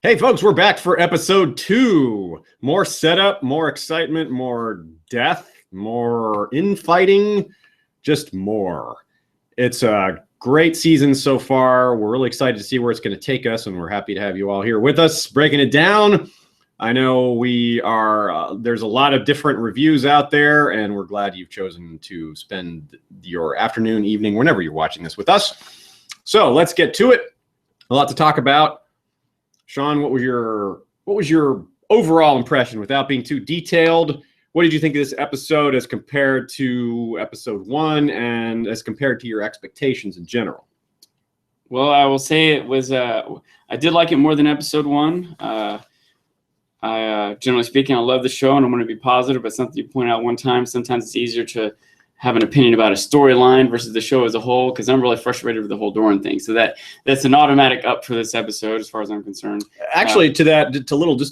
Hey folks, we're back for episode 2. More setup, more excitement, more death, more infighting, just more. It's a great season so far. We're really excited to see where it's going to take us, and we're happy to have you all here with us, breaking it down. I know we are, there's a lot of different reviews out there, and we're glad you've chosen to spend your afternoon, evening, whenever you're watching this with us. So let's get to it. A lot to talk about. Sean, what was your overall impression without being too detailed? What did you think of this episode as compared to episode 1 and as compared to your expectations in general? Well, I will say it was, I did like it more than episode 1. Generally speaking, I love the show and I'm going to be positive, but something you point out one time, sometimes it's easier to have an opinion about a storyline versus the show as a whole, because I'm really frustrated with the whole Doran thing. So that's an automatic up for this episode as far as I'm concerned. Actually, just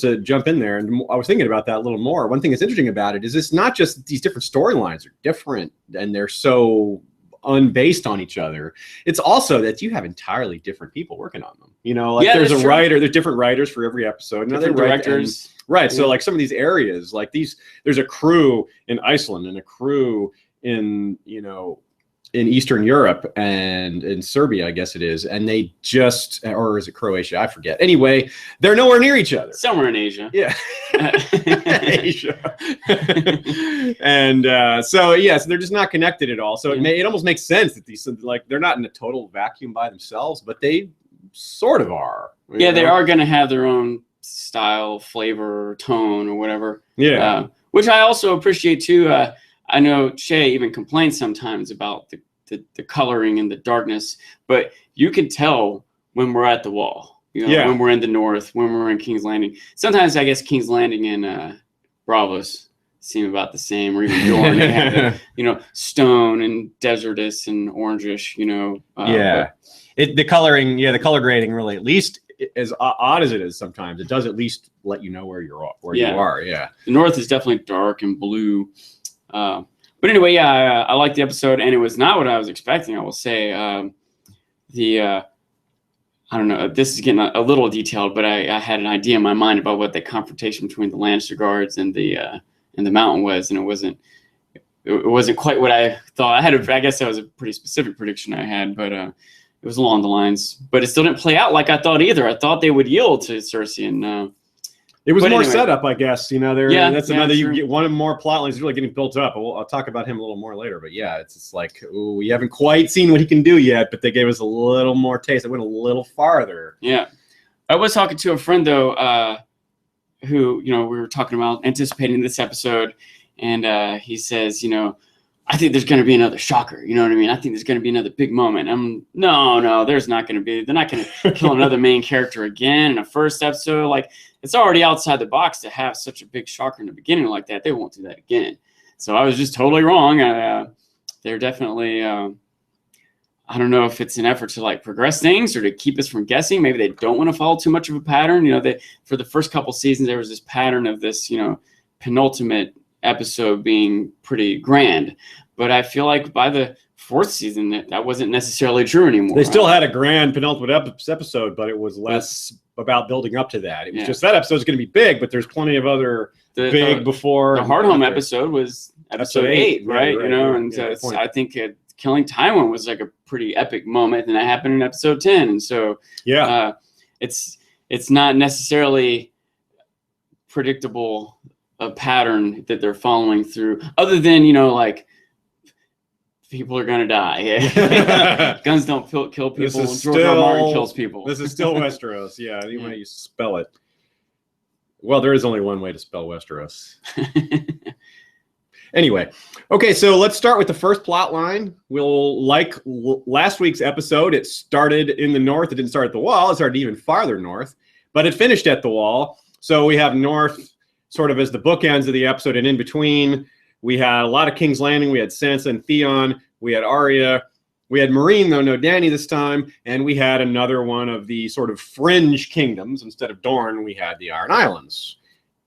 to jump in there, and I was thinking about that a little more. One thing that's interesting about it is it's not just that these different storylines are different and they're so unbased on each other. It's also that you have entirely different people working on them. You know, like there's a writer, there's different writers for every episode. Different directors. Right. Yeah. So like some of these areas, like there's a crew in Iceland and a crew in Eastern Europe and in Serbia, I guess it is. And they just, or is it Croatia? I forget. Anyway, they're nowhere near each other. Somewhere in Asia. Yeah. Asia. And so they're just not connected at all. So it almost makes sense that these, like, they're not in a total vacuum by themselves, but they sort of are. Yeah, they are going to have their own style, flavor, tone, or whatever. Yeah. Which I also appreciate too. I know Shay even complains sometimes about the coloring and the darkness, but you can tell when we're at the wall. When we're in the north, when we're in King's Landing. Sometimes I guess King's Landing and Bravos seem about the same, or even Dorne. They have stone and desertous and orangish. The coloring, the color grading really, at least as odd as it is sometimes, it does at least let you know where you are. Yeah. The north is definitely dark and blue. But anyway, I liked the episode, and it was not what I was expecting, I will say. I don't know, this is getting a little detailed, but I had an idea in my mind about what the confrontation between the Lannister guards and the mountain was, and it wasn't quite what I thought. I guess that was a pretty specific prediction I had, but it was along the lines. But it still didn't play out like I thought either. I thought they would yield to Cersei, and it was more setup, I guess. That's another. True. You get one more plot lines really getting built up. I'll talk about him a little more later. But yeah, it's just like, we haven't quite seen what he can do yet, but they gave us a little more taste. It went a little farther. Yeah, I was talking to a friend though, who we were talking about anticipating this episode, and he says, I think there's going to be another shocker. You know what I mean? I think there's going to be another big moment. No, there's not going to be. They're not going to kill another main character again in a first episode. Like, it's already outside the box to have such a big shocker in the beginning like that. They won't do that again. So I was just totally wrong. They're definitely, I don't know if it's an effort to like progress things or to keep us from guessing. Maybe they don't want to follow too much of a pattern. For the first couple seasons, there was this pattern of this, penultimate episode being pretty grand, but I feel like by the 4th season that wasn't necessarily true anymore. They still had a grand penultimate episode, but it was less about building up to that. It was just that episode's going to be big, but there's plenty of other before. The Hardhome episode was episode 8, right? I think killing Tywin was like a pretty epic moment, and that happened in episode 10. And so it's not necessarily predictable a pattern that they're following through, other than like people are gonna die. Guns don't kill people. George R. R. Martin kills people. This is still Westeros. Any way you spell it. Well, there is only one way to spell Westeros. Anyway, okay, so let's start with the first plot line. Like last week's episode, it started in the north. It didn't start at the wall. It started even farther north, but it finished at the wall. So we have north sort of as the bookends of the episode, and in between, we had a lot of King's Landing. We had Sansa and Theon. We had Arya. We had Meereen, though no Dany this time. And we had another one of the sort of fringe kingdoms. Instead of Dorne, we had the Iron Islands.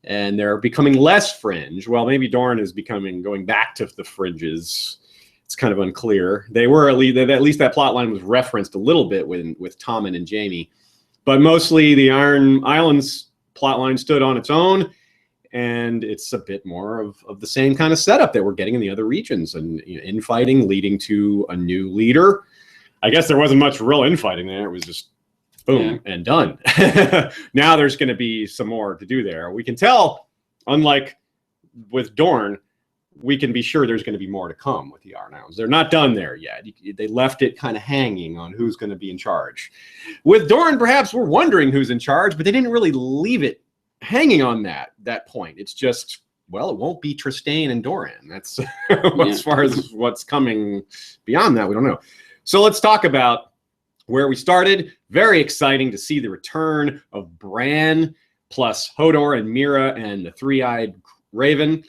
And they're becoming less fringe. Well, maybe Dorne is going back to the fringes. It's kind of unclear. They were at least that plot line was referenced a little bit with Tommen and Jaime. But mostly the Iron Islands plotline stood on its own, and it's a bit more of the same kind of setup that we're getting in the other regions, and infighting leading to a new leader. I guess there wasn't much real infighting there. It was just boom and done. Now there's going to be some more to do there. We can tell, unlike with Dorne, we can be sure there's going to be more to come with the Iron Islands. They're not done there yet. They left it kind of hanging on who's going to be in charge. With Dorne, perhaps we're wondering who's in charge, but they didn't really leave it hanging on that point. It's just, well, it won't be Trystane and Doran. That's as far as what's coming beyond that, we don't know. So let's talk about where we started. Very exciting to see the return of Bran plus Hodor and Mira and the three-eyed Raven.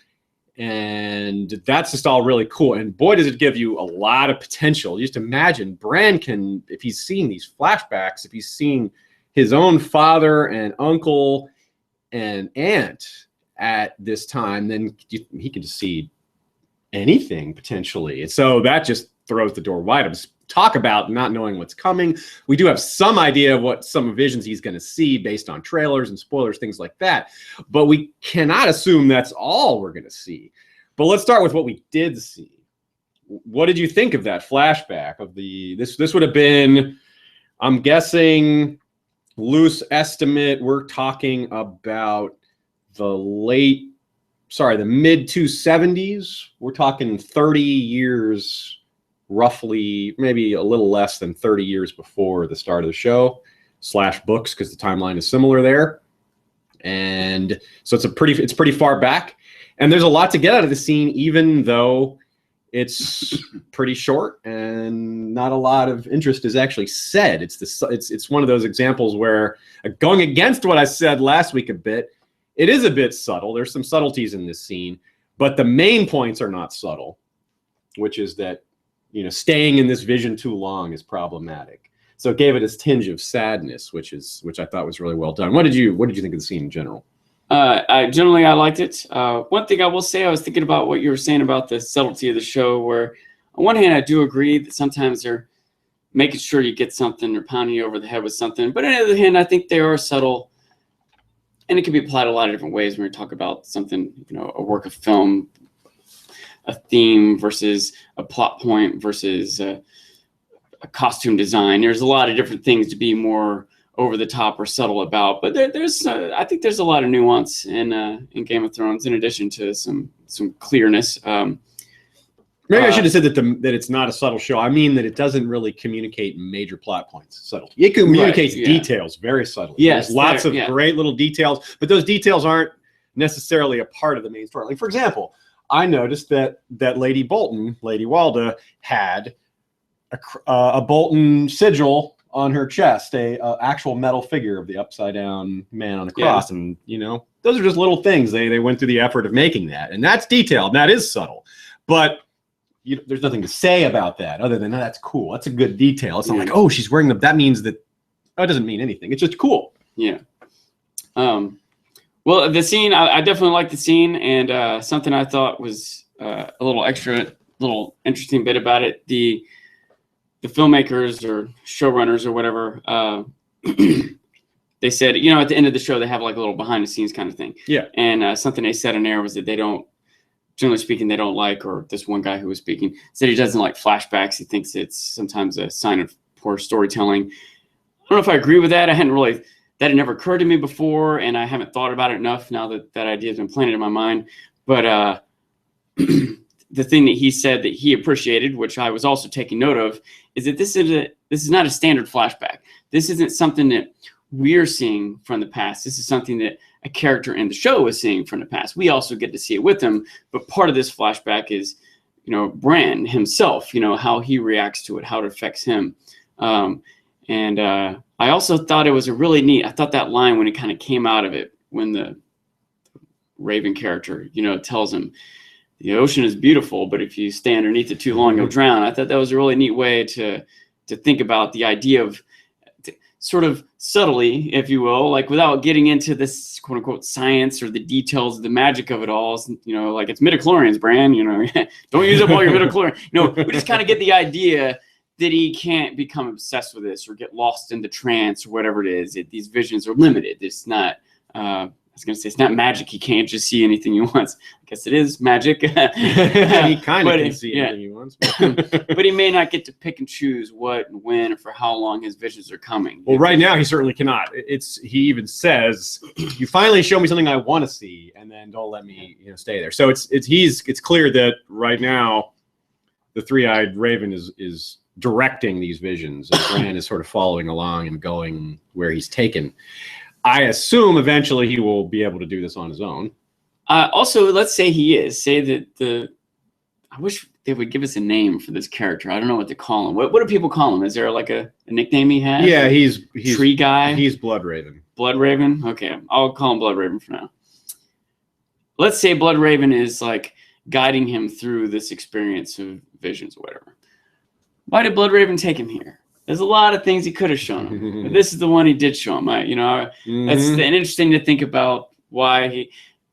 And that's just all really cool. And boy, does it give you a lot of potential. Just imagine Bran can, if he's seeing these flashbacks, if he's seeing his own father and uncle and aunt at this time, then he can just see anything potentially. And so that just throws the door wide open. Talk about not knowing what's coming. We do have some idea of what some visions he's going to see based on trailers and spoilers, things like that. But we cannot assume that's all we're going to see. But let's start with what we did see. What did you think of that flashback of this would have been, I'm guessing, loose estimate, we're talking about the mid 270s. We're talking 30 years roughly, maybe a little less than 30 years before the start of the show / books, because the timeline is similar there. And so it's pretty far back, and there's a lot to get out of the scene, even though it's pretty short and not a lot of interest is actually said. It's one of those examples where, going against what I said last week a bit, it is a bit subtle. There's some subtleties in this scene, but the main points are not subtle, which is that staying in this vision too long is problematic. So it gave it a tinge of sadness, which I thought was really well done. What did you think of the scene in general? I liked it. One thing I will say, I was thinking about what you were saying about the subtlety of the show, where on one hand, I do agree that sometimes they're making sure you get something or pounding you over the head with something. But on the other hand, I think they are subtle, and it can be applied a lot of different ways when we talk about something, a work of film, a theme versus a plot point versus a costume design. There's a lot of different things to be more over the top or subtle about, but I think there's a lot of nuance in Game of Thrones, in addition to some clearness. Maybe I should have said that it's not a subtle show. I mean that it doesn't really communicate major plot points subtly. It communicates details very subtly. Yes, there's lots of great little details, but those details aren't necessarily a part of the main story. Like, for example, I noticed that Lady Walda, had a Bolton sigil on her chest, a actual metal figure of the upside down man on the cross, and those are just little things. They went through the effort of making that, and that's detailed. That is subtle, but there's nothing to say about that other than that's cool. That's a good detail. It's not like, oh, she's wearing that means that. It doesn't mean anything. It's just cool. Yeah. Well, the scene, I definitely liked the scene, and something I thought was a little interesting bit about it. The filmmakers or showrunners or whatever, they said, at the end of the show, they have like a little behind the scenes kind of thing. Yeah. And something they said in there was that they don't, generally speaking, they don't like, or this one guy who was speaking said he doesn't like flashbacks. He thinks it's sometimes a sign of poor storytelling. I don't know if I agree with that. That had never occurred to me before, and I haven't thought about it enough now that idea has been planted in my mind. But the thing that he said that he appreciated, which I was also taking note of, is that this is not a standard flashback. This isn't something that we're seeing from the past. This is something that a character in the show is seeing from the past. We also get to see it with him, but part of this flashback is, Bran himself, how he reacts to it, how it affects him. I also thought it was I thought that line when it kind of came out of it, when the Raven character, tells him, the ocean is beautiful, but if you stay underneath it too long, you'll drown. I thought that was a really neat way to think about the idea of sort of subtly, if you will, like without getting into this quote unquote science or the details, the magic of it all, like it's midichlorians, Bran, don't use up all your midichlorians. We just kind of get the idea that he can't become obsessed with this or get lost in the trance or whatever it is. These visions are limited. It's not. I was going to say it's not magic. He can't just see anything he wants. I guess it is magic. He kind of can see anything he wants. But he may not get to pick and choose what and when or for how long his visions are coming. Well, right now he certainly cannot. He even says, "You finally show me something I want to see, and then don't let me, stay there." So it's clear that right now the three-eyed raven is directing these visions, and Bran is sort of following along and going where he's taken. I assume eventually he will be able to do this on his own. Also, let's say he is. Say that I wish they would give us a name for this character. I don't know what to call him. What do people call him? Is there like a nickname he has? Yeah, he's Tree Guy. He's Blood Raven. Blood Raven. Okay, I'll call him Blood Raven for now. Let's say Blood Raven is like guiding him through this experience of visions or whatever. Why did Blood Raven take him here? There's a lot of things he could have shown him, but this is the one he did show him. That's interesting to think about why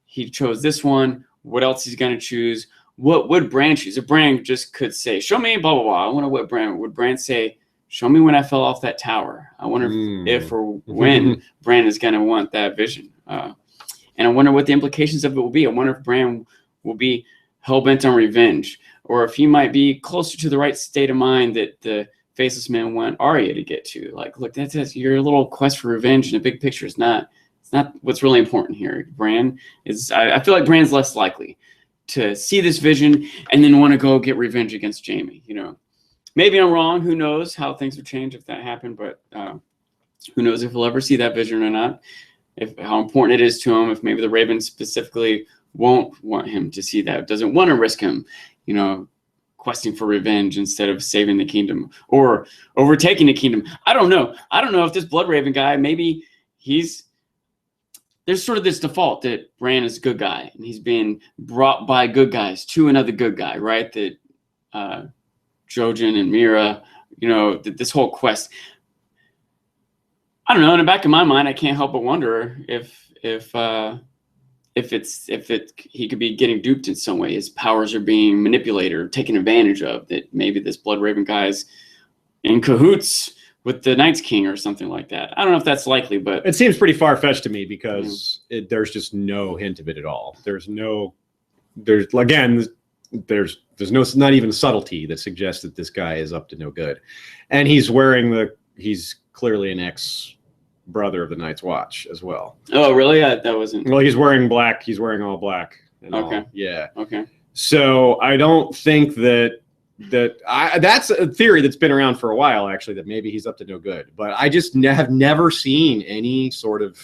he chose this one. What else he's going to choose? What would Bran choose? If Bran just could say, "Show me blah blah blah," I wonder what Bran would say. "Show me when I fell off that tower." I wonder if or when Bran is going to want that vision, and I wonder what the implications of it will be. I wonder if Bran will be hell bent on revenge, or if he might be closer to the right state of mind that the Faceless Man want Arya to get to. Like, look, that's your little quest for revenge in the big picture. It's not what's really important here. Bran is. I feel like Bran's less likely to see this vision and then want to go get revenge against Jaime. Maybe I'm wrong. Who knows how things would change if that happened? But who knows if he'll ever see that vision or not? If how important it is to him. If maybe the Raven specifically won't want him to see that. Doesn't want to risk him. Questing for revenge instead of saving the kingdom or overtaking the kingdom. I don't know if this Blood Raven guy, maybe there's sort of this default that Bran is a good guy and he's being brought by good guys to another good guy, right? That Jojen and Mira, this whole quest. I don't know. In the back of my mind, I can't help but wonder if he could be getting duped in some way. His powers are being manipulated or taken advantage of, that maybe this Blood Raven guy's in cahoots with the Night's King or something like that. I don't know if that's likely, but it seems pretty far-fetched to me because there's just no hint of it at all. There's not even subtlety that suggests that this guy is up to no good. And he's clearly an ex-brother of the Night's Watch as well. Oh, really? That wasn't. Well, he's wearing black. He's wearing all black. Okay. Yeah. Okay. So I don't think that's a theory that's been around for a while, actually, that maybe he's up to no good. But I just have never seen any sort of.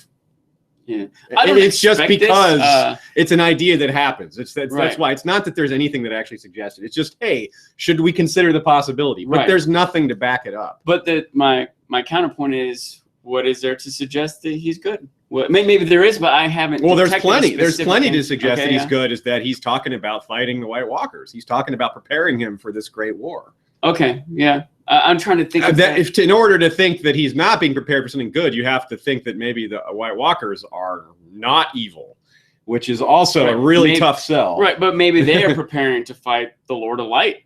Yeah. It's just because it's an idea that happens. That's why it's not that there's anything that actually suggests it. It's just, hey, should we consider the possibility? But there's nothing to back it up. But my counterpoint is, what is there to suggest that he's good? Well, maybe there is, but I haven't. Well, there's plenty. There's plenty to suggest that he's good. Is that he's talking about fighting the White Walkers. He's talking about preparing him for this great war. Okay, yeah. I'm trying to think of that. In order to think that he's not being prepared for something good, you have to think that maybe the White Walkers are not evil, which is also a really tough sell. Right, but maybe they are preparing to fight the Lord of Light,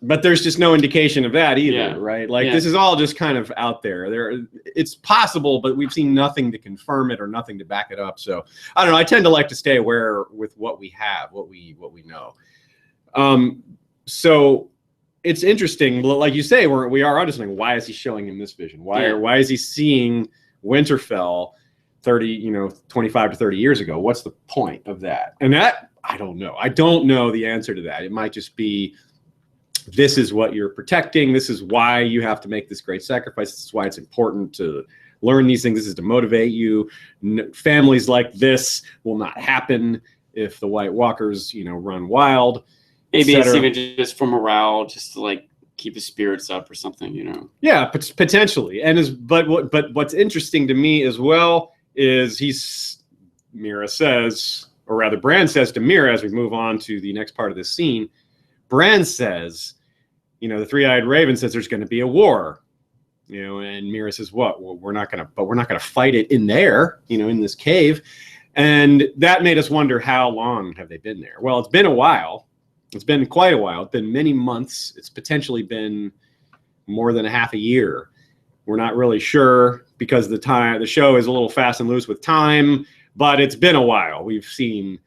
But there's just no indication of that either, right? Like this is all just kind of out there. It's possible, but we've seen nothing to confirm it or nothing to back it up. So I don't know. I tend to like to stay aware with what we have, what we know. So it's interesting, like you say, we are onto something. Why is he showing him this vision? Why is he seeing Winterfell 25 to 30 years ago? What's the point of that? And that I don't know. I don't know the answer to that. It might just be, this is what you're protecting. This is why you have to make this great sacrifice. This is why it's important to learn these things. This is to motivate you. Families like this will not happen if the White Walkers, run wild. Maybe it's even just for morale, just to like keep his spirits up or something, Yeah, potentially. But what's interesting to me as well is Mira says, or rather Bran says to Mira as we move on to the next part of this scene, Bran says, the three-eyed raven says there's going to be a war, and Mira says, what? Well, we're not going to fight it in there, in this cave. And that made us wonder, how long have they been there? Well, it's been a while. It's been quite a while. It's been many months. It's potentially been more than a half a year. We're not really sure because the show is a little fast and loose with time, but it's been a while. We've seen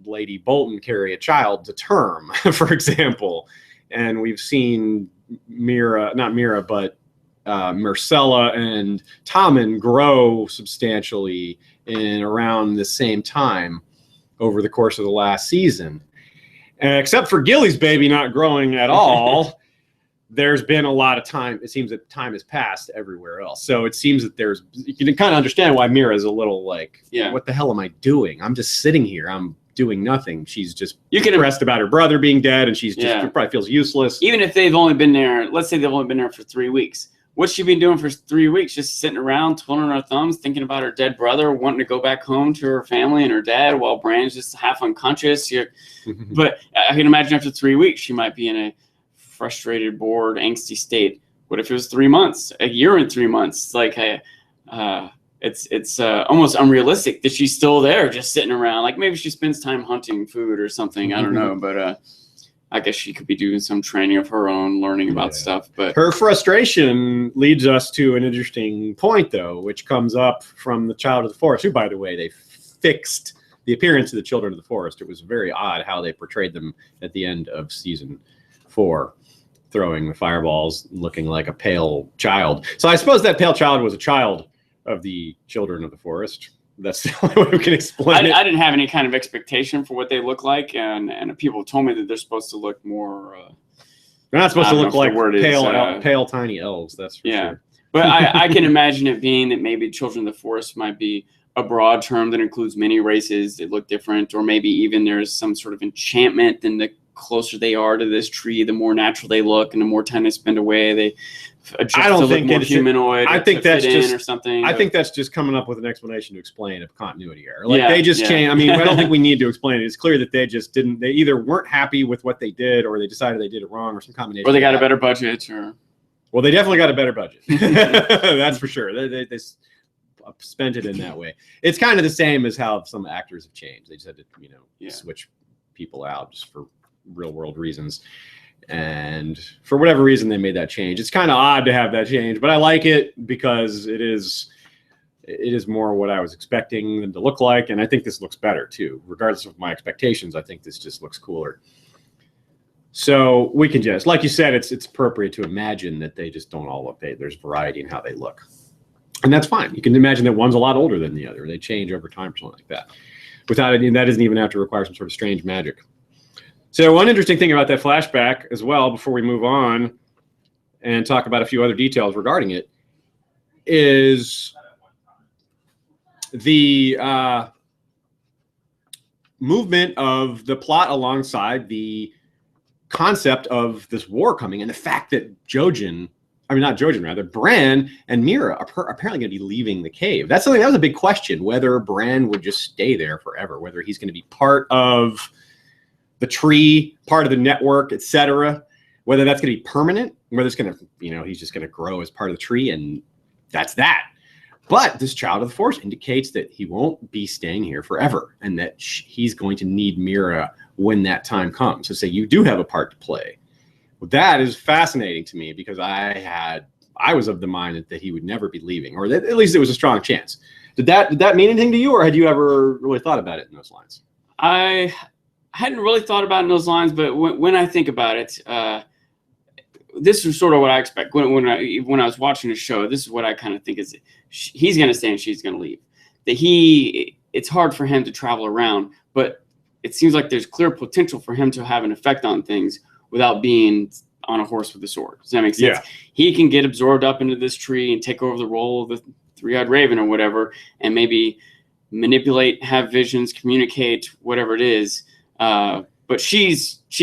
Lady Bolton carry a child to term, for example, and we've seen Myrcella and Tommen grow substantially in around the same time over the course of the last season. Except for Gilly's baby not growing at all, there's been a lot of time. It seems that time has passed everywhere else. So it seems that you can kind of understand why Mira is a little like, what the hell am I doing? I'm just sitting here. I'm doing nothing. She's just depressed about her brother being dead, and she's just probably feels useless. Even if they've only been there, let's say they've only been there for 3 weeks. What's she been doing for 3 weeks? Just sitting around, twiddling her thumbs, thinking about her dead brother, wanting to go back home to her family and her dad while Bran's just half unconscious. But I can imagine after 3 weeks, she might be in a frustrated, bored, angsty state. What if it was 3 months, a year and 3 months? Like, it's almost unrealistic that she's still there, just sitting around. Like maybe she spends time hunting food or something. I don't know, but I guess she could be doing some training of her own, learning about stuff. But her frustration leads us to an interesting point, though, which comes up from the Child of the Forest, who, by the way, they fixed the appearance of the Children of the Forest. It was very odd how they portrayed them at the end of season 4, throwing the fireballs, looking like a pale child. So I suppose that pale child was a child of the Children of the Forest. That's the only way we can explain it. I didn't have any kind of expectation for what they look like, and people told me that they're supposed to look more. They're not supposed to look like pale tiny elves. That's for sure. But I can imagine it being that maybe Children of the Forest might be a broad term that includes many races that look different, or maybe even there's some sort of enchantment, and the closer they are to this tree, the more natural they look, and the more time they spend away, they adjust to look more humanoid. I think that's just or something. I think that's just coming up with an explanation to explain a continuity error. Like they just changed. I mean, I don't think we need to explain it. It's clear that they just didn't. They either weren't happy with what they did, or they decided they did it wrong, or some combination. Or they got a better budget, or well, they definitely got a better budget. That's for sure. They spent it in that way. It's kind of the same as how some actors have changed. They just had to switch people out just for real world reasons, and for whatever reason they made that change. It's kind of odd to have that change, but I like it because it is more what I was expecting them to look like, and I think this looks better too. Regardless of my expectations, I think this just looks cooler. So we can just, like you said, it's appropriate to imagine that they just don't all look. There's variety in how they look, and that's fine. You can imagine that one's a lot older than the other. They change over time or something like that. Without it, that doesn't even have to require some sort of strange magic. So one interesting thing about that flashback as well, before we move on and talk about a few other details regarding it, is the movement of the plot alongside the concept of this war coming, and the fact that Bran and Mira are apparently going to be leaving the cave. That was a big question, whether Bran would just stay there forever, whether he's going to be part of the tree, part of the network, etc. Whether that's going to be permanent, whether it's going to, he's just going to grow as part of the tree, and that's that. But this Child of the Forest indicates that he won't be staying here forever, and that he's going to need Mira when that time comes. So say you do have a part to play. Well, that is fascinating to me, because I was of the mind that he would never be leaving, or that at least there was a strong chance. Did that mean anything to you, or had you ever really thought about it in those lines? I hadn't really thought about it in those lines, but when I think about it, this is sort of what I expect. When I was watching the show, this is what I kind of think is he's going to stay and she's going to leave. It's hard for him to travel around, but it seems like there's clear potential for him to have an effect on things without being on a horse with a sword. Does that make sense? Yeah. He can get absorbed up into this tree and take over the role of the three-eyed raven or whatever, and maybe manipulate, have visions, communicate, whatever it is. But she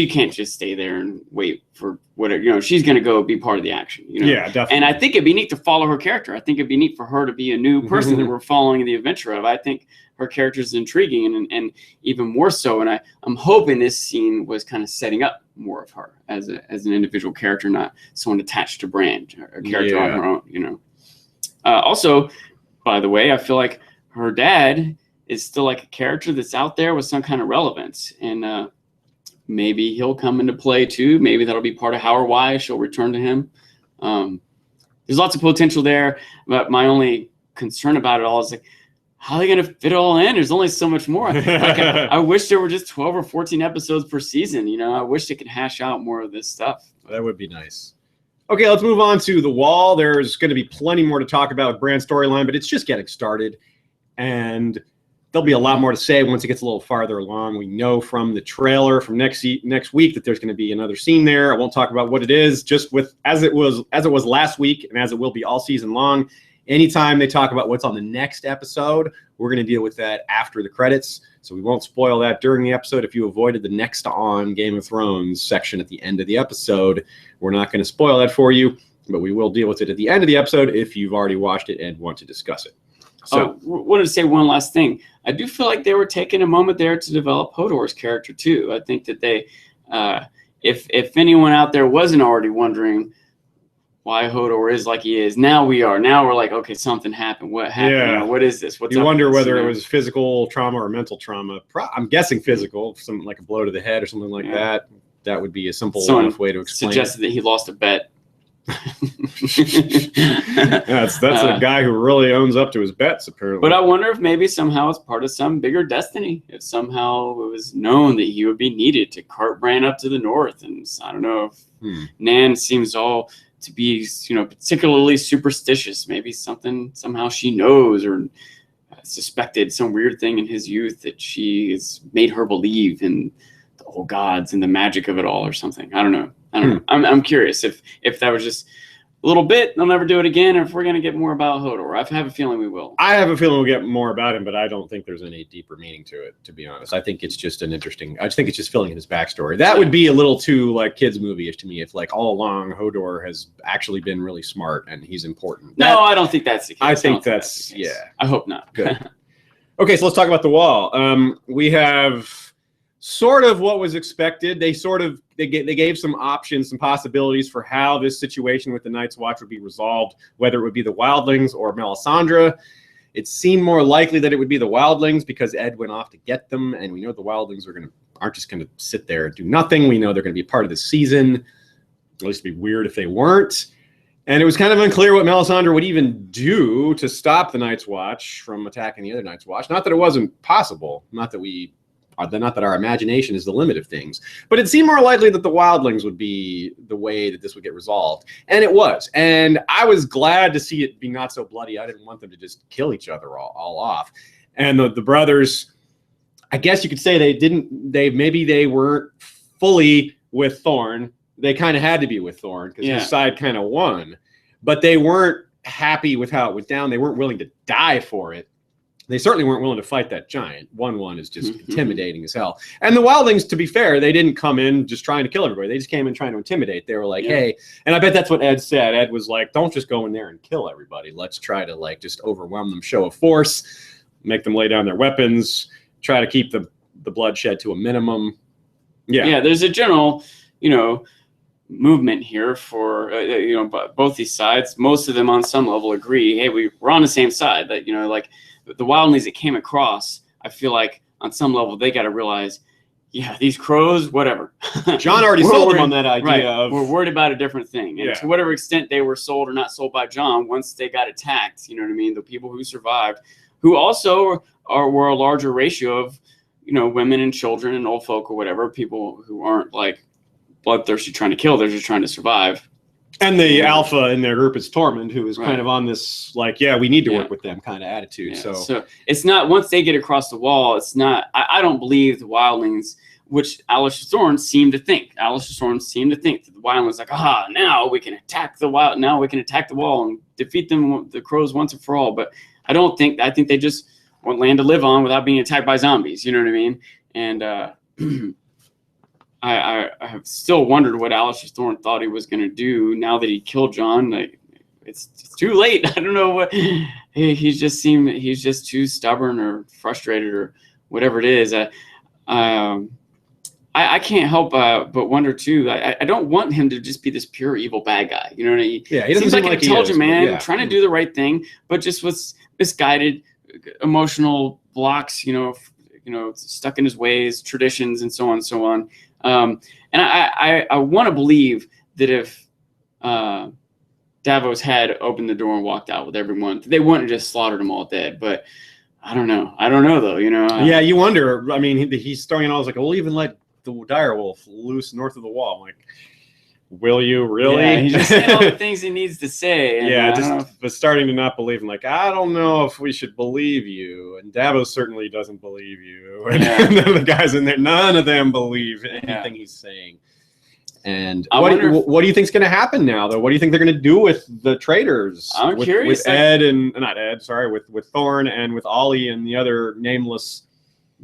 can't just stay there and wait for whatever, she's going to go be part of the action, Yeah, definitely. And I think it'd be neat to follow her character. I think it'd be neat for her to be a new person that we're following the adventure of. I think her character is intriguing and even more so. And I'm hoping this scene was kind of setting up more of her as an individual character, not someone attached to Bran, a character on her own, Also, by the way, I feel like her dad is still like a character that's out there with some kind of relevance. And maybe he'll come into play too. Maybe that'll be part of how or why she'll return to him. There's lots of potential there, but my only concern about it all is like, how are they going to fit it all in? There's only so much more. Like, I wish there were just 12 or 14 episodes per season. I wish they could hash out more of this stuff. That would be nice. Okay, let's move on to The Wall. There's going to be plenty more to talk about with Bran's storyline, but it's just getting started. And there'll be a lot more to say once it gets a little farther along. We know from the trailer from next week that there's going to be another scene there. I won't talk about what it is, just with as it was last week and as it will be all season long. Anytime they talk about what's on the next episode, we're going to deal with that after the credits. So we won't spoil that during the episode. If you avoided the next on Game of Thrones section at the end of the episode, we're not going to spoil that for you, but we will deal with it at the end of the episode if you've already watched it and want to discuss it. So, wanted to say one last thing. I do feel like they were taking a moment there to develop Hodor's character too. I think that they, if anyone out there wasn't already wondering why Hodor is like he is, now we're like, okay, something happened. What happened? Yeah. What is this? What's you up wonder with this, whether it was physical trauma or mental trauma. I'm guessing physical, something like a blow to the head or something like that. That would be a simple enough way to explain. Suggested that he lost a bet. That's a guy who really owns up to his bets, apparently. But I wonder if maybe somehow it's part of some bigger destiny. If somehow it was known that he would be needed to cart Bran up to the north, and I don't know if Nan seems all to be, particularly superstitious. Maybe somehow she knows or suspected some weird thing in his youth that she has made her believe in the old gods and the magic of it all or something. I don't know. I'm curious if that was just a little bit, they'll never do it again, or if we're going to get more about Hodor. I have a feeling we will. I have a feeling we'll get more about him, but I don't think there's any deeper meaning to it, to be honest. I think it's just I just think it's just filling in his backstory. That would be a little too like kids movie-ish to me if like all along Hodor has actually been really smart and he's important. No, I don't think that's the case. I think that's yeah. I hope not. Good. Okay, so let's talk about The Wall. We have sort of what was expected. They gave some options, some possibilities for how this situation with the Night's Watch would be resolved, whether it would be the Wildlings or Melisandre. It seemed more likely that it would be the Wildlings because Ed went off to get them, and we know the Wildlings aren't just going to sit there and do nothing. We know they're going to be a part of the season. At least it'd be weird if they weren't. And it was kind of unclear what Melisandre would even do to stop the Night's Watch from attacking the other Night's Watch. Not that it wasn't possible. Not that our imagination is the limit of things. But it seemed more likely that the Wildlings would be the way that this would get resolved. And it was. And I was glad to see it be not so bloody. I didn't want them to just kill each other all off. And the brothers, I guess you could say maybe they weren't fully with Thorne. They kind of had to be with Thorne because his side kind of won. But they weren't happy with how it went down. They weren't willing to die for it. They certainly weren't willing to fight that giant. 1-1 is just intimidating as hell. And the Wildlings, to be fair, they didn't come in just trying to kill everybody. They just came in trying to intimidate. They were like, hey, and I bet that's what Ed said. Ed was like, don't just go in there and kill everybody. Let's try to like just overwhelm them, show of force, make them lay down their weapons, try to keep the bloodshed to a minimum. Yeah, there's a general, movement here for, both these sides. Most of them on some level agree, hey, we're on the same side. That, like, the Wildlings that came across, I feel like on some level they got to realize, these crows, whatever. John already sold them on that idea of we're worried about a different thing. And to whatever extent they were sold or not sold by John, once they got attacked, you know what I mean? The people who survived, who also were a larger ratio of, women and children and old folk or whatever, people who aren't like bloodthirsty trying to kill, they're just trying to survive. And the alpha in their group is Tormund, who is kind of on this, like, we need to work with them kind of attitude. Yeah. So it's not, once they get across the wall, it's not, I don't believe the Wildlings, which Alistair Thorne seemed to think. Alistair Thorne seemed to think that the Wildlings, like, now we can attack the wall and defeat them, the crows, once and for all. But I think they just want land to live on without being attacked by zombies. You know what I mean? And, I have still wondered what Alistair Thorne thought he was going to do now that he killed John. Like, it's too late. I don't know what he's just too stubborn or frustrated or whatever it is. I can't help but wonder too. I don't want him to just be this pure evil bad guy. You know what I mean? Yeah, he doesn't seem like an intelligent man trying to do the right thing, but just with misguided emotional blocks. Stuck in his ways, traditions, and so on and so on. And I want to believe that if Davos had opened the door and walked out with everyone, they wouldn't have just slaughtered them all dead. But I don't know. I don't know, though. Yeah, you wonder. I mean, he's throwing in all like, we'll even let the direwolf loose north of the wall. I'm like, will you really? Yeah, he's just saying all the things he needs to say. And but starting to not believe him. Like, I don't know if we should believe you. And Davos certainly doesn't believe you. And the guys in there, none of them believe anything he's saying. And what do you think's going to happen now, though? What do you think they're going to do with the traitors? I'm curious. With Ed and not Ed, sorry, with Thorne and with Ollie and the other nameless.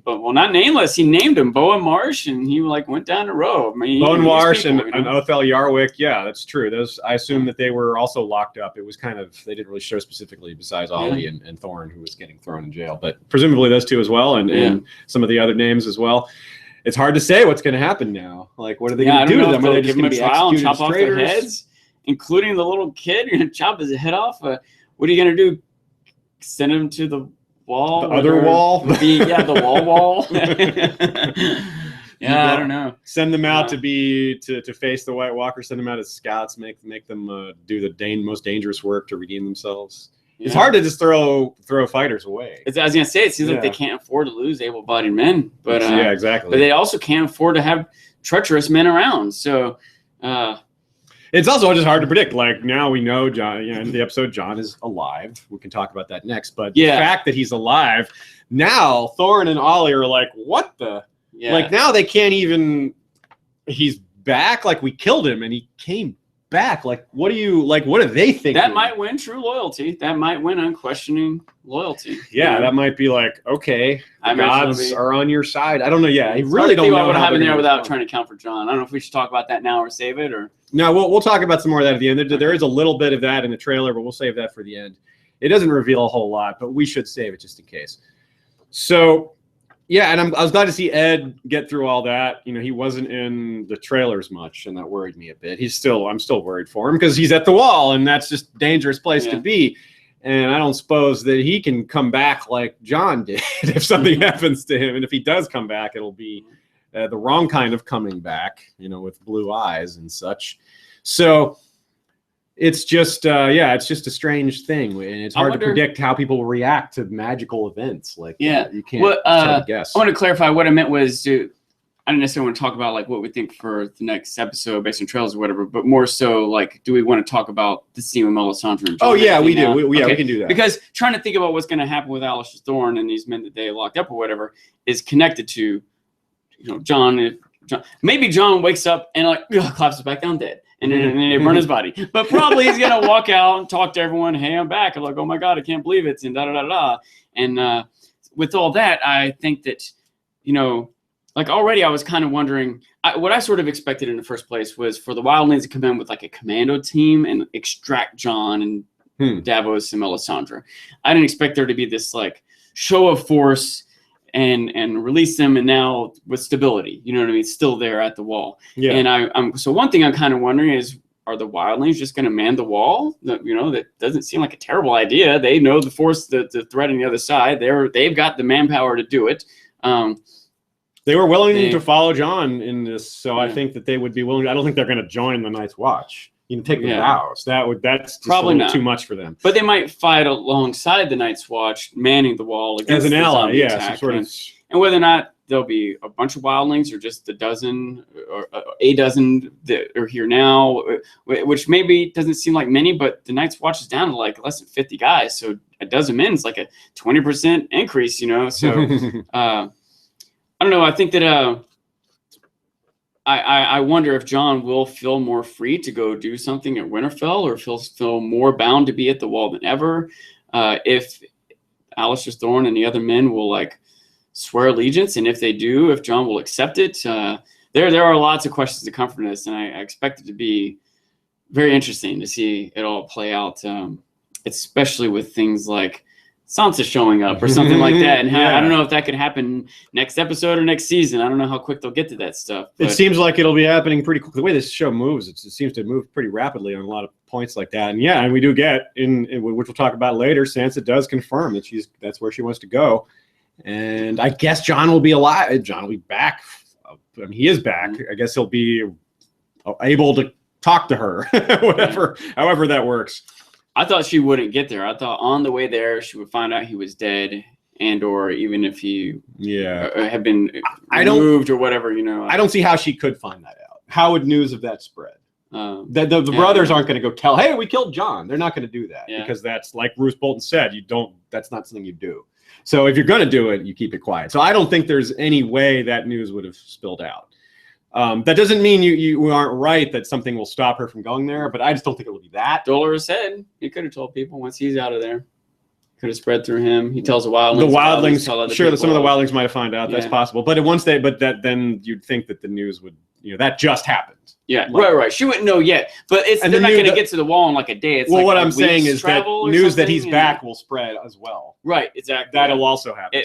But not nameless. He named him Boa Marsh, and he went down the road. I mean, Boa Marsh and Othel Yarwick. Yeah, that's true. Those, I assume that they were also locked up. It was kind of, they didn't really show specifically besides Ollie and Thorne, who was getting thrown in jail. But presumably those two as well, and some of the other names as well. It's hard to say what's going to happen now. Like, what are they going to do to them? Are they just going to be trial and executed chop off their heads, including the little kid? You're going to chop his head off? What are you going to do? Send him to the wall? The other wall? The wall. I don't know. Send them out to face the White Walker. Send them out as scouts. Make them do the most dangerous work to redeem themselves. Yeah. It's hard to just throw fighters away. I was gonna say, it seems like they can't afford to lose able-bodied men, but yeah, exactly. But they also can't afford to have treacherous men around. So it's also just hard to predict. Like, now we know John. In the episode, John is alive. We can talk about that next. But the fact that he's alive now, Thorne and Ollie are like, what the? Yeah. Like, now they can't even. He's back. Like, we killed him, and he came back. Like, what do they think? That might win true loyalty. That might win unquestioning loyalty. Yeah, that might be like, okay, the gods are on your side. I don't know. Yeah, I really don't know what happened there without trying to count for John. I don't know if we should talk about that now or save it, or no. We'll talk about some more of that at the end. There is a little bit of that in the trailer, but we'll save that for the end. It doesn't reveal a whole lot, but we should save it just in case. So. Yeah, and I was glad to see Ed get through all that. He wasn't in the trailers much, and that worried me a bit. I'm still worried for him because he's at the wall, and that's just a dangerous place to be. And I don't suppose that he can come back like John did if something happens to him. And if he does come back, it'll be the wrong kind of coming back, with blue eyes and such. So it's just, it's just a strange thing, and it's hard to predict how people will react to magical events. Like, you can't try to guess. I want to clarify what I meant was I don't necessarily want to talk about what we think for the next episode based on trailers or whatever, but more so do we want to talk about the scene with Melisandre and John? Oh yeah, we do. We can do that. Because trying to think about what's going to happen with Alistair Thorne and these men that they locked up or whatever is connected to, John. Maybe John wakes up and collapses back down dead. And then they burn his body. But probably he's going to walk out and talk to everyone, hey, I'm back. I'm like, oh, my God, I can't believe it. And da-da-da-da. And with all that, I think that, already I was kind of wondering, what I sort of expected in the first place was for the Wildlings to come in with a commando team and extract John and Davos and Melisandre. I didn't expect there to be this show of force and release them, and now with stability, still there at the wall. Yeah. And so one thing I'm kind of wondering is, are the Wildlings just going to man the wall? That doesn't seem like a terrible idea. They know the force, the threat on the other side. They've got the manpower to do it. They were willing to follow John in this, so I think that they would be willing. I don't think they're going to join the Night's Watch. Take the vows. That's just probably not too much for them. But they might fight alongside the Night's Watch, manning the wall as an ally. Yeah, and whether or not there'll be a bunch of Wildlings or just a dozen that are here now, which maybe doesn't seem like many, but the Night's Watch is down to less than 50 guys, so a dozen men is a 20% increase. So I don't know. I think that. I wonder if John will feel more free to go do something at Winterfell, or if he'll feel more bound to be at the wall than ever. If Alistair Thorne and the other men will swear allegiance, and if they do, if John will accept it. There are lots of questions to come from this, and I expect it to be very interesting to see it all play out, especially with things like Sansa showing up or something like that. And I don't know if that could happen next episode or next season. I don't know how quick they'll get to that stuff. It seems like it'll be happening pretty quickly. The way this show moves, it seems to move pretty rapidly on a lot of points like that. And we do get, in which we'll talk about later, Sansa does confirm that that's where she wants to go. And I guess John will be alive. John will be back I mean, he is back. I guess he'll be able to talk to her, however that works. I thought she wouldn't get there. I thought on the way there she would find out he was dead, and or even if he had been removed or whatever. I don't see how she could find that out. How would news of that spread? The brothers aren't going to go tell, hey, we killed John. They're not going to do that because that's like Bruce Bolton said. That's not something you do. So if you're going to do it, you keep it quiet. So I don't think there's any way that news would have spilled out. That doesn't mean you aren't right that something will stop her from going there, but I just don't think it will be that. Dolores said he could have told people once he's out of there. Could have spread through him. He tells the wildlings. The wildlings, sure, some of the wildlings might have found out. That's possible. But then you'd think that the news would, that just happened. Yeah, right. She wouldn't know yet, but they're not going to get to the wall in like a day. It's what I'm saying is that news that he's back will spread as well. Right, exactly. That'll also happen.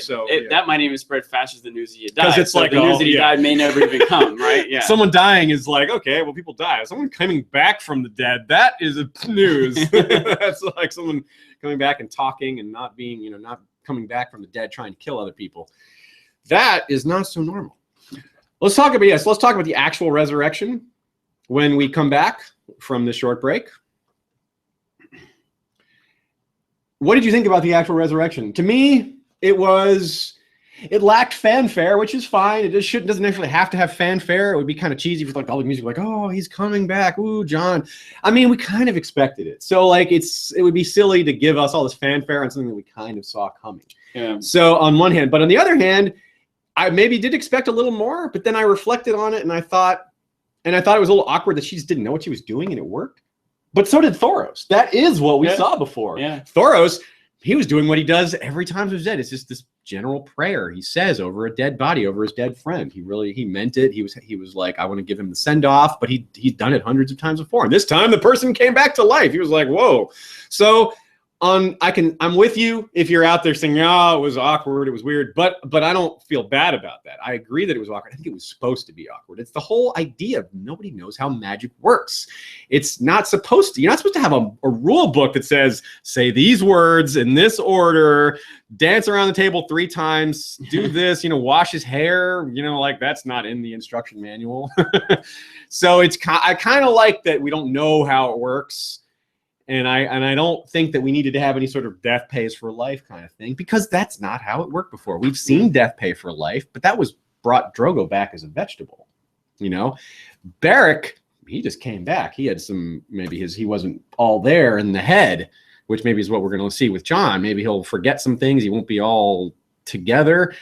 That might even spread faster than the news that he died. Because it's like the news that he died may never even come. Right? Yeah. Someone dying is like, okay, well, people die. Someone coming back from the dead, that is news. That's like someone coming back and talking and not being, not coming back from the dead trying to kill other people. That is not so normal. Let's talk about the actual resurrection when we come back from the short break. What did you think about the actual resurrection? To me, it lacked fanfare, which is fine. It doesn't actually have to have fanfare. It would be kind of cheesy if like all the music, like, oh, he's coming back. Ooh, John. I mean, we kind of expected it. So like, it would be silly to give us all this fanfare on something that we kind of saw coming. Yeah. So on one hand, but on the other hand, I maybe did expect a little more, but then I reflected on it and I thought it was a little awkward that she just didn't know what she was doing and it worked. But so did Thoros. That is what we saw before. Yeah. Thoros, he was doing what he does every time he's dead. It's just this general prayer he says over a dead body, over his dead friend. He meant it. He was like, I want to give him the send off, but he's done it hundreds of times before. And this time the person came back to life. He was like, whoa. So I'm with you if you're out there saying, oh, it was awkward, it was weird, but I don't feel bad about that. I agree that it was awkward. I think it was supposed to be awkward. It's the whole idea of nobody knows how magic works. It's not supposed to. You're not supposed to have a rule book that says, say these words in this order, dance around the table 3 times, do this, wash his hair, like that's not in the instruction manual. So I kind of like that we don't know how it works. And I don't think that we needed to have any sort of death pays for life kind of thing, because that's not how it worked before. We've seen death pay for life, but that brought Drogo back as a vegetable. Beric, he just came back. He had he wasn't all there in the head, which maybe is what we're going to see with John. Maybe he'll forget some things. He won't be all together,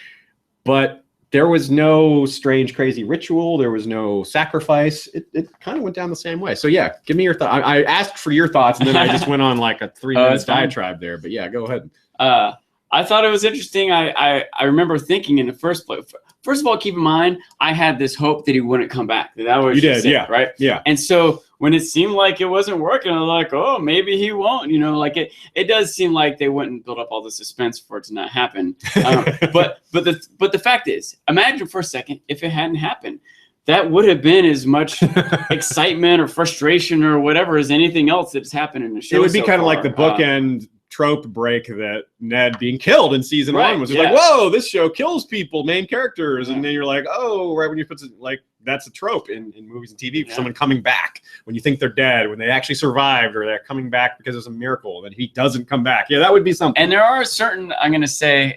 but there was no strange, crazy ritual. There was no sacrifice. It kind of went down the same way. So yeah, give me your thoughts. I asked for your thoughts, and then I just went on like a 3-minute diatribe there. But yeah, go ahead. I thought it was interesting. I remember thinking in the first place. First of all, keep in mind, I had this hope that he wouldn't come back. That was right? Yeah. And so when it seemed like it wasn't working, I was like, oh, maybe he won't. Like it does seem like they wouldn't build up all the suspense for it to not happen. But the fact is, imagine for a second if it hadn't happened. That would have been as much excitement or frustration or whatever as anything else that's happened in the show. It would be kind of like the bookend trope break that Ned being killed in season 1 was like, whoa, this show kills people, main characters, and then you're like, oh, right when you put it like that's a trope in movies and TV for someone coming back when you think they're dead, when they actually survived, or they're coming back because it's a miracle, and he doesn't come back. Yeah, that would be something. And there are certain, I'm going to say,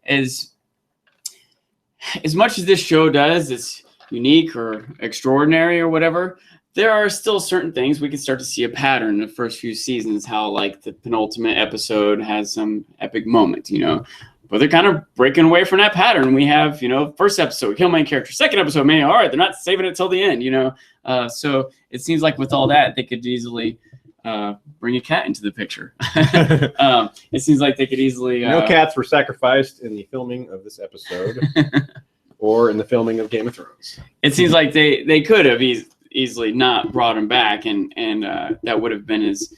as much as this show does, it's unique or extraordinary or whatever, there are still certain things we can start to see a pattern in the first few seasons, how like the penultimate episode has some epic moment, but they're kind of breaking away from that pattern. We have, first episode, kill main character, second episode, man, all right, they're not saving it till the end, so it seems like with all that, they could easily bring a cat into the picture. It seems like they could easily... no cats were sacrificed in the filming of this episode or in the filming of Game of Thrones. It seems like they could have easily not brought him back, and that would have been as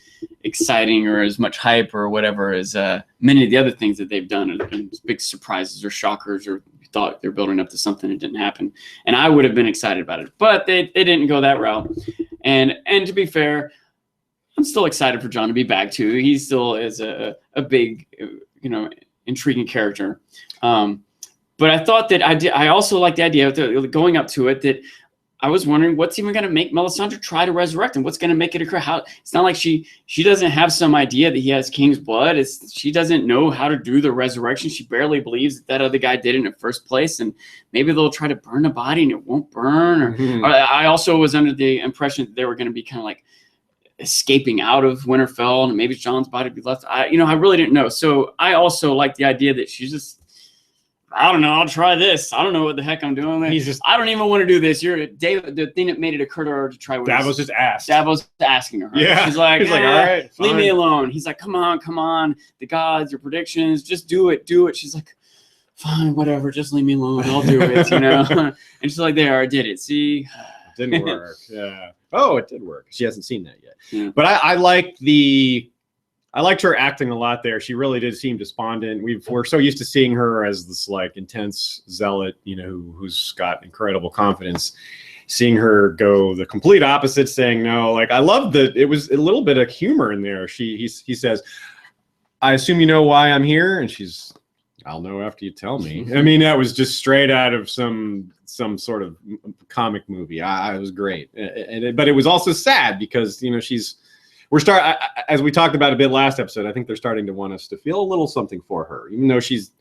exciting or as much hype or whatever as many of the other things that they've done have been big surprises or shockers, or thought they're building up to something that didn't happen, and I would have been excited about it, but they didn't go that route. And to be fair, I'm still excited for John to be back too. He still is a big intriguing character. But I thought that I also liked the idea of going up to it that I was wondering what's even going to make Melisandre try to resurrect him. What's going to make it occur? It's not like she doesn't have some idea that he has king's blood. She doesn't know how to do the resurrection. She barely believes that other guy did it in the first place. And maybe they'll try to burn the body and it won't burn. Or I also was under the impression that they were going to be kind of like escaping out of Winterfell and maybe Jon's body would be left. I really didn't know. So I also like the idea that she's just, I don't know, I'll try this. I don't know what the heck I'm doing. I don't even want to do this. David, the thing that made it occur to her to try was Davos just asked. Davos asking her. Yeah. She's like, all right, fine. leave me alone. He's like, come on. The gods, your predictions, just do it. She's like, fine, whatever, just leave me alone. I'll do it, And she's like, there, I did it. See? It didn't work. Yeah. Oh, it did work. She hasn't seen that yet. Yeah. But I liked her acting a lot there. She really did seem despondent. We're so used to seeing her as this like intense zealot, who's got incredible confidence. Seeing her go the complete opposite, saying no. Like I love that it was a little bit of humor in there. He says, "I assume you know why I'm here," and she's, "I'll know after you tell me." I mean, that was just straight out of some sort of comic movie. It was great, but it was also sad because as we talked about a bit last episode, I think they're starting to want us to feel a little something for her, even though she's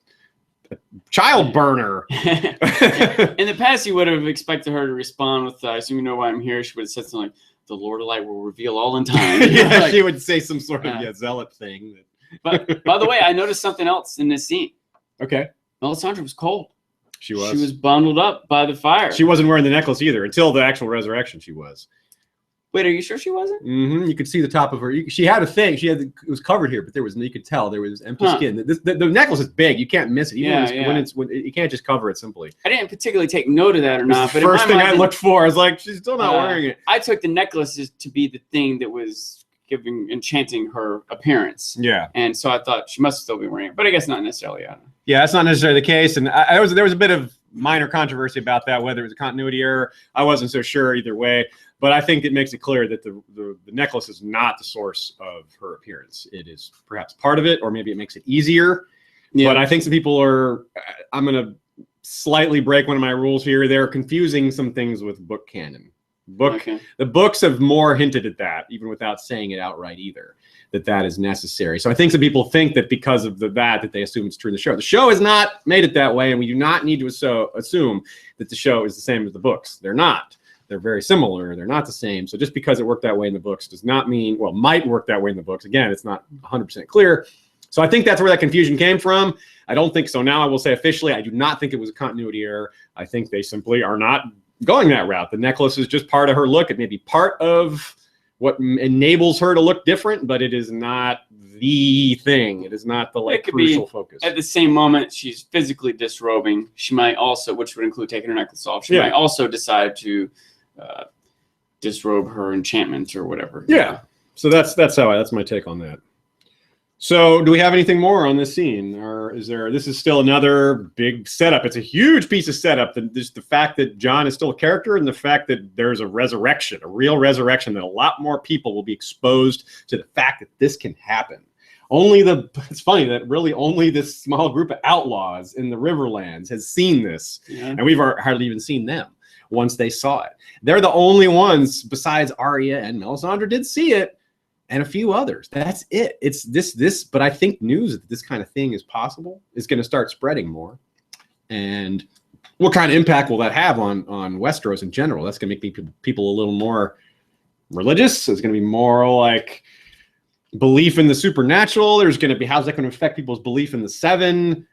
a child burner. In the past, you would have expected her to respond with, "I assume you know why I'm here." She would have said something like, "The Lord of Light will reveal all in time." Yeah, she would say some sort of zealot thing. But by the way, I noticed something else in this scene. Okay. Melisandre was cold. She was. She was bundled up by the fire. She wasn't wearing the necklace either until the actual resurrection. She was. Wait, are you sure she wasn't? Mm-hmm. You could see the top of her. She had a thing. It was covered here, but you could tell there was empty skin. The necklace is big. You can't miss it. Even when you can't just cover it simply. I didn't particularly take note of that or not. But the first thing I looked for, I was like, she's still not wearing it. I took the necklaces to be the thing that was enchanting her appearance. Yeah. And so I thought she must still be wearing it, but I guess not necessarily. I don't know. Yeah, that's not necessarily the case. And there was a bit of minor controversy about that, whether it was a continuity error. I wasn't so sure either way. But I think it makes it clear that the necklace is not the source of her appearance. It is perhaps part of it, or maybe it makes it easier. Yeah. But I think some people I'm going to slightly break one of my rules here. They're confusing some things with book canon. The books have more hinted at that, even without saying it outright either, that is necessary. So I think some people think that because of that they assume it's true in the show. The show has not made it that way, and we do not need to assume that the show is the same as the books. They're not. They're very similar. They're not the same. So just because it worked that way in the books does not mean, well, might work that way in the books. Again, it's not 100% clear. So I think that's where that confusion came from. I don't think so. Now I will say officially, I do not think it was a continuity error. I think they simply are not going that route. The necklace is just part of her look. It may be part of what enables her to look different, but it is not the thing. It is not the crucial focus. At the same moment, she's physically disrobing. She might also, which would include taking her necklace off, she might also decide to disrobe her enchantments or whatever. Yeah. So that's my take on that. So do we have anything more on this scene, or this is still another big setup? It's a huge piece of setup. Just the fact that Jon is still a character, and the fact that there's a resurrection, a real resurrection, that a lot more people will be exposed to the fact that this can happen. It's funny that really only this small group of outlaws in the Riverlands has seen this, and we've hardly even seen them once they saw it. They're the only ones besides Arya and Melisandre did see it, and a few others. That's it. It's this, but I think news that this kind of thing is possible is going to start spreading more. And what kind of impact will that have on Westeros in general? That's going to make people a little more religious. It's going to be more like belief in the supernatural. There's going to be, how's that going to affect people's belief in the Seven?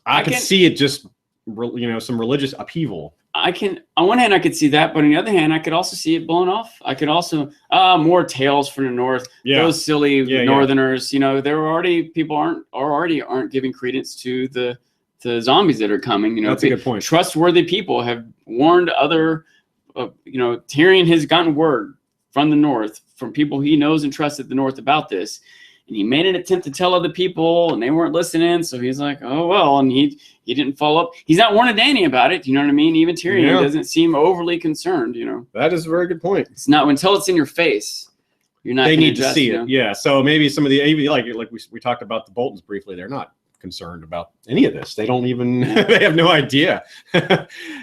I can see it just, some religious upheaval. On one hand, I could see that, but on the other hand, I could also see it blowing off. I could also, more tales from the north. Yeah. Those silly Northerners, there are already people aren't giving credence to the zombies that are coming. That's a good point. Trustworthy people have warned other, Tyrion has gotten word from the north, from people he knows and trusts at the north about this. And he made an attempt to tell other people, and they weren't listening. So he's like, oh, well, and he didn't follow up. He's not warning Dany about it. You know what I mean? Even Tyrion doesn't seem overly concerned, That is a very good point. It's not until it's in your face. You're not. They need to see it. Yeah. So maybe some of the, like we talked about the Boltons briefly. They're not concerned about any of this. They don't even they have no idea.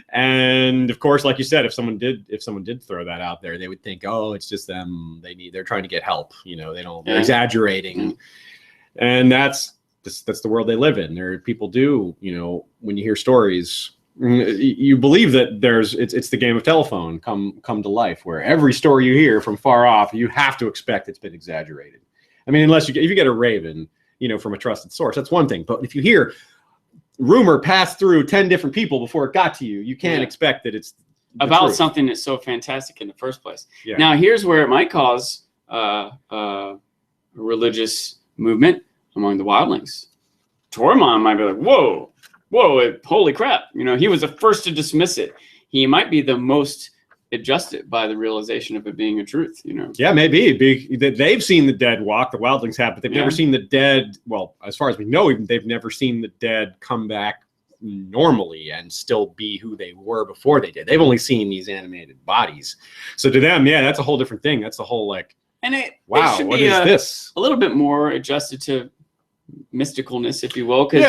And of course, like you said, if someone did throw that out there, they would think, oh, it's just them. They're trying to get help. They're exaggerating. And that's the world they live in. People do, when you hear stories, you believe that it's the game of telephone come to life, where every story you hear from far off, you have to expect it's been exaggerated. I mean, if you get a raven, from a trusted source, that's one thing. But if you hear rumor pass through 10 different people before it got to you, you can't expect that it's about truth. Something that's so fantastic in the first place. Yeah. Now, here's where it might cause a religious movement among the wildlings. Tormund might be like, whoa, holy crap. He was the first to dismiss it. He might be the most adjusted by the realization of it being a truth, Yeah, maybe. They've seen the dead walk, the wildlings have, but they've never seen the dead. Well, as far as we know, they've never seen the dead come back normally and still be who they were before they did. They've only seen these animated bodies. So to them, that's a whole different thing. That's the whole and it should what be is this? A little bit more adjusted to mysticalness, if you will, because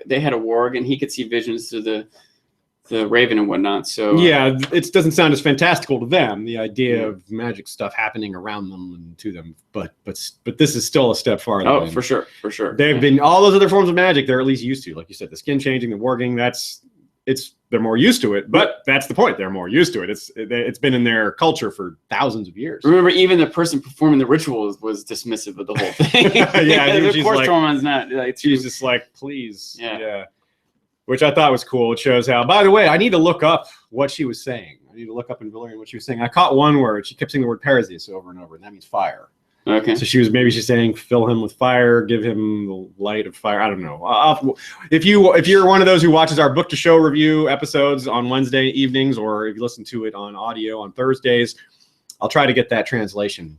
they had a warg, and he could see visions through the raven and whatnot. So it doesn't sound as fantastical to them, the idea of magic stuff happening around them and to them, but this is still a step farther. Oh, for sure. They've been all those other forms of magic they're at least used to, like you said, the skin changing, the warging. They're more used to it, but that's the point. They're more used to it. It's been in their culture for thousands of years. Remember, even the person performing the ritual was dismissive of the whole thing. Of course, Tormund's not. She's just like, please, which I thought was cool. It shows how. By the way, I need to look up what she was saying. I need to look up in Valyrian what she was saying. I caught one word. She kept saying the word Parasius over and over, and that means fire. Okay. So she's saying, fill him with fire, give him the light of fire. I don't know. If you're one of those who watches our book to show review episodes on Wednesday evenings, or if you listen to it on audio on Thursdays, I'll try to get that translation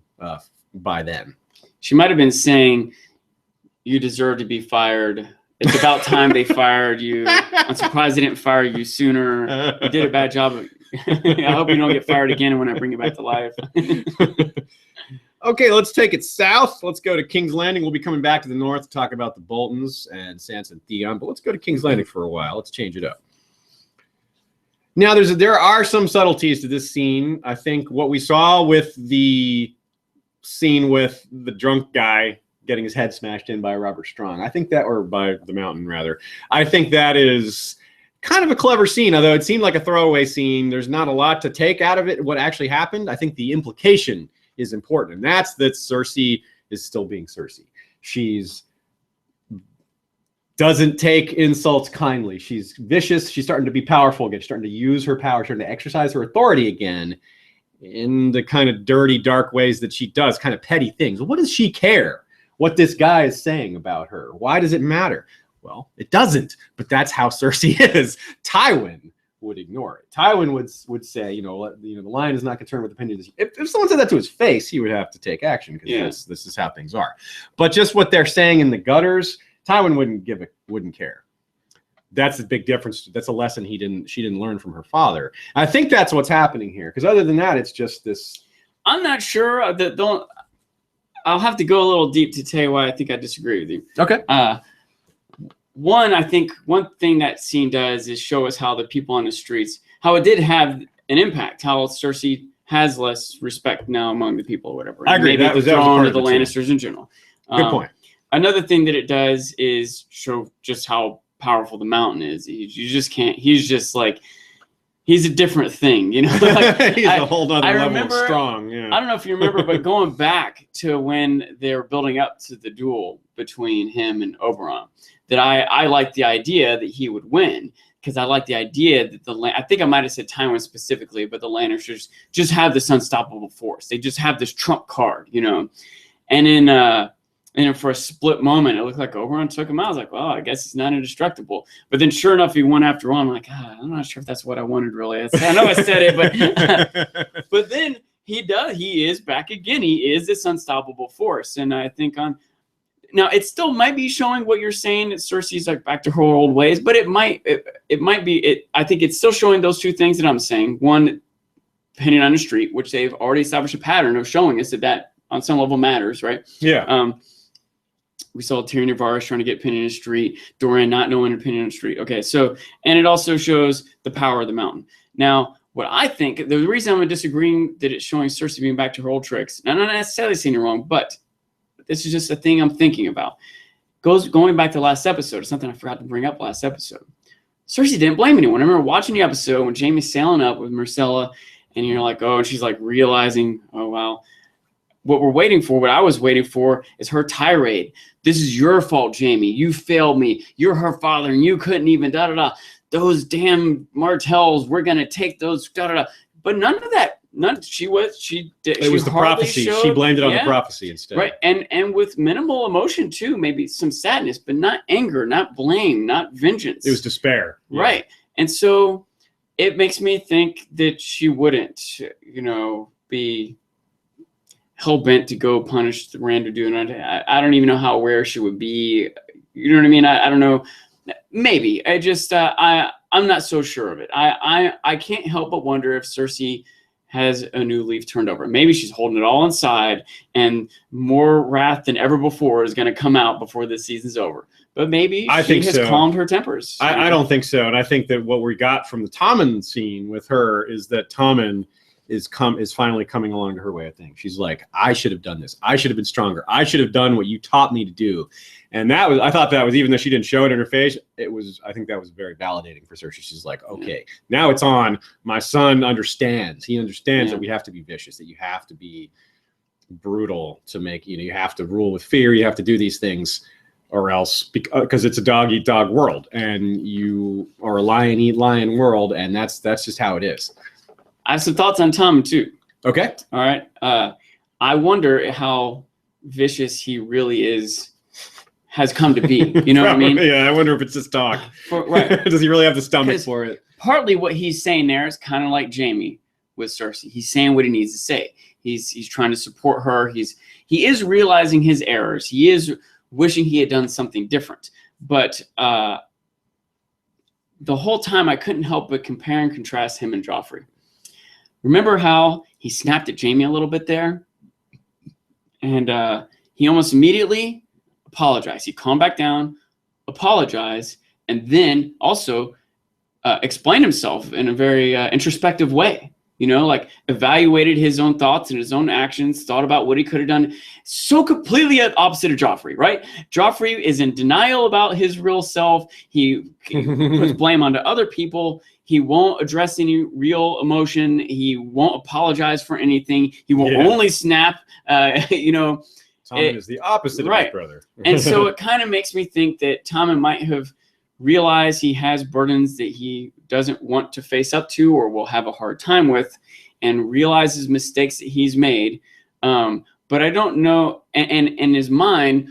by then. She might have been saying, you deserve to be fired. It's about time they fired you. I'm surprised they didn't fire you sooner. You did a bad job. I hope you don't get fired again when I bring you back to life. Okay, let's take it south. Let's go to King's Landing. We'll be coming back to the north to talk about the Boltons and Sansa and Theon, but let's go to King's Landing for a while. Let's change it up. Now, there are some subtleties to this scene. I think what we saw with the scene with the drunk guy getting his head smashed in by Robert Strong, or by the Mountain, rather. I think that is kind of a clever scene, although it seemed like a throwaway scene. There's not a lot to take out of it, what actually happened. I think the implication is important, and that's that Cersei is still being Cersei. She's doesn't take insults kindly. She's vicious. She's starting to be powerful again. She's starting to use her power, starting to exercise her authority again in the kind of dirty, dark ways that she does, kind of petty things. What does she care what this guy is saying about her? Why does it matter? Well, it doesn't, but that's how Cersei is. Tywin would ignore it. Tywin would say, the lion is not concerned with opinions. If someone said that to his face, he would have to take action, because this is how things are. But just what they're saying in the gutters, Tywin wouldn't care. That's a big difference. That's a lesson she didn't learn from her father. And I think that's what's happening here, because other than that, it's just this. I'm not sure. I'll have to go a little deep to tell you why I think I disagree with you. Okay. I think one thing that scene does is show us how the people on the streets, how it did have an impact, how Cersei has less respect now among the people or whatever. I agree. Maybe that was part of the Lannisters in general. Good point. Another thing that it does is show just how powerful the Mountain is. You just can't. He's just like, he's a different thing, Like, he's a whole other level of strong. Yeah. I don't know if you remember, but going back to when they were building up to the duel between him and Oberyn, that I liked the idea that he would win, because I like the idea that I think I might have said Tywin specifically, but the Lannisters just have this unstoppable force. They just have this trump card, And for a split moment, it looked like Oberyn took him out. I was like, well, I guess he's not indestructible. But then sure enough, he won after all. I'm like, I'm not sure if that's what I wanted, really. I know I said it, but but then he does. He is back again. He is this unstoppable force. And I think now it still might be showing what you're saying, that Cersei's like back to her old ways, but it might be. I think it's still showing those two things that I'm saying. One, depending on the street, which they've already established a pattern of showing us that on some level matters, right? Yeah. We saw Tyrion and Varys trying to get Penny in the street, Dorian not knowing Penny in the street. Okay, so, and it also shows the power of the mountain. Now, what I think, the reason I'm disagreeing that it's showing Cersei being back to her old tricks, and I'm not necessarily saying it wrong, but this is just a thing I'm thinking about. Going back to last episode, it's something I forgot to bring up last episode. Cersei didn't blame anyone. I remember watching the episode when Jaime's sailing up with Myrcella, and you're like, oh, and she's like realizing, oh, wow. What I was waiting for is her tirade. This is your fault, Jaime. You failed me. You're her father, and you couldn't even da-da-da. Those damn Martells, we're going to take those da-da-da. But none of that. It was the prophecy. She blamed it on the prophecy instead. Right. And with minimal emotion too, maybe some sadness, but not anger, not blame, not vengeance. It was despair. Yeah. Right. And so it makes me think that she wouldn't, be hell-bent to go punish the random dude. I don't even know how aware she would be. You know what I mean? I don't know. Maybe. I'm not so sure of it. I can't help but wonder if Cersei has a new leaf turned over. Maybe she's holding it all inside, and more wrath than ever before is going to come out before this season's over. But maybe she has calmed her tempers. I don't think so. And I think that what we got from the Tommen scene with her is that Tommen is finally coming along to her way of things. She's like, I should have done this. I should have been stronger. I should have done what you taught me to do. And I thought that was, even though she didn't show it in her face, I think that was very validating for Cersei. She's like, okay, now it's on. My son understands. He understands that we have to be vicious, that you have to be brutal to make, you have to rule with fear. You have to do these things, or else, because it's a dog eat dog world, and you are a lion eat lion world. And that's just how it is. I have some thoughts on Tommen too. Okay. All right. I wonder how vicious he really has come to be. You know what I mean? Yeah, I wonder if it's just talk. Right. Does he really have the stomach for it? Partly what he's saying there is kind of like Jaime with Cersei. He's saying what he needs to say. He's trying to support her. He is realizing his errors. He is wishing he had done something different. But the whole time I couldn't help but compare and contrast him and Joffrey. Remember how he snapped at Jaime a little bit there? And he almost immediately apologized. He calmed back down, apologized, and then also explained himself in a very introspective way. Like evaluated his own thoughts and his own actions, thought about what he could have done. So completely opposite of Joffrey, right? Joffrey is in denial about his real self. He puts blame onto other people. He won't address any real emotion. He won't apologize for anything. He will only snap. Tommen is the opposite of his brother. And so it kind of makes me think that Tommen might have realized he has burdens that he doesn't want to face up to or will have a hard time with, and realizes mistakes that he's made. But I don't know, and in his mind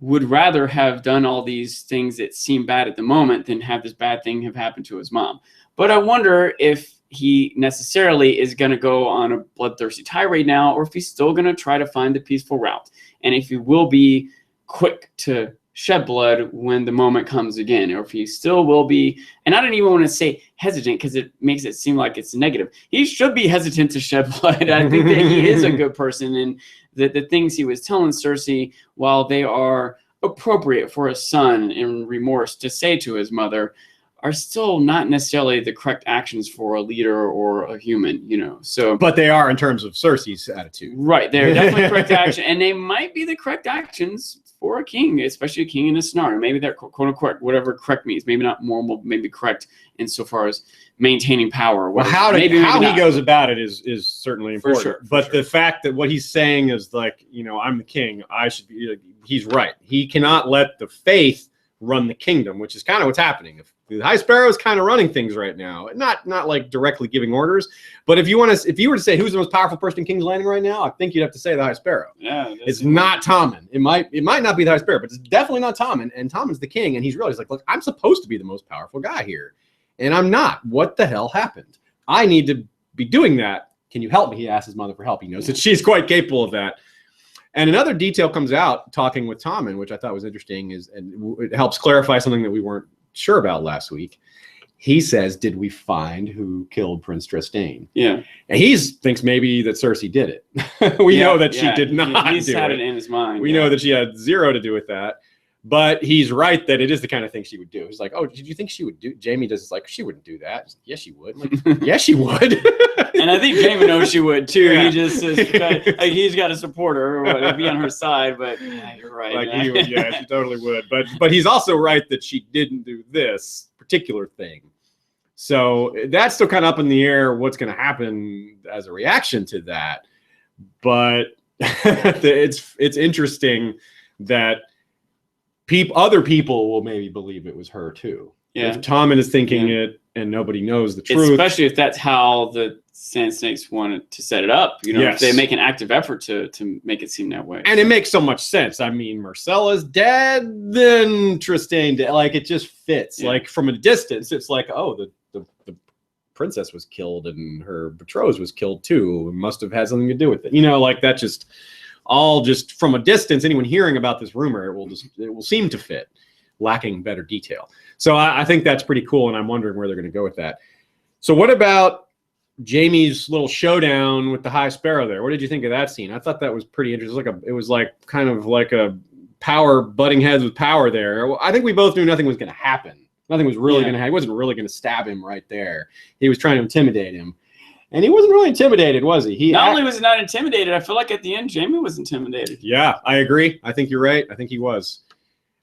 would rather have done all these things that seem bad at the moment than have this bad thing have happened to his mom. But I wonder if he necessarily is going to go on a bloodthirsty tirade now, or if he's still going to try to find the peaceful route. And if he will be quick to shed blood when the moment comes again, or if he still will be, and I don't even want to say hesitant because it makes it seem like it's negative. He should be hesitant to shed blood. I think that he is a good person, and the things he was telling Cersei, while they are appropriate for a son in remorse to say to his mother, are still not necessarily the correct actions for a leader or a human, So, but they are in terms of Cersei's attitude, right? They're definitely correct action, and they might be the correct actions for a king, especially a king in a scenario. Maybe they're quote unquote whatever correct means. Maybe not moral, maybe correct insofar as maintaining power. Well, how he goes about it is certainly important. For sure, but the fact that what he's saying is like, I'm the king. I should be. He's right. He cannot let the faith run the kingdom, which is kind of what's happening. If the High Sparrow is kind of running things right now, not like directly giving orders, but if you were to say who's the most powerful person in King's Landing right now, I think you'd have to say the High Sparrow. Yeah, it's not Tommen. It might not be the High Sparrow, but it's definitely not Tommen. And Tommen's the king, and he's realized like, look, I'm supposed to be the most powerful guy here, and I'm not. What the hell happened? I need to be doing that. Can you help me? He asks his mother for help. He knows that she's quite capable of that. And another detail comes out talking with Tommen, which I thought was interesting, and it helps clarify something that we weren't sure about last week. He says, did we find who killed Prince Trystane? Yeah. And he thinks maybe that Cersei did it. We know that she did not. He's had it in his mind. We know that she had zero to do with that. But he's right that it is the kind of thing she would do. He's like, oh, did you think she would do? Jamie does like, she wouldn't do that. Like, yes, she would. I'm like, yes, she would. And I think Jamie knows she would too. Yeah. He just is, like, he's got to support her or be on her side. But yeah, you're right. Like he would, yeah, she totally would. But he's also right that she didn't do this particular thing. So that's still kind of up in the air. What's going to happen as a reaction to that? But it's interesting that other people will maybe believe it was her too. Yeah. If Tommen is thinking it and nobody knows the truth. Especially if that's how the Sand Snakes wanted to set it up. You know, Yes. if they make an active effort to make it seem that way. And it makes so much sense. I mean, Myrcella's dead, then Trystane dead. Like, it just fits. Yeah. Like, from a distance, it's like, oh, the princess was killed and her betrothed was killed too. It must have had something to do with it. You know, like, that just all just from a distance, anyone hearing about this rumor, it will seem to fit, lacking better detail. So I think that's pretty cool, and I'm wondering where they're going to go with that. So what about Jaime's little showdown with the High Sparrow there? What did you think of that scene? I thought that was pretty interesting. It was like kind of like a power butting heads with power there. I think we both knew nothing was going to happen. Nothing was really going to happen. He wasn't really going to stab him right there. He was trying to intimidate him. And he wasn't really intimidated, was he? Not only was he not intimidated, I feel like at the end, Jaime was intimidated. Yeah, I agree. I think you're right. I think he was.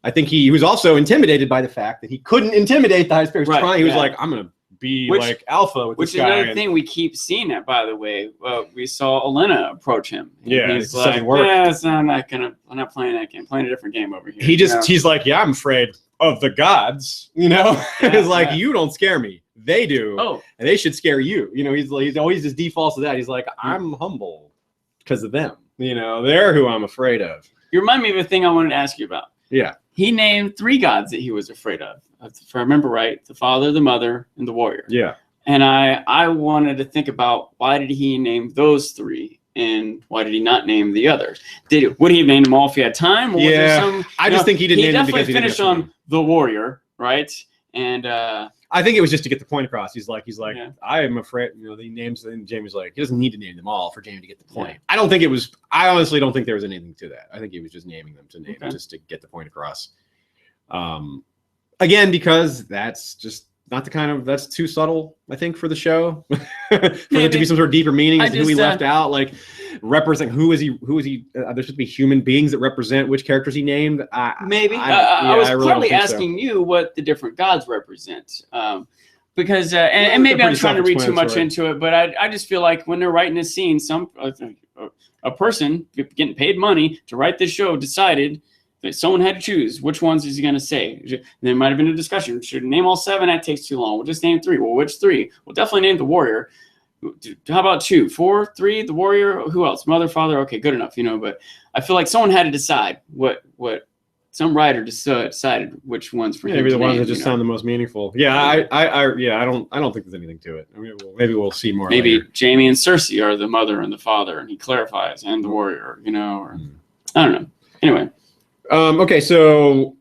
I think he was also intimidated by the fact that he couldn't intimidate the High Sparrow. Right, He was like, I'm going to be like alpha with this guy. Which is another thing we keep seeing that, by the way. We saw Olenna approach him. Yeah, he's like, I'm not playing that game. Playing a different game over here. He's like, yeah, I'm afraid of the gods. You know, it's like, you don't scare me. They do. Oh, and they should scare you. You know, he's always just defaults to that. He's like, I'm humble because of them. You know, they're who I'm afraid of. You remind me of a thing I wanted to ask you about. Yeah. He named 3 gods that he was afraid of. If I remember right, the father, the mother, and the warrior. Yeah. And I wanted to think about, why did he name those 3? And why did he not name the others? Would he have named them all if he had time? Or was there some, I just think he didn't name them because he definitely finished on the warrior, right? And I think it was just to get the point across. He's like, Yeah. I am afraid, you know, the names, and Jaime's like, he doesn't need to name them all for Jaime to get the point. Yeah. I honestly don't think there was anything to that. I think he was just naming them just to get the point across. Again, because that's just not that's too subtle, I think, for the show. For there to be some sort of deeper meaning as to who he left out, like represent who is he there's supposed to be human beings that represent which characters he named. I was really partly asking you what the different gods represent, because and maybe I'm trying to read too much into it, but I just feel like when they're writing a scene, a person getting paid money to write this show decided that someone had to choose which ones is he going to say. There might have been a discussion. Should name all 7? That takes too long. We'll just name 3. Well, which 3? We'll definitely name the warrior. How about 2, 4, 3? The warrior. Who else? Mother, father. Okay, good enough. You know, but I feel like someone had to decide what some writer decided which ones for him. Maybe the ones name, that just sound the most meaningful. Yeah, I don't think there's anything to it. I mean, maybe we'll see more. Maybe later. Jaime and Cersei are the mother and the father, and he clarifies, and the warrior. You know, or I don't know. Anyway. Okay, so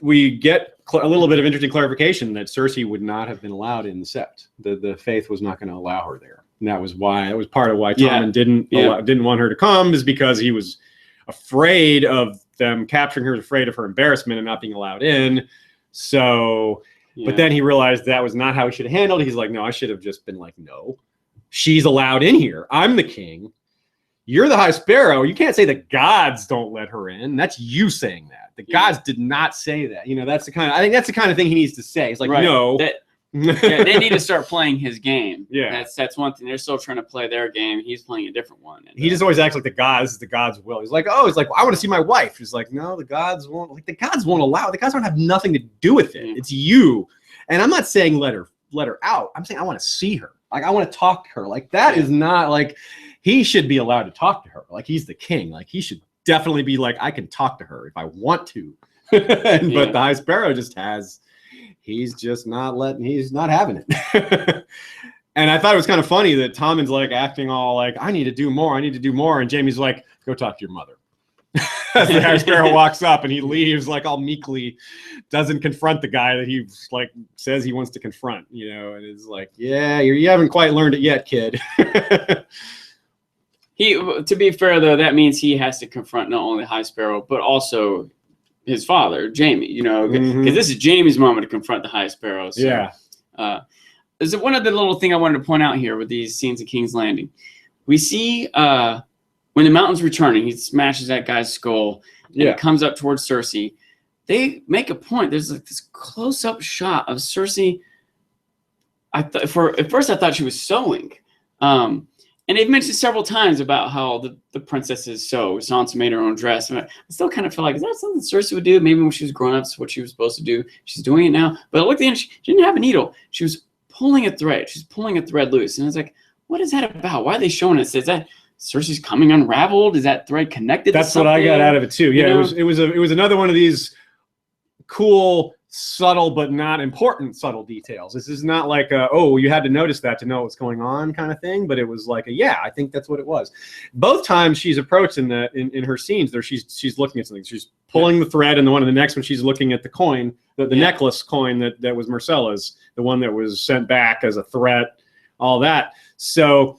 we get a little bit of interesting clarification that Cersei would not have been allowed in the Sept. The faith was not going to allow her there. And that was part of why Tommen didn't want her to come, is because he was afraid of them capturing her, afraid of her embarrassment and not being allowed in. So, but then he realized that was not how he should have handled it. He's like, no, I should have just been like, no, she's allowed in here. I'm the king. You're the High Sparrow. You can't say the gods don't let her in. That's you saying that. The gods did not say that. You know, I think that's the kind of thing he needs to say. It's like, no. They need to start playing his game. Yeah. That's one thing. They're still trying to play their game. He's playing a different one. And, he just always acts like the God's will. He's like, I want to see my wife. He's like, no, the gods won't. Like, the gods won't allow it. The gods don't have nothing to do with it. It's you. And I'm not saying let her out. I'm saying I want to see her. Like, I want to talk to her. Like, that is not like, he should be allowed to talk to her. Like, he's the king. Like, he should definitely be like, I can talk to her if I want to. But the High Sparrow he's not having it. And I thought it was kind of funny that Tommen's like acting all like, I need to do more. And Jaime's like, go talk to your mother. As the High Sparrow walks up and he leaves, like, all meekly, doesn't confront the guy that he like says he wants to confront, you know, and it's like, yeah, you haven't quite learned it yet, kid. To be fair though, that means he has to confront not only High Sparrow, but also his father, Jaime, you know, because this is Jaime's moment to confront the High Sparrow. So, Yeah. There's one other little thing I wanted to point out here with these scenes of King's Landing. We see when the Mountain's returning, he smashes that guy's skull, and it comes up towards Cersei. They make a point. There's like this close-up shot of Cersei. At first I thought she was sewing. And they've mentioned several times about how the princesses sew. Sansa made her own dress. And I still kind of feel like, is that something Cersei would do? Maybe when she was growing up, it's what she was supposed to do. She's doing it now. But I looked at it, she didn't have a needle. She was pulling a thread. She's pulling a thread loose. And I was like, what is that about? Why are they showing us? Is that Cersei's coming unraveled? Is that thread connected to something? That's what I got out of it too. Yeah, it was another one of these cool, subtle but not important subtle details. This is not like oh, you had to notice that to know what's going on kind of thing, but it was like yeah, I think that's what it was. Both times she's approached in her scenes there, she's looking at something. She's pulling the thread, and the one in the next one she's looking at the coin, the necklace coin that was Marcella's, the one that was sent back as a threat, all that. So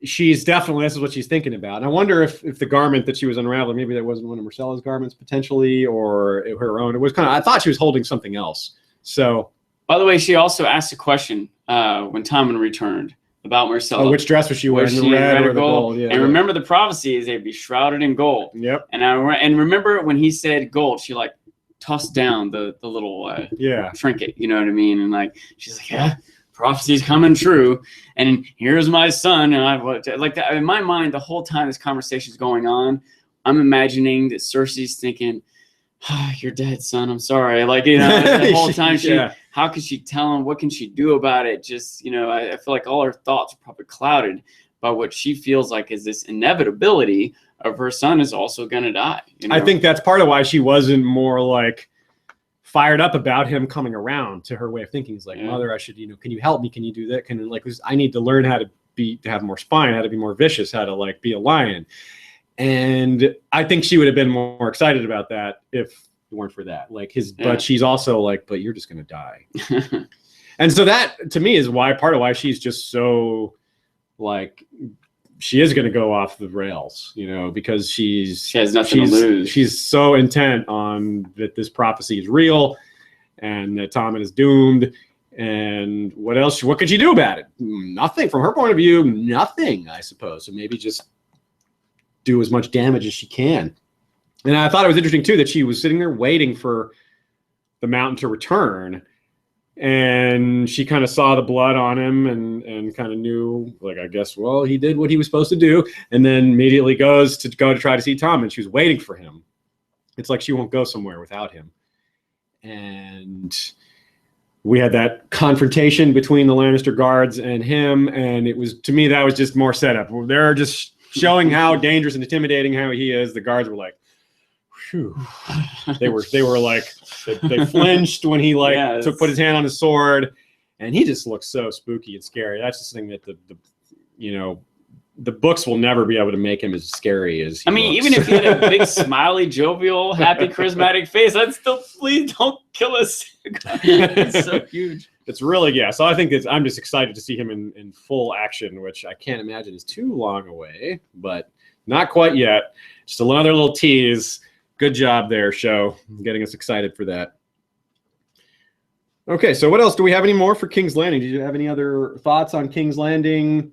she's definitely, this is what she's thinking about. And I wonder if the garment that she was unraveling, maybe that wasn't one of Marcella's garments potentially, or her own. It was kind of, I thought she was holding something else. So, by the way, she also asked a question when Tommen returned about Marcella. Oh, which dress was she wearing? The red or the gold? Yeah. And remember, the prophecy is they'd be shrouded in gold. Yep. And remember when he said gold, she like tossed down the little trinket. You know what I mean? And like she's like, yeah. Prophecy's coming true, and here's my son. And I like that in my mind the whole time this conversation's going on. I'm imagining that Cersei's thinking, "You're dead, son. I'm sorry." Like the whole time how could she tell him? What can she do about it? Just I feel like all her thoughts are probably clouded by what she feels like is this inevitability of her son is also going to die. I think that's part of why she wasn't more like fired up about him coming around to her way of thinking. He's like, Mother, I should, can you help me? Can you do that? I need to learn how to have more spine, how to be more vicious, how to like be a lion. And I think she would have been more excited about that if it weren't for that. But she's also like, but you're just going to die. And so that to me is part of why she's just so like, she is going to go off the rails, because she has nothing to lose. She's so intent on that this prophecy is real and that Tommen is doomed. And what else? What could she do about it? Nothing. From her point of view, nothing, I suppose. So maybe just do as much damage as she can. And I thought it was interesting, too, that she was sitting there waiting for the Mountain to return. And she kind of saw the blood on him and kind of knew, like, I guess, well, he did what he was supposed to do. And then immediately goes to try to see Tom, and she was waiting for him. It's like she won't go somewhere without him. And we had that confrontation between the Lannister guards and him. And it was, to me, that was just more setup. They're just showing how dangerous and intimidating how he is. The guards were like, whew. They were like, they flinched when he put his hand on his sword, and he just looks so spooky and scary. That's the thing that the books will never be able to make him as scary as he looks. Even if he had a big smiley, jovial, happy, charismatic face, I'd still, please don't kill us. It's so huge. It's really, so I think I'm just excited to see him in full action, which I can't imagine is too long away, but not quite yet. Just another little tease. Good job there, show, getting us excited for that. Okay, so what else? Do we have any more for King's Landing? Did you have any other thoughts on King's Landing?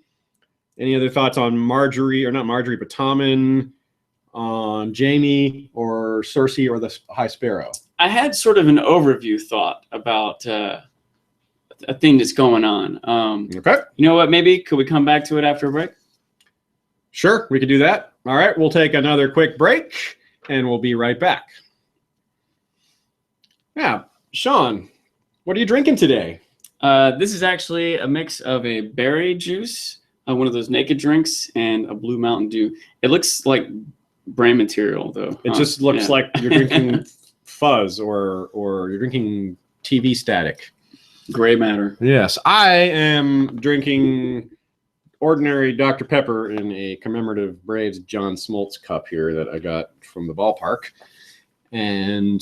Any other thoughts on Marjorie, or not Marjorie, but Tommen, on Jaime, or Cersei, or the High Sparrow? I had sort of an overview thought about a thing that's going on. Okay. You know what? Maybe could we come back to it after a break? Sure, we could do that. All right, we'll take another quick break. And we'll be right back. Yeah, Sean, what are you drinking today? This is actually a mix of a berry juice, one of those naked drinks, and a Blue Mountain Dew. It looks like brain material, though. It just looks like you're drinking fuzz or you're drinking TV static. Gray matter. Yes, I am drinking ordinary Dr. Pepper in a commemorative Braves John Smoltz cup here that I got from the ballpark. And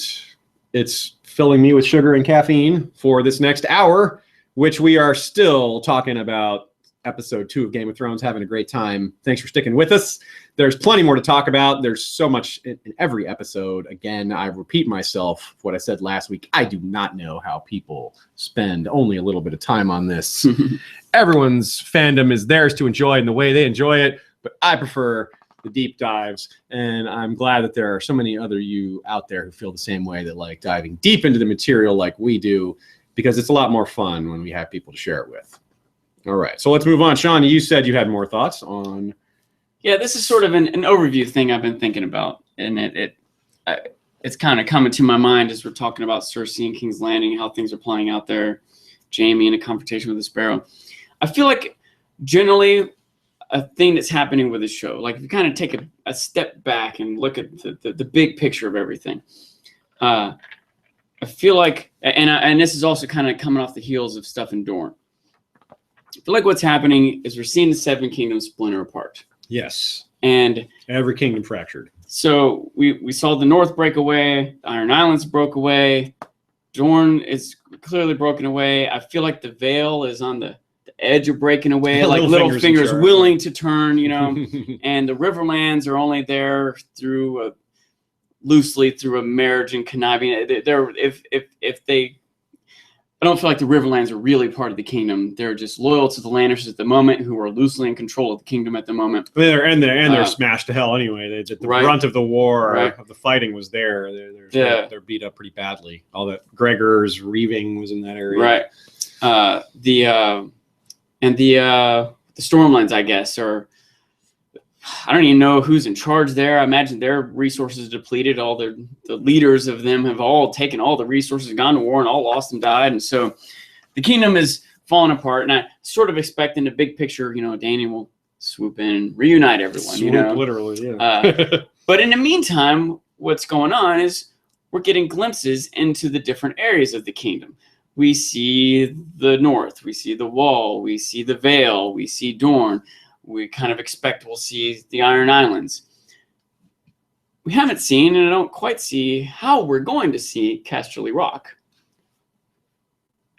it's filling me with sugar and caffeine for this next hour, which we are still talking about episode 2 of Game of Thrones. Having a great time. Thanks for sticking with us. There's plenty more to talk about. There's so much in every episode. Again, I repeat myself, what I said last week. I do not know how people spend only a little bit of time on this. Everyone's fandom is theirs to enjoy in the way they enjoy it, but I prefer the deep dives, and I'm glad that there are so many other you out there who feel the same way, that like diving deep into the material like we do, because it's a lot more fun when we have people to share it with. All right, so let's move on. Sean, you said you had more thoughts on... Yeah, this is sort of an overview thing I've been thinking about, and it's kind of coming to my mind as we're talking about Cersei and King's Landing, how things are playing out there, Jaime in a confrontation with the Sparrow. I feel like generally a thing that's happening with the show, like if you kind of take a step back and look at the big picture of everything, I feel like, and this is also kind of coming off the heels of stuff in Dorne, I feel like what's happening is we're seeing the Seven Kingdoms splinter apart. Yes. And every kingdom fractured. So we saw the North break away, the Iron Islands broke away, Dorne is clearly broken away. I feel like the Vale is on the edge of breaking away, like Littlefinger's willing to turn, you know, and the Riverlands are only there through loosely through a marriage and conniving. They're if they, I don't feel like the Riverlands are really part of the kingdom. They're just loyal to the Lannisters at the moment, who are loosely in control of the kingdom at the moment. They're smashed to hell anyway. The brunt of the war, of the fighting was there. They're beat up pretty badly. All that Gregor's Reaving was in that area. Right. The Stormlands, I guess, are, I don't even know who's in charge there. I imagine their resources depleted. All the leaders of them have all taken all the resources, gone to war, and all lost and died. And so the kingdom is falling apart. And I sort of expect in the big picture, you know, Dany will swoop in and reunite everyone. Literally, yeah. But in the meantime, what's going on is we're getting glimpses into the different areas of the kingdom. We see the North, we see the Wall, we see the Vale, we see Dorne. We kind of expect we'll see the Iron Islands. We haven't seen, and I don't quite see how we're going to see Casterly Rock.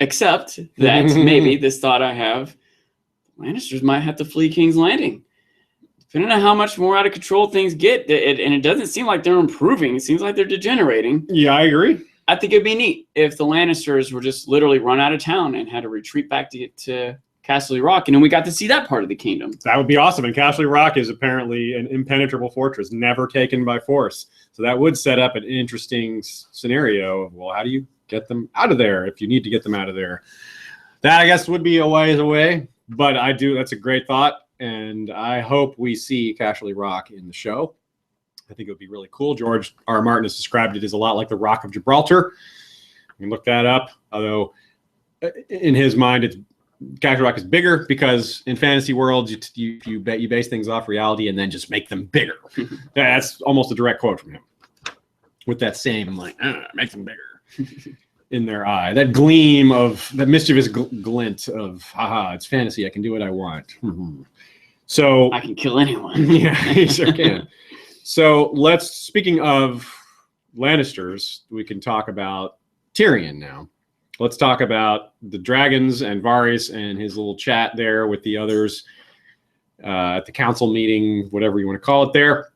Except that maybe this thought I have, Lannisters might have to flee King's Landing. Depending on how much more out of control things get, and it doesn't seem like they're improving. It seems like they're degenerating. Yeah, I agree. I think it'd be neat if the Lannisters were just literally run out of town and had to retreat back to get to Casterly Rock, and then we got to see that part of the kingdom. That would be awesome. And Casterly Rock is apparently an impenetrable fortress, never taken by force. So that would set up an interesting scenario of, well, how do you get them out of there if you need to get them out of there? That, I guess, would be a ways away. But that's a great thought. And I hope we see Casterly Rock in the show. I think it would be really cool. George R. Martin has described it as a lot like the Rock of Gibraltar. You can look that up. Although, in his mind, Casterly Rock is bigger because in fantasy worlds, you base things off reality and then just make them bigger. That's almost a direct quote from him. With that same, like, make them bigger in their eye. That gleam of, that mischievous glint of, haha, it's fantasy. I can do what I want. So I can kill anyone. Yeah, you sure can. So speaking of Lannisters, we can talk about Tyrion now. Let's talk about the dragons and Varys and his little chat there with the others at the council meeting, whatever you want to call it there.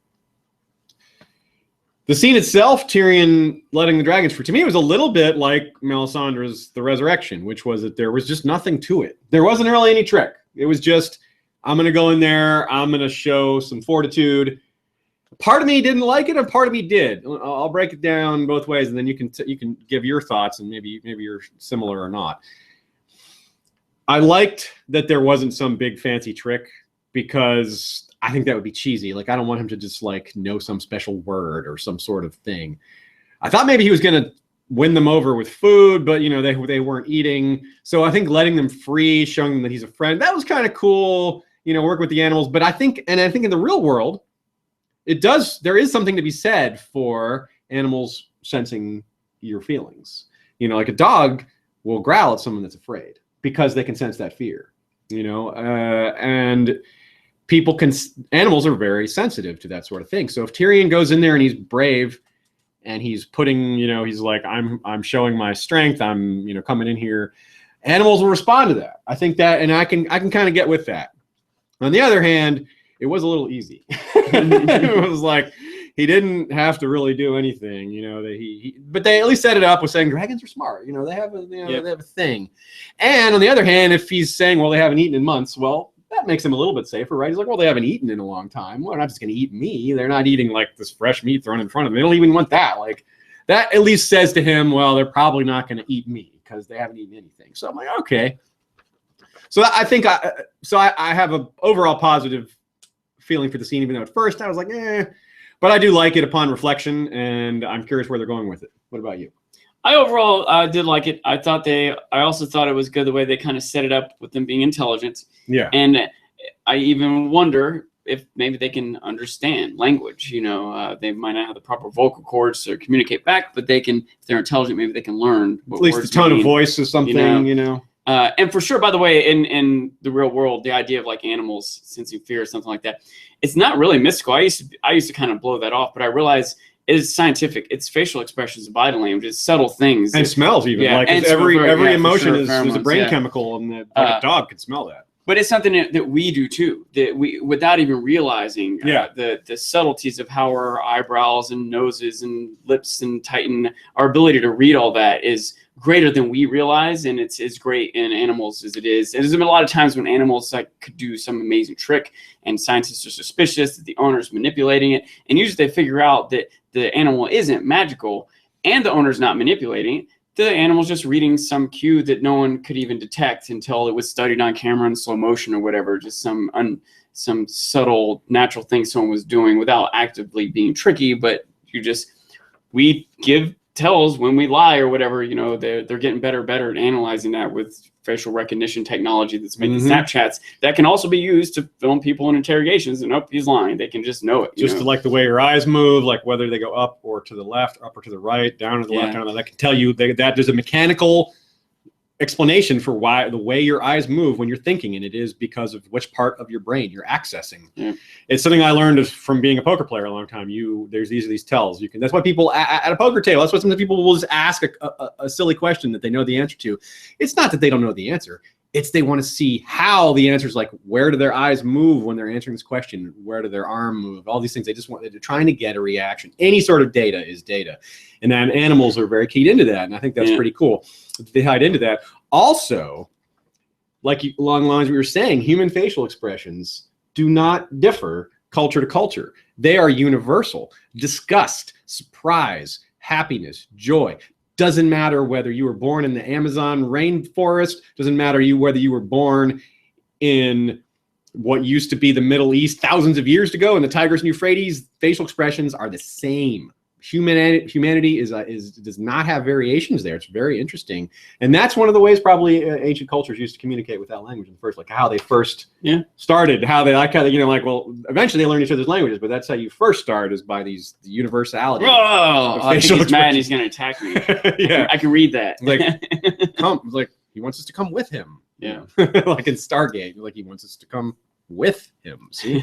The scene itself, Tyrion letting the dragons free, to me it was a little bit like Melisandre's The Resurrection, which was that there was just nothing to it. There wasn't really any trick. It was just, I'm going to go in there, I'm going to show some fortitude. Part of me didn't like it, and part of me did. I'll break it down both ways, and then you can give your thoughts, and maybe you're similar or not. I liked that there wasn't some big fancy trick, because I think that would be cheesy. Like, I don't want him to just like know some special word or some sort of thing. I thought maybe he was going to win them over with food, but they weren't eating. So I think letting them free, showing them that he's a friend, that was kind of cool. Work with the animals. But I think in the real world, there is something to be said for animals sensing your feelings. Like a dog will growl at someone that's afraid because they can sense that fear, and animals are very sensitive to that sort of thing. So if Tyrion goes in there and he's brave and he's putting, he's like, I'm showing my strength. I'm, coming in here Animals will respond to that. I think that, and I can kind of get with that. On the other hand, it was a little easy. It was like he didn't have to really do anything, but they at least set it up with saying dragons are smart. They have they have a thing. And on the other hand, if he's saying, well, they haven't eaten in months, well, that makes him a little bit safer, right? He's like, well, they haven't eaten in a long time. Well, they're not just going to eat me. They're not eating like this fresh meat thrown in front of them. They don't even want that. Like that at least says to him, well, they're probably not going to eat me because they haven't eaten anything. So I'm like, okay. So I think I have an overall positive feeling for the scene, even though at first I was like, but I do like it upon reflection, and I'm curious where they're going with it. What about you? I overall did like it. I also thought it was good the way they kind of set it up with them being intelligent. Yeah. And I even wonder if maybe they can understand language. They might not have the proper vocal cords to communicate back, but if they're intelligent, maybe they can learn what at least words the tone mean, of voice is something, And for sure, by the way, in the real world, the idea of like animals sensing fear or something like that, it's not really mystical. I used to kind of blow that off, but I realized it is scientific. It's facial expressions, body language, it's subtle things. And smells even. Yeah, like and every emotion is pheromones, a brain chemical, and a dog can smell that. But it's something that we do too, that we, without even realizing the subtleties of how our eyebrows and noses and lips and tighten, our ability to read all that is greater than we realize, and it's as great in animals as it is. And there's been a lot of times when animals could do some amazing trick, and scientists are suspicious that the owner's manipulating it, and usually they figure out that the animal isn't magical and the owner's not manipulating it. The animal's just reading some cue that no one could even detect until it was studied on camera in slow motion or whatever, just some subtle natural thing someone was doing without actively being tricky. But we give tells when we lie or whatever. They're getting better at analyzing that with facial recognition technology that's making Snapchats that can also be used to film people in interrogations. And he's lying. They can just know it. Just to like the way your eyes move, like whether they go up or to the left, up or to the right, down to the left, down to the left. That can tell you that there's a mechanical explanation for why the way your eyes move when you're thinking, and it is because of which part of your brain you're accessing. Yeah. It's something I learned from being a poker player a long time. There's these tells. That's why people at a poker table, that's why sometimes people will just ask a silly question that they know the answer to. It's not that they don't know the answer. It's they want to see how the answer's like, where do their eyes move when they're answering this question? Where do their arm move? All these things. They're trying to get a reaction. Any sort of data is data. And then animals are very keyed into that. And I think that's pretty cool. They hide into that. Also, along the lines we were saying, human facial expressions do not differ culture to culture. They are universal. Disgust, surprise, happiness, joy. Doesn't matter whether you were born in the Amazon rainforest. Doesn't matter whether you were born in what used to be the Middle East thousands of years ago in the Tigris and Euphrates. Facial expressions are the same. Humanity does not have variations there. It's very interesting, and that's one of the ways probably ancient cultures used to communicate without language in the first, like how they first started, how they well, eventually they learn each other's languages, but that's how you first start, is by the universality. Oh, I think he's mad and he's going to attack me. Yeah, I can read that. Like he wants us to come with him. Yeah, like in Stargate, like he wants us to come with him. See.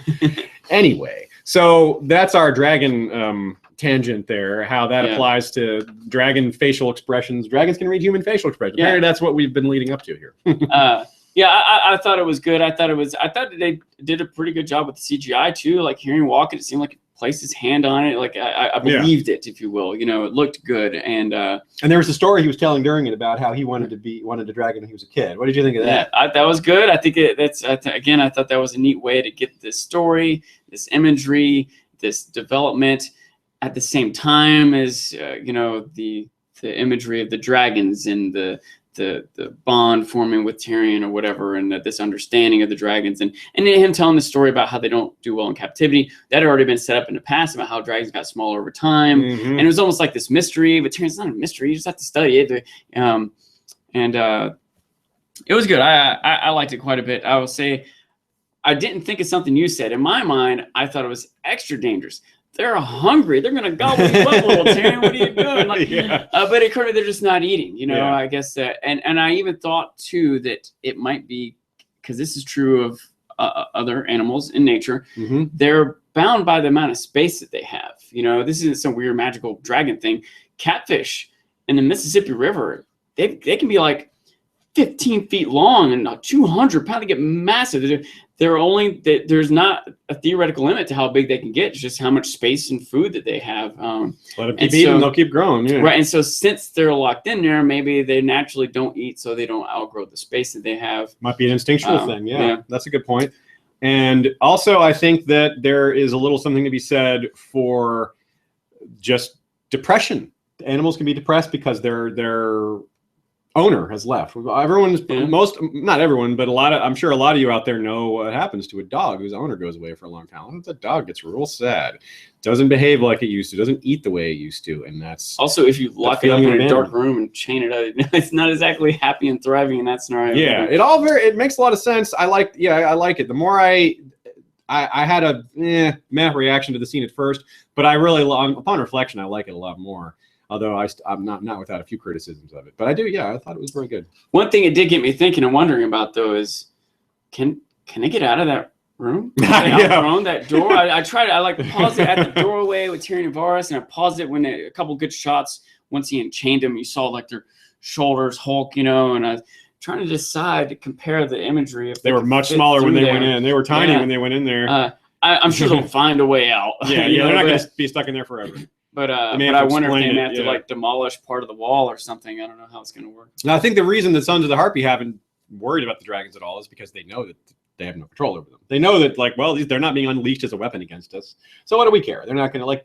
Anyway, so that's our dragon tangent there, how that applies to dragon facial expressions. Dragons can read human facial expressions. Apparently that's what we've been leading up to here. I thought it was good. I thought they did a pretty good job with the CGI too. Like hearing walk it seemed like he placed his hand on it. Like I believed it, if you will. It looked good. And there was a story he was telling during it about how he wanted a dragon when he was a kid. What did you think of that? Yeah, that was good. I think I thought that was a neat way to get this story, this imagery, this development, at the same time as the imagery of the dragons and the bond forming with Tyrion or whatever, and this understanding of the dragons, and him telling the story about how they don't do well in captivity. That had already been set up in the past about how dragons got smaller over time, and it was almost like this mystery. But Tyrion's not a mystery; you just have to study it. It was good. I liked it quite a bit. I will say, I didn't think of something you said. In my mind, I thought it was extra dangerous. They're hungry. They're gonna gobble you up, little Tyrion. What are you doing? But it could be they're just not eating. I guess that. And I even thought too that it might be, because this is true of other animals in nature. They're bound by the amount of space that they have. This isn't some weird magical dragon thing. Catfish in the Mississippi River, they can be like 15 feet long and 200 pounds. They get massive. There's not a theoretical limit to how big they can get. It's just how much space and food that they have. Let them keep eating, they'll keep growing. Yeah. Right. And so since they're locked in there, maybe they naturally don't eat, so they don't outgrow the space that they have. Might be an instinctual thing. Yeah, that's a good point. And also, I think that there is a little something to be said for just depression. Animals can be depressed because their owner has left. Everyone's not everyone, but I'm sure a lot of you out there know what happens to a dog whose owner goes away for a long time. The dog gets real sad, doesn't behave like it used to, doesn't eat the way it used to, and that's also if you lock it up in a dark room and chain it up, it's not exactly happy and thriving in that scenario. Yeah, it makes a lot of sense. I like it. The more I had a meh reaction to the scene at first, but I really, upon reflection, I like it a lot more. Although I'm not without a few criticisms of it, but I do. Yeah, I thought it was very good. One thing it did get me thinking and wondering about though is, can they get out of that room? Outrun that door. I tried. I paused it at the doorway with Tyrion and Varys, and I paused it when a couple good shots. Once he enchained them, you saw like their shoulders hulk, and I was trying to decide to compare the imagery. If they were much smaller when they went in. They were tiny when they went in there. I'm sure they'll find a way out. Yeah, they're not going to be stuck in there forever. But I wonder if they may have to like demolish part of the wall or something. I don't know how it's going to work. Now, I think the reason the Sons of the Harpy haven't worried about the dragons at all is because they know that they have no control over them. They know that they're not being unleashed as a weapon against us. So what do we care? They're not going to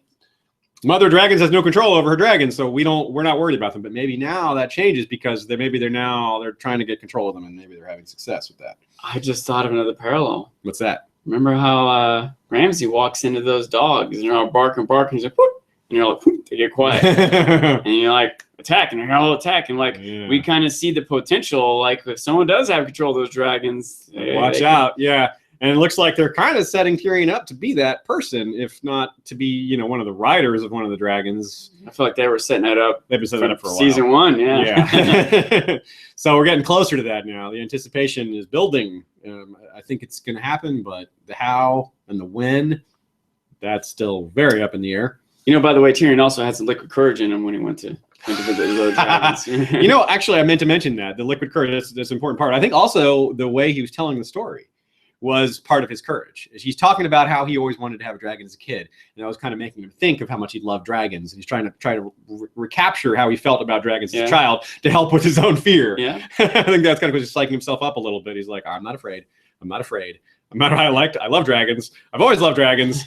Mother Dragons has no control over her dragons, so we're not worried about them. But maybe now that changes because they're trying to get control of them, and maybe they're having success with that. I just thought of another parallel. What's that? Remember how Ramsay walks into those dogs and they're all barking, he's like, whoop, and you're like, whoop, they get quiet, and you're like, attack, and they're all attacking. We kind of see the potential. If someone does have control of those dragons, watch out. Yeah. And it looks like they're kind of setting Tyrion up to be that person, if not to be, one of the riders of one of the dragons. I feel like they were setting that up. They've been setting that up for a while. Season 1, yeah. So we're getting closer to that now. The anticipation is building. I think it's going to happen, but the how and the when, that's still very up in the air. By the way, Tyrion also had some liquid courage in him when he went to visit the dragons. Actually, I meant to mention that. The liquid courage, that's an important part. I think also the way he was telling the story was part of his courage. He's talking about how he always wanted to have a dragon as a kid, and that was kind of making him think of how much he loved dragons. And he's trying to recapture how he felt about dragons as a child to help with his own fear. Yeah, I think that's kind of just psyching himself up a little bit. He's like, I'm not afraid. I'm not afraid. No matter how I love dragons. I've always loved dragons.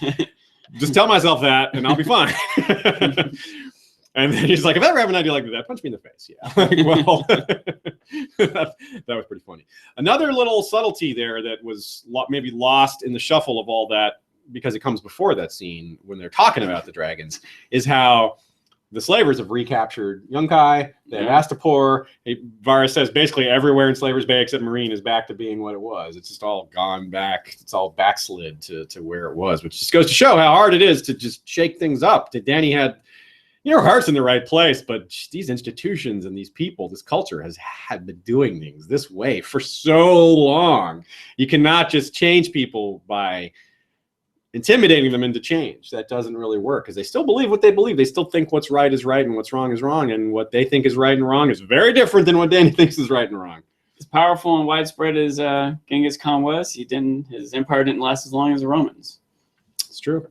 Just tell myself that, and I'll be fine. And then he's like, if I ever have an idea like that, punch me in the face. Yeah. Well, that was pretty funny. Another little subtlety there that was maybe lost in the shuffle of all that, because it comes before that scene when they're talking about the dragons, is how the slavers have recaptured Yunkai. They have Astapor. Varys says basically everywhere in Slaver's Bay except Marine is back to being what it was. It's just all gone back. It's all backslid to where it was, which just goes to show how hard it is to just shake things up. Danny had your heart's in the right place, but these institutions and these people, this culture had been doing things this way for so long. You cannot just change people by intimidating them into change. That doesn't really work because they still believe what they believe. They still think what's right is right and what's wrong is wrong. And what they think is right and wrong is very different than what Danny thinks is right and wrong. As powerful and widespread as Genghis Khan was, his empire didn't last as long as the Romans. It's true.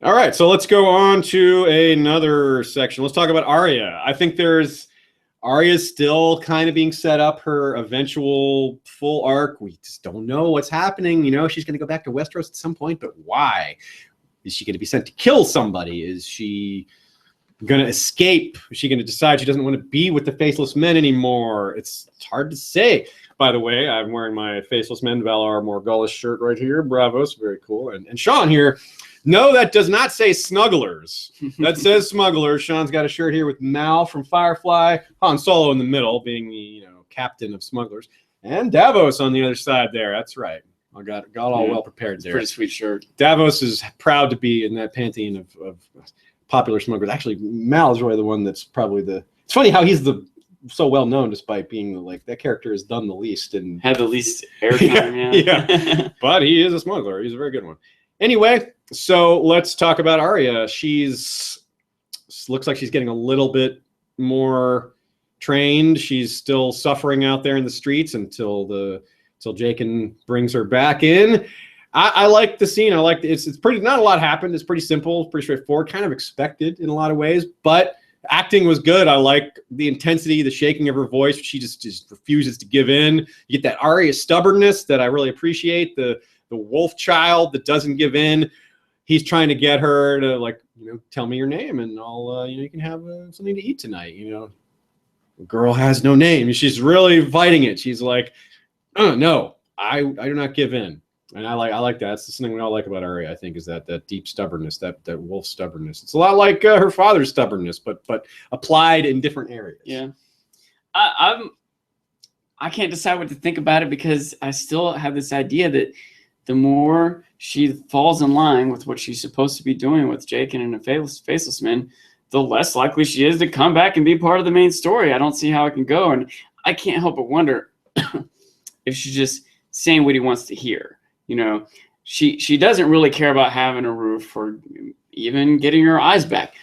All right, so let's go on to another section. Let's talk about Arya. I think Arya's still kind of being set up, her eventual full arc. We just don't know what's happening. She's going to go back to Westeros at some point, but why? Is she going to be sent to kill somebody? Is she going to escape? Is she going to decide she doesn't want to be with the Faceless Men anymore? It's hard to say. By the way, I'm wearing my Faceless Men Valar Morghulis shirt right here. Bravos, very cool. And Sean here. No, that does not say Snugglers. That says Smugglers. Sean's got a shirt here with Mal from Firefly, Han Solo in the middle, being the captain of smugglers, and Davos on the other side there. That's right. I got all well prepared there. Pretty sweet shirt. Davos is proud to be in that pantheon of popular smugglers. Actually, Mal is really the one that's probably It's funny how he's so well known, despite being that character has done the least and had the least airtime. Yeah. But he is a smuggler. He's a very good one. Anyway, so let's talk about Arya. Looks like she's getting a little bit more trained. She's still suffering out there in the streets until Jaqen brings her back in. I like the scene. I like it's pretty. Not a lot happened. It's pretty simple, pretty straightforward, kind of expected in a lot of ways. But acting was good. I like the intensity, the shaking of her voice. She just refuses to give in. You get that Arya stubbornness that I really appreciate. The wolf child that doesn't give in. He's trying to get her to, like, tell me your name and I'll you can have something to eat tonight. The girl has no name. She's really fighting it. She's like, no, I do not give in. And I like that. That's something we all like about Arya, I think, is that deep stubbornness, that wolf stubbornness. It's a lot like her father's stubbornness, but applied in different areas. Yeah, I can't decide what to think about it, because I still have this idea that the more she falls in line with what she's supposed to be doing with Jaqen and the Faceless Men, the less likely she is to come back and be part of the main story. I don't see how it can go, and I can't help but wonder if she's just saying what he wants to hear. She doesn't really care about having a roof or even getting her eyes back.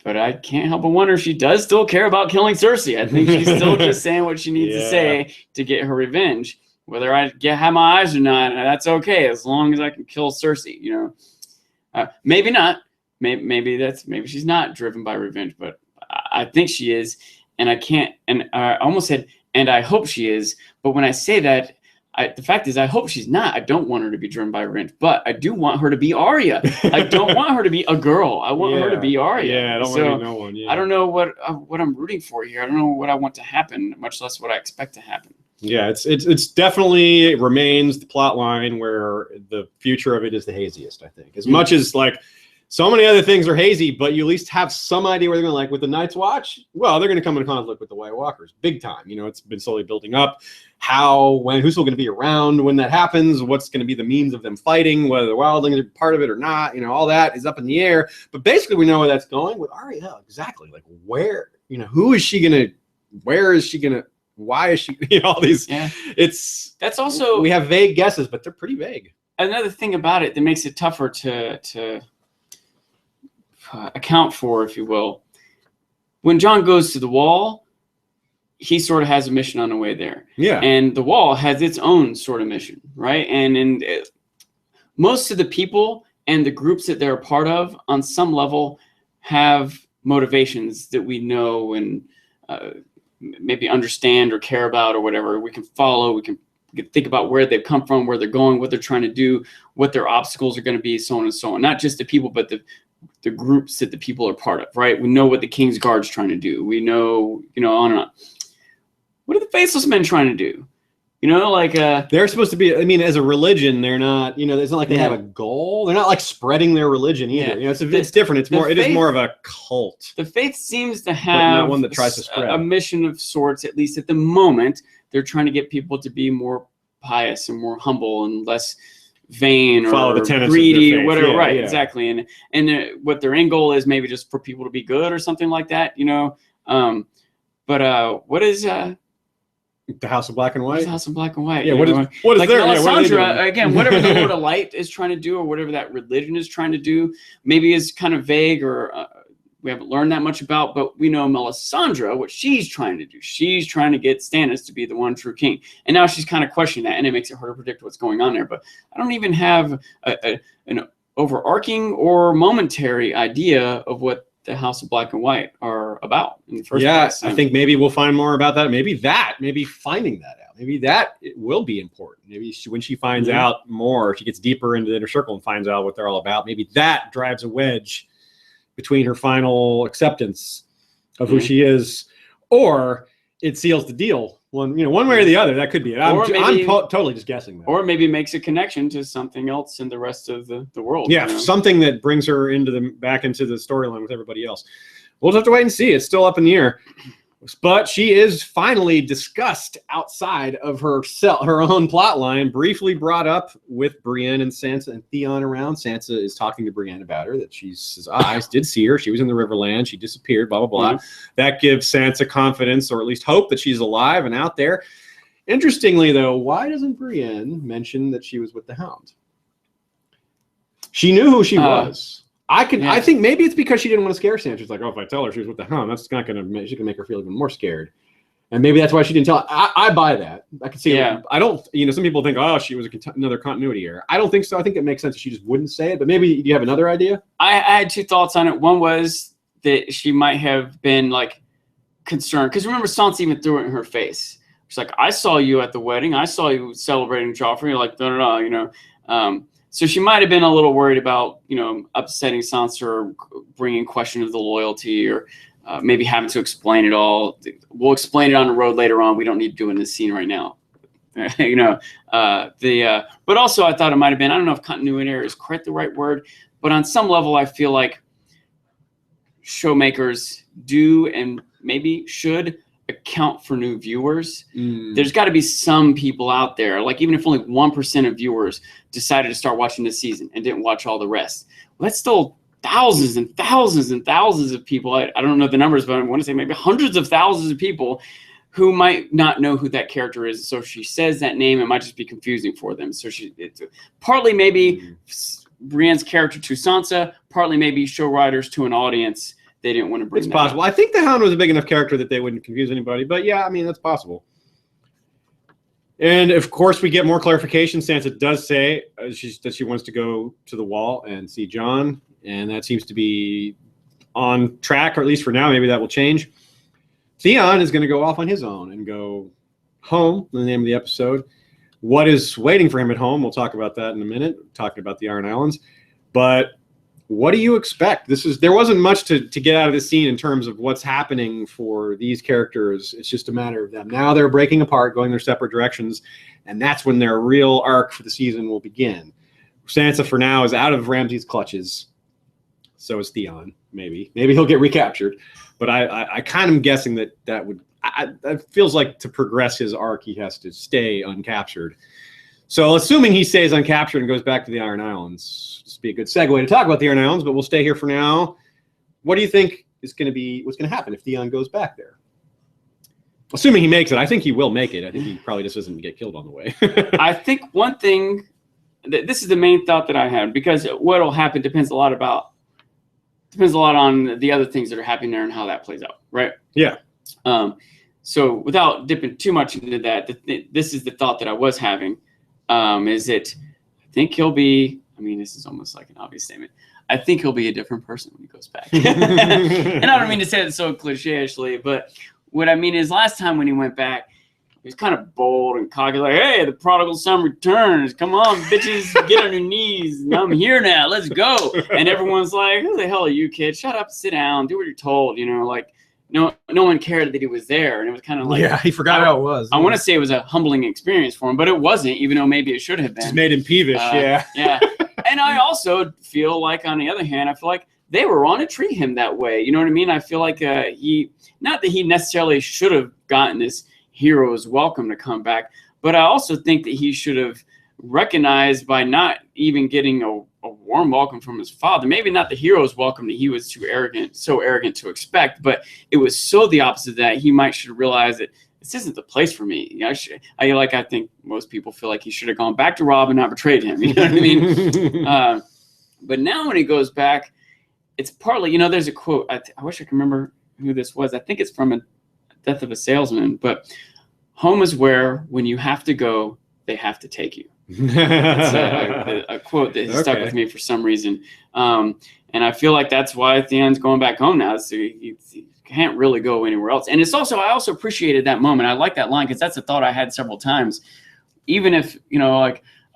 But I can't help but wonder if she does still care about killing Cersei. I think she's still just saying what she needs to say to get her revenge. Whether I have my eyes or not, that's okay, as long as I can kill Cersei. Maybe not. Maybe she's not driven by revenge, but I think she is. And I can't. And I almost said, and I hope she is. But when I say that, the fact is, I hope she's not. I don't want her to be driven by revenge, but I do want her to be Arya. I don't want her to be a girl. I want her to be Arya. Yeah, I don't want to be no one. Yeah. I don't know what I'm rooting for here. I don't know what I want to happen, much less what I expect to happen. Yeah, it's definitely remains the plot line where the future of it is the haziest, I think. As much as, like, so many other things are hazy, but you at least have some idea where they're going to, like, with the Night's Watch. Well, they're going to come into conflict with the White Walkers, big time. It's been slowly building up. Who's still going to be around when that happens? What's going to be the means of them fighting? Whether the wildlings are part of it or not? All that is up in the air. But basically, we know where that's going with Arya. Exactly, like where? Who is she going to? Where is she going to? Why is she? All these. Yeah. That's also, we have vague guesses, but they're pretty vague. Another thing about it that makes it tougher to account for, if you will, when Jon goes to the Wall, he sort of has a mission on the way there. Yeah. And the Wall has its own sort of mission, right? And most of the people and the groups that they're a part of, on some level, have motivations that we know and maybe understand or care about or whatever. We can follow, we can think about where they've come from, where they're going, what they're trying to do, what their obstacles are going to be, so on and so on. Not just the people, but the groups that the people are part of, right? We know what the King's Guard's trying to do. We know, on and on. What are the Faceless Men trying to do? They're supposed to be, as a religion, they're not, it's not like they have a goal. They're not like spreading their religion either. Yeah. It's different. It is more of a cult. The faith seems to have not one that tries to spread a mission of sorts, at least at the moment. They're trying to get people to be more pious and more humble and less vain or greedy or whatever. Yeah, right, yeah. Exactly. And what their end goal is, maybe just for people to be good or something like that, But what is the House of Black and White? The House of Black and White. Yeah, what is like there? Melisandre, again, whatever the Lord of Light is trying to do, or whatever that religion is trying to do, maybe is kind of vague, or we haven't learned that much about, but we know Melisandre, what she's trying to do. She's trying to get Stannis to be the one true king. And now she's kind of questioning that, and it makes it hard to predict what's going on there. But I don't even have an overarching or momentary idea of what the House of Black and White are about in the first place. I think maybe we'll find more about that. Maybe finding that out. Maybe that it will be important. Maybe when she finds out more, she gets deeper into the inner circle and finds out what they're all about. Maybe that drives a wedge between her final acceptance of who she is, or it seals the deal. One way or the other. That could be it. I'm totally just guessing. Or maybe makes a connection to something else in the rest of the world. Yeah, something that brings her back into the storyline with everybody else. We'll just have to wait and see. It's still up in the air. But she is finally discussed outside of her own plot line, briefly brought up with Brienne and Sansa and Theon around. Sansa is talking to Brienne about her, that she says, I did see her. She was in the Riverland. She disappeared, blah, blah, blah. Mm-hmm. That gives Sansa confidence, or at least hope, that she's alive and out there. Interestingly, though, why doesn't Brienne mention that she was with the Hound? She knew who she was. I think maybe it's because she didn't want to scare Sansa. She's like, if I tell her she was with the Hound, that's not going to she's going to make her feel even more scared. And maybe that's why she didn't tell. I buy that. I can see. Yeah. I don't. Some people think, oh, she was another continuity error. I don't think so. I think it makes sense if she just wouldn't say it. But maybe you have another idea. I had two thoughts on it. One was that she might have been like concerned because remember, Sansa even threw it in her face. She's like, "I saw you at the wedding. I saw you celebrating Joffrey." Like, no. So she might have been a little worried about upsetting Sansa or bringing question of the loyalty or. Maybe having to explain it all. We'll explain it on the road later on. We don't need to do it in this scene right now. But also I thought it might have been, I don't know if continuity error is quite the right word, but on some level I feel like showmakers do and maybe should account for new viewers. There's got to be some people out there, like even if only 1% of viewers decided to start watching this season and didn't watch all the rest. Well, that's still thousands and thousands and thousands of people. I don't know the numbers, but I want to say maybe hundreds of thousands of people who might not know who that character is. So if she says that name, it might just be confusing for them. So it's partly maybe Brienne's character to Sansa, partly maybe show writers to an audience. They didn't want to bring. It's possible. Up. I think the Hound was a big enough character that they wouldn't confuse anybody. But yeah, I mean that's possible. And of course, we get more clarification. Sansa does say that she wants to go to the Wall and see Jon. And that seems to be on track, or at least for now. Maybe that will change. Theon is going to go off on his own and go home, the name of the episode. What is waiting for him at home? We'll talk about that in a minute, talking about the Iron Islands. But what do you expect? There wasn't much to get out of this scene in terms of what's happening for these characters. It's just a matter of them. Now they're breaking apart, going their separate directions, and that's when their real arc for the season will begin. Sansa, for now, is out of Ramsay's clutches. So is Theon, maybe. Maybe he'll get recaptured. But I kind of am guessing that would that feels like to progress his arc, he has to stay uncaptured. So assuming he stays uncaptured and goes back to the Iron Islands, this would be a good segue to talk about the Iron Islands, but we'll stay here for now. What do you think is going to be, what's going to happen if Theon goes back there? Assuming he makes it. I think he will make it. I think he probably just doesn't get killed on the way. I think one thing, this is the main thought that I had, because what will happen depends a lot on the other things that are happening there and how that plays out, right? Yeah. So without dipping too much into that, this is the thought that I was having, is that I think he'll be, I mean, this is almost like an obvious statement. I think he'll be a different person when he goes back. And I don't mean to say it so cliche-ishly, but what I mean is last time when he went back, he was kind of bold and cocky, like, hey, the prodigal son returns. Come on, bitches, get on your knees. I'm here now. Let's go. And everyone's like, who the hell are you, kid? Shut up, sit down, do what you're told. Like, no one cared that he was there. And it was kind of like, yeah, he forgot how it was. I want to say it was a humbling experience for him, but it wasn't, even though maybe it should have been. Just made him peevish, yeah. Yeah. And I also feel like, on the other hand, I feel like they were wrong to treat him that way. You know what I mean? I feel like not that he necessarily should have gotten this hero's welcome to come back, but I also think that he should have recognized by not even getting a warm welcome from his father, maybe not the hero's welcome that he was so arrogant to expect, but it was so the opposite of that he should realize that this isn't the place for me. I think most people feel like he should have gone back to Robb and not betrayed him. You know what I mean? But now when he goes back, it's partly, there's a quote. I wish I could remember who this was. I think it's from a Death of a Salesman, but home is where when you have to go, they have to take you. It's a quote that stuck with me for some reason. And I feel like that's why Theon's going back home now. So he can't really go anywhere else. And I also appreciated that moment. I like that line because that's a thought I had several times. Even if,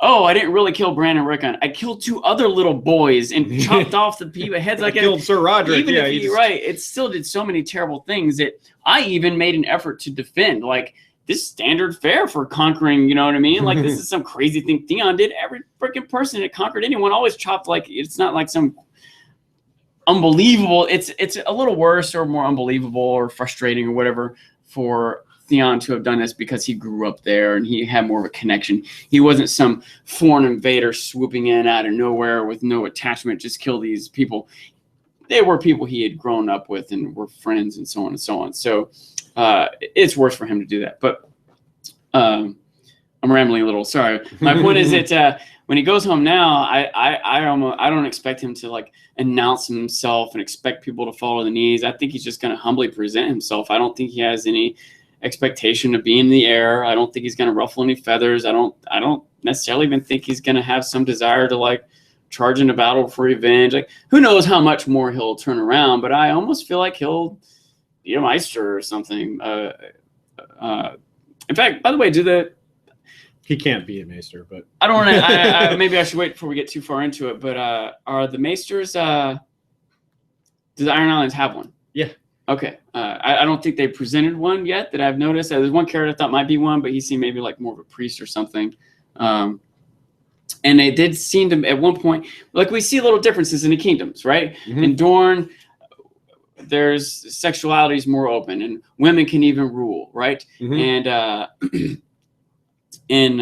oh, I didn't really kill Bran and Rickon. I killed 2 other little boys and chopped off the people heads. I killed Sir Roderick. Even right, it still did so many terrible things that I even made an effort to defend. Like, this standard fare for conquering, you know what I mean? Like, this is some crazy thing Theon did. Every freaking person that conquered anyone always chopped, like, it's not like some unbelievable. It's a little worse or more unbelievable or frustrating or whatever for Theon to have done this because he grew up there and he had more of a connection. He wasn't some foreign invader swooping in out of nowhere with no attachment, just kill these people. They were people he had grown up with and were friends and so on and so on. So it's worse for him to do that. But I'm rambling a little. Sorry. My point is that when he goes home now, I don't expect him to like announce himself and expect people to fall to the knees. I think he's just going to humbly present himself. I don't think he has any expectation of being the heir. I don't think he's going to ruffle any feathers. I don't necessarily even think he's going to have some desire to like charge into battle for revenge. Like, who knows how much more he'll turn around, but I almost feel like he'll be a Meister or something. In fact, by the way, he can't be a Maester, but I don't want to. Maybe I should wait before we get too far into it. But are the Maesters? Does Iron Islands have one? Yeah. Okay. I don't think they presented one yet that I've noticed. There's one character I thought might be one, but he seemed maybe like more of a priest or something. And they did seem to, at one point, like we see little differences in the kingdoms, right? Mm-hmm. In Dorne, there's sexuality is more open, and women can even rule, right? Mm-hmm. And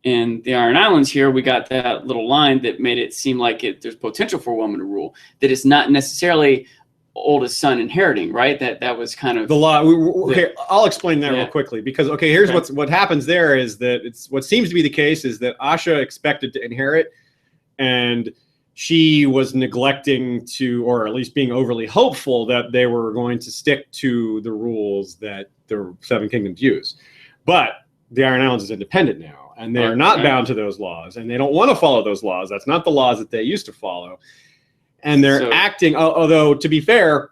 in the Iron Islands here, we got that little line that made it seem like there's potential for a woman to rule. That it's not necessarily oldest son inheriting, right? That was kind of the law. Okay, I'll explain that real quickly because here's what happens there is that it's what seems to be the case is that Asha expected to inherit, and she was neglecting to, or at least being overly hopeful that they were going to stick to the rules that the Seven Kingdoms use. But the Iron Islands is independent now, and they are not bound to those laws, and they don't want to follow those laws. That's not the laws that they used to follow. And they're acting, although to be fair,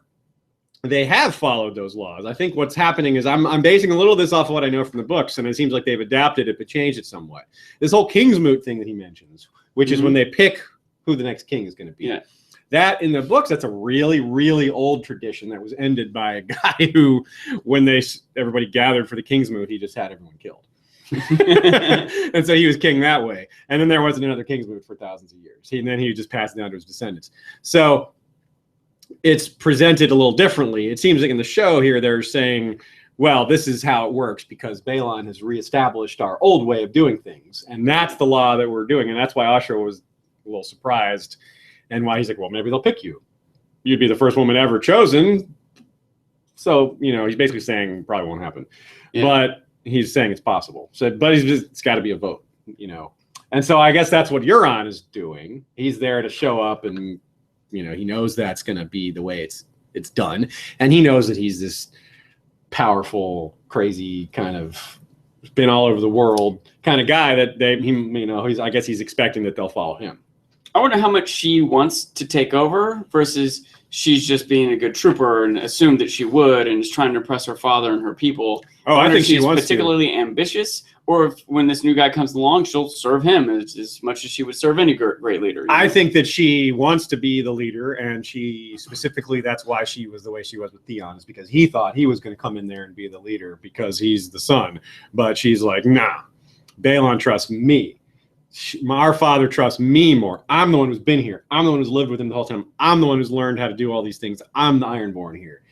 they have followed those laws. I think what's happening is I'm basing a little of this off of what I know from the books, and it seems like they've adapted it but changed it somewhat. This whole Kingsmoot thing that he mentions, which is when they pick who the next king is going to be. Yeah. That in the books, that's a really, really old tradition that was ended by a guy who, when everybody gathered for the Kingsmoot, he just had everyone killed. And so he was king that way. And then there wasn't another Kingsmoot for thousands of years. And then he just passed it down to his descendants. So it's presented a little differently. It seems like in the show here, they're saying, well, this is how it works because Balon has reestablished our old way of doing things. And that's the law that we're doing. And that's why Asha was a little surprised. And why he's like, well, maybe they'll pick you. You'd be the first woman ever chosen. So, he's basically saying it probably won't happen. Yeah. But he's saying it's possible. So, but it's got to be a vote, And so I guess that's what Euron is doing. He's there to show up, and he knows that's going to be the way it's done, and he knows that he's this powerful, crazy kind of been all over the world kind of guy that I guess he's expecting that they'll follow him. I wonder how much she wants to take over versus she's just being a good trooper and assumed that she would and is trying to impress her father and her people. Oh, I think she's particularly ambitious, or if when this new guy comes along, she'll serve him as much as she would serve any great leader. I think that she wants to be the leader, and she specifically, that's why she was the way she was with Theon, is because he thought he was going to come in there and be the leader because he's the son. But she's like, nah, Balon trusts me. Our father trusts me more. I'm the one who's been here. I'm the one who's lived with him the whole time. I'm the one who's learned how to do all these things. I'm the Ironborn here.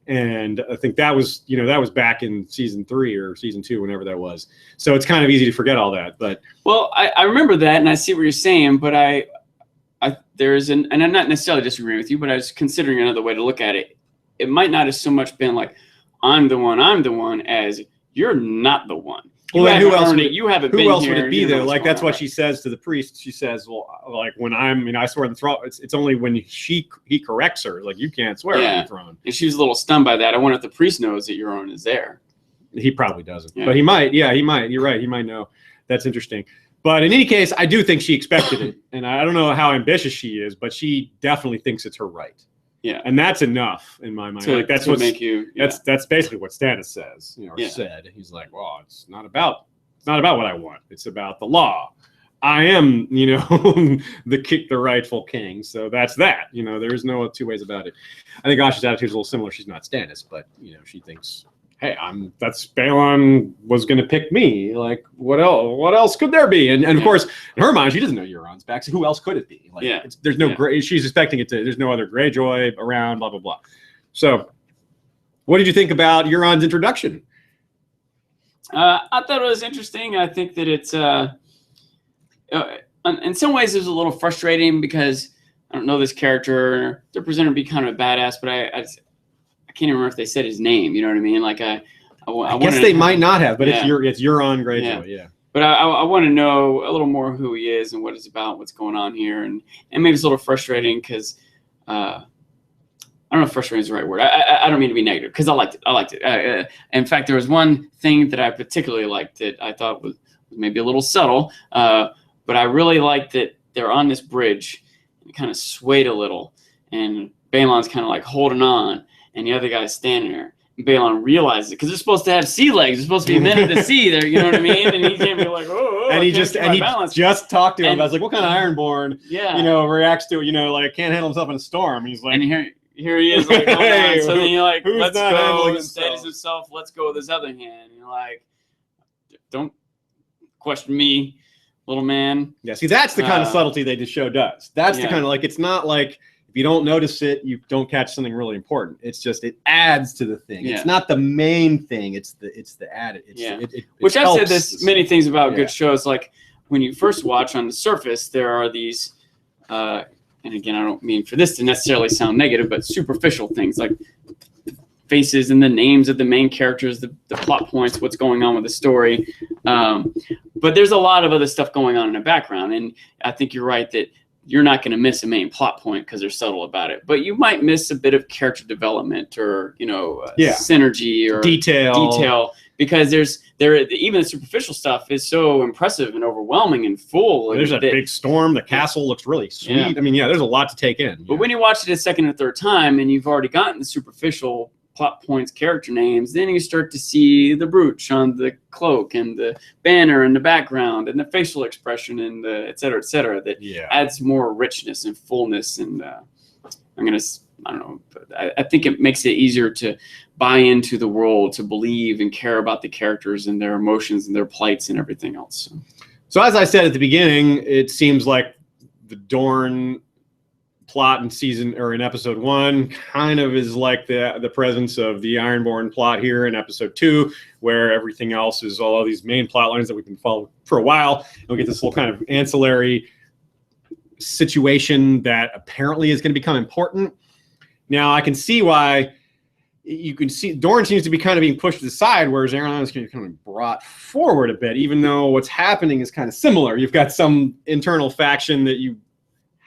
And I think that was, that was back in season 3 or season 2, whenever that was. So it's kind of easy to forget all that. But well, I remember that, and I see what you're saying. But and I'm not necessarily disagreeing with you, but I was considering another way to look at it. It might not have so much been like I'm the one, as you're not the one. Well, then who else? You haven't been here. Who else would it be though? Like that's what she says to the priest. She says, "Well, like when I swear on the throne, it's only when he corrects her. Like you can't swear on the throne." And she was a little stunned by that. I wonder if the priest knows that Euron is there. He probably doesn't, but he might. Yeah, he might. You're right. He might know. That's interesting. But in any case, I do think she expected it, and I don't know how ambitious she is, but she definitely thinks it's her right. Yeah, and that's enough in my mind. That's what make you. Yeah. That's basically what Stannis says, or said. He's like, well, it's not about what I want. It's about the law. I am, the rightful king. So that's that. There's no two ways about it. I think Asha's attitude is a little similar. She's not Stannis, but she thinks, hey, that's Balon was going to pick me. Like, what else could there be? And of course, in her mind, she doesn't know Euron's back. So who else could it be? Like, there's no gray. She's expecting there's no other Greyjoy around. Blah blah blah. So, what did you think about Euron's introduction? I thought it was interesting. I think that it's in some ways it was a little frustrating because I don't know this character. They're presented to be kind of a badass, but I can't even remember if they said his name. You know what I mean? Like I guess they might not have, but it's Euron Greyjoy. Yeah. But I want to know a little more who he is and what it's about, what's going on here, and maybe it's a little frustrating because I don't know if frustrating is the right word. I don't mean to be negative because I liked it. In fact, there was one thing that I particularly liked that I thought was maybe a little subtle, but I really liked that they're on this bridge and it kind of swayed a little, and Balon's kind of like holding on, and the other guy's standing there. And Balon realizes it because they're supposed to have sea legs. They're supposed to be men of the sea. There, you know what I mean? And he can't be like, oh, and he just talked to him. I was like, what kind of Ironborn? Yeah, reacts to like can't handle himself in a storm. And he's like, and here he is, like, hey, so then you're like, let's go, steadies himself, let's go with his other hand. You're like, don't question me, little man. Yeah, see, that's the kind of subtlety the show does. That's the kind of, like, it's not like if you don't notice it, you don't catch something really important. It's just it adds to the thing. It's not the main thing. It's the added. Which I've said this many things about good shows. Like when you first watch on the surface, there are these. And again, I don't mean for this to necessarily sound negative, but superficial things like faces and the names of the main characters, the plot points, what's going on with the story. But there's a lot of other stuff going on in the background. And I think you're right that you're not going to miss a main plot point because they're subtle about it. But you might miss a bit of character development or, synergy or detail. Because even the superficial stuff is so impressive and overwhelming and full. There's a big storm. The castle looks really sweet. Yeah. I mean, there's a lot to take in. But when you watch it a second or third time and you've already gotten the superficial plot points, character names, then you start to see the brooch on the cloak and the banner in the background and the facial expression and the et cetera, that adds more richness and fullness. And I don't know, but I think it makes it easier to buy into the world, to believe and care about the characters and their emotions and their plights and everything else. So as I said at the beginning, it seems like the Dorne plot in episode 1 kind of is like the presence of the Ironborn plot here in episode 2, where everything else is all these main plot lines that we've been following for a while. And we get this little kind of ancillary situation that apparently is going to become important. Now, I can see why you can see Dorne seems to be kind of being pushed to the side, whereas Aaron is kind of brought forward a bit, even though what's happening is kind of similar. You've got some internal faction that you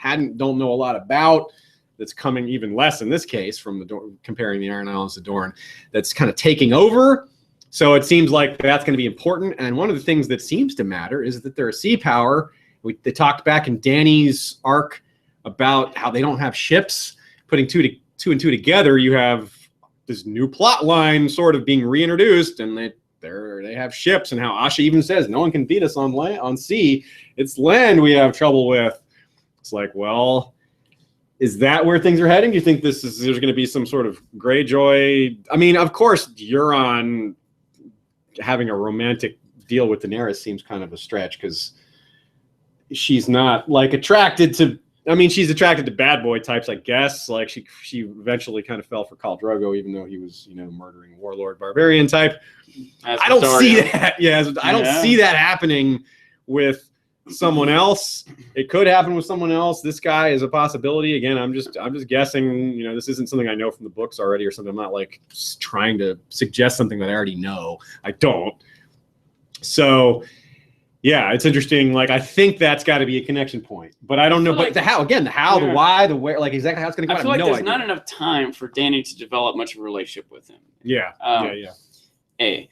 don't know a lot about that's coming, even less in this case, from comparing the Iron Islands to Dorne, that's kind of taking over. So it seems like that's going to be important. And one of the things that seems to matter is that they're a sea power. They talked back in Dany's arc about how they don't have ships. Putting two and two together, you have this new plot line sort of being reintroduced, and they have ships, and how Asha even says no one can beat us on land, on sea. It's land we have trouble with. It's like, well, is that where things are heading? Do you think there's going to be some sort of Greyjoy? I mean, of course, Euron having a romantic deal with Daenerys seems kind of a stretch because she's not like attracted to. I mean, she's attracted to bad boy types, I guess. Like she eventually kind of fell for Khal Drogo, even though he was, murdering warlord barbarian type. I don't see that. I don't see that happening with someone else. It could happen with someone else. This guy is a possibility. Again, I'm just guessing. This isn't something I know from the books already or something. I'm not like trying to suggest something that I already know. I don't. So. Yeah, it's interesting. Like, I think that's got to be a connection point, but I don't know. But the how, the why, the where, like exactly how it's going to go. I feel like there's not enough time for Dany to develop much of a relationship with him. A.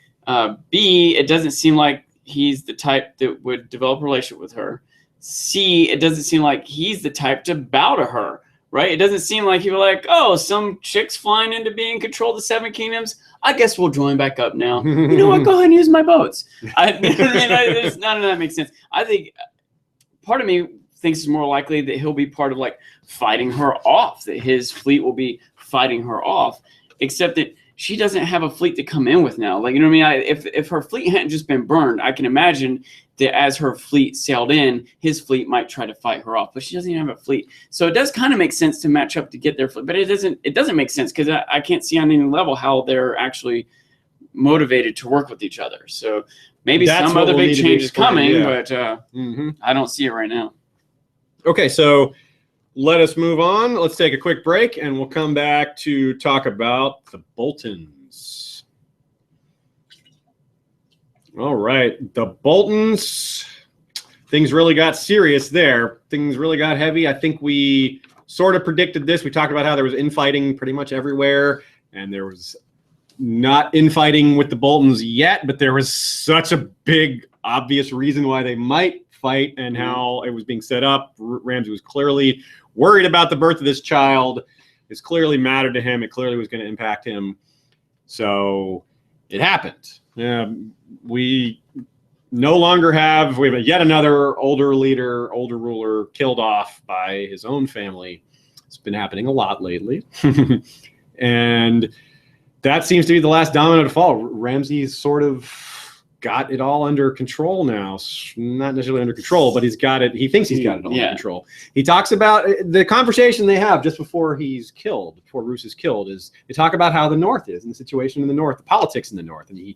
B, it doesn't seem like he's the type that would develop a relationship with her. C, it doesn't seem like he's the type to bow to her. Right? It doesn't seem like he was like, oh, some chick's flying into being control of the Seven Kingdoms. I guess we'll join back up now. You know what? Go ahead and use my boats. None of that makes sense. I think part of me thinks it's more likely that he'll be part of like fighting her off, that his fleet will be fighting her off, except that she doesn't have a fleet to come in with now. Like, you know what I mean? If her fleet hadn't just been burned, I can imagine that as her fleet sailed in, his fleet might try to fight her off, but she doesn't even have a fleet. So it does kind of make sense to match up to get their fleet, but it doesn't make sense because I can't see on any level how they're actually motivated to work with each other. So maybe some other big change is coming, but I don't see it right now. Okay, so let us move on. Let's take a quick break, and we'll come back to talk about the Boltons. All right, the Boltons. Things really got serious there. Things really got heavy. I think we sort of predicted this. We talked about how there was infighting pretty much everywhere, and there was not infighting with the Boltons yet, but there was such a big, obvious reason why they might fight and how it was being set up. Ramsay was clearly worried about the birth of this child. It's clearly mattered to him. It clearly was going to impact him. So it happened. We no longer have yet another older leader, older ruler killed off by his own family. It's been happening a lot lately. And that seems to be the last domino to fall. Ramsay's sort of got it all under control now. Not necessarily under control, but he's got it. He thinks he's got it all under control. He talks about the conversation they have just before he's killed, before Roose is killed, is they talk about how the North is and the situation in the North, the politics in the North. And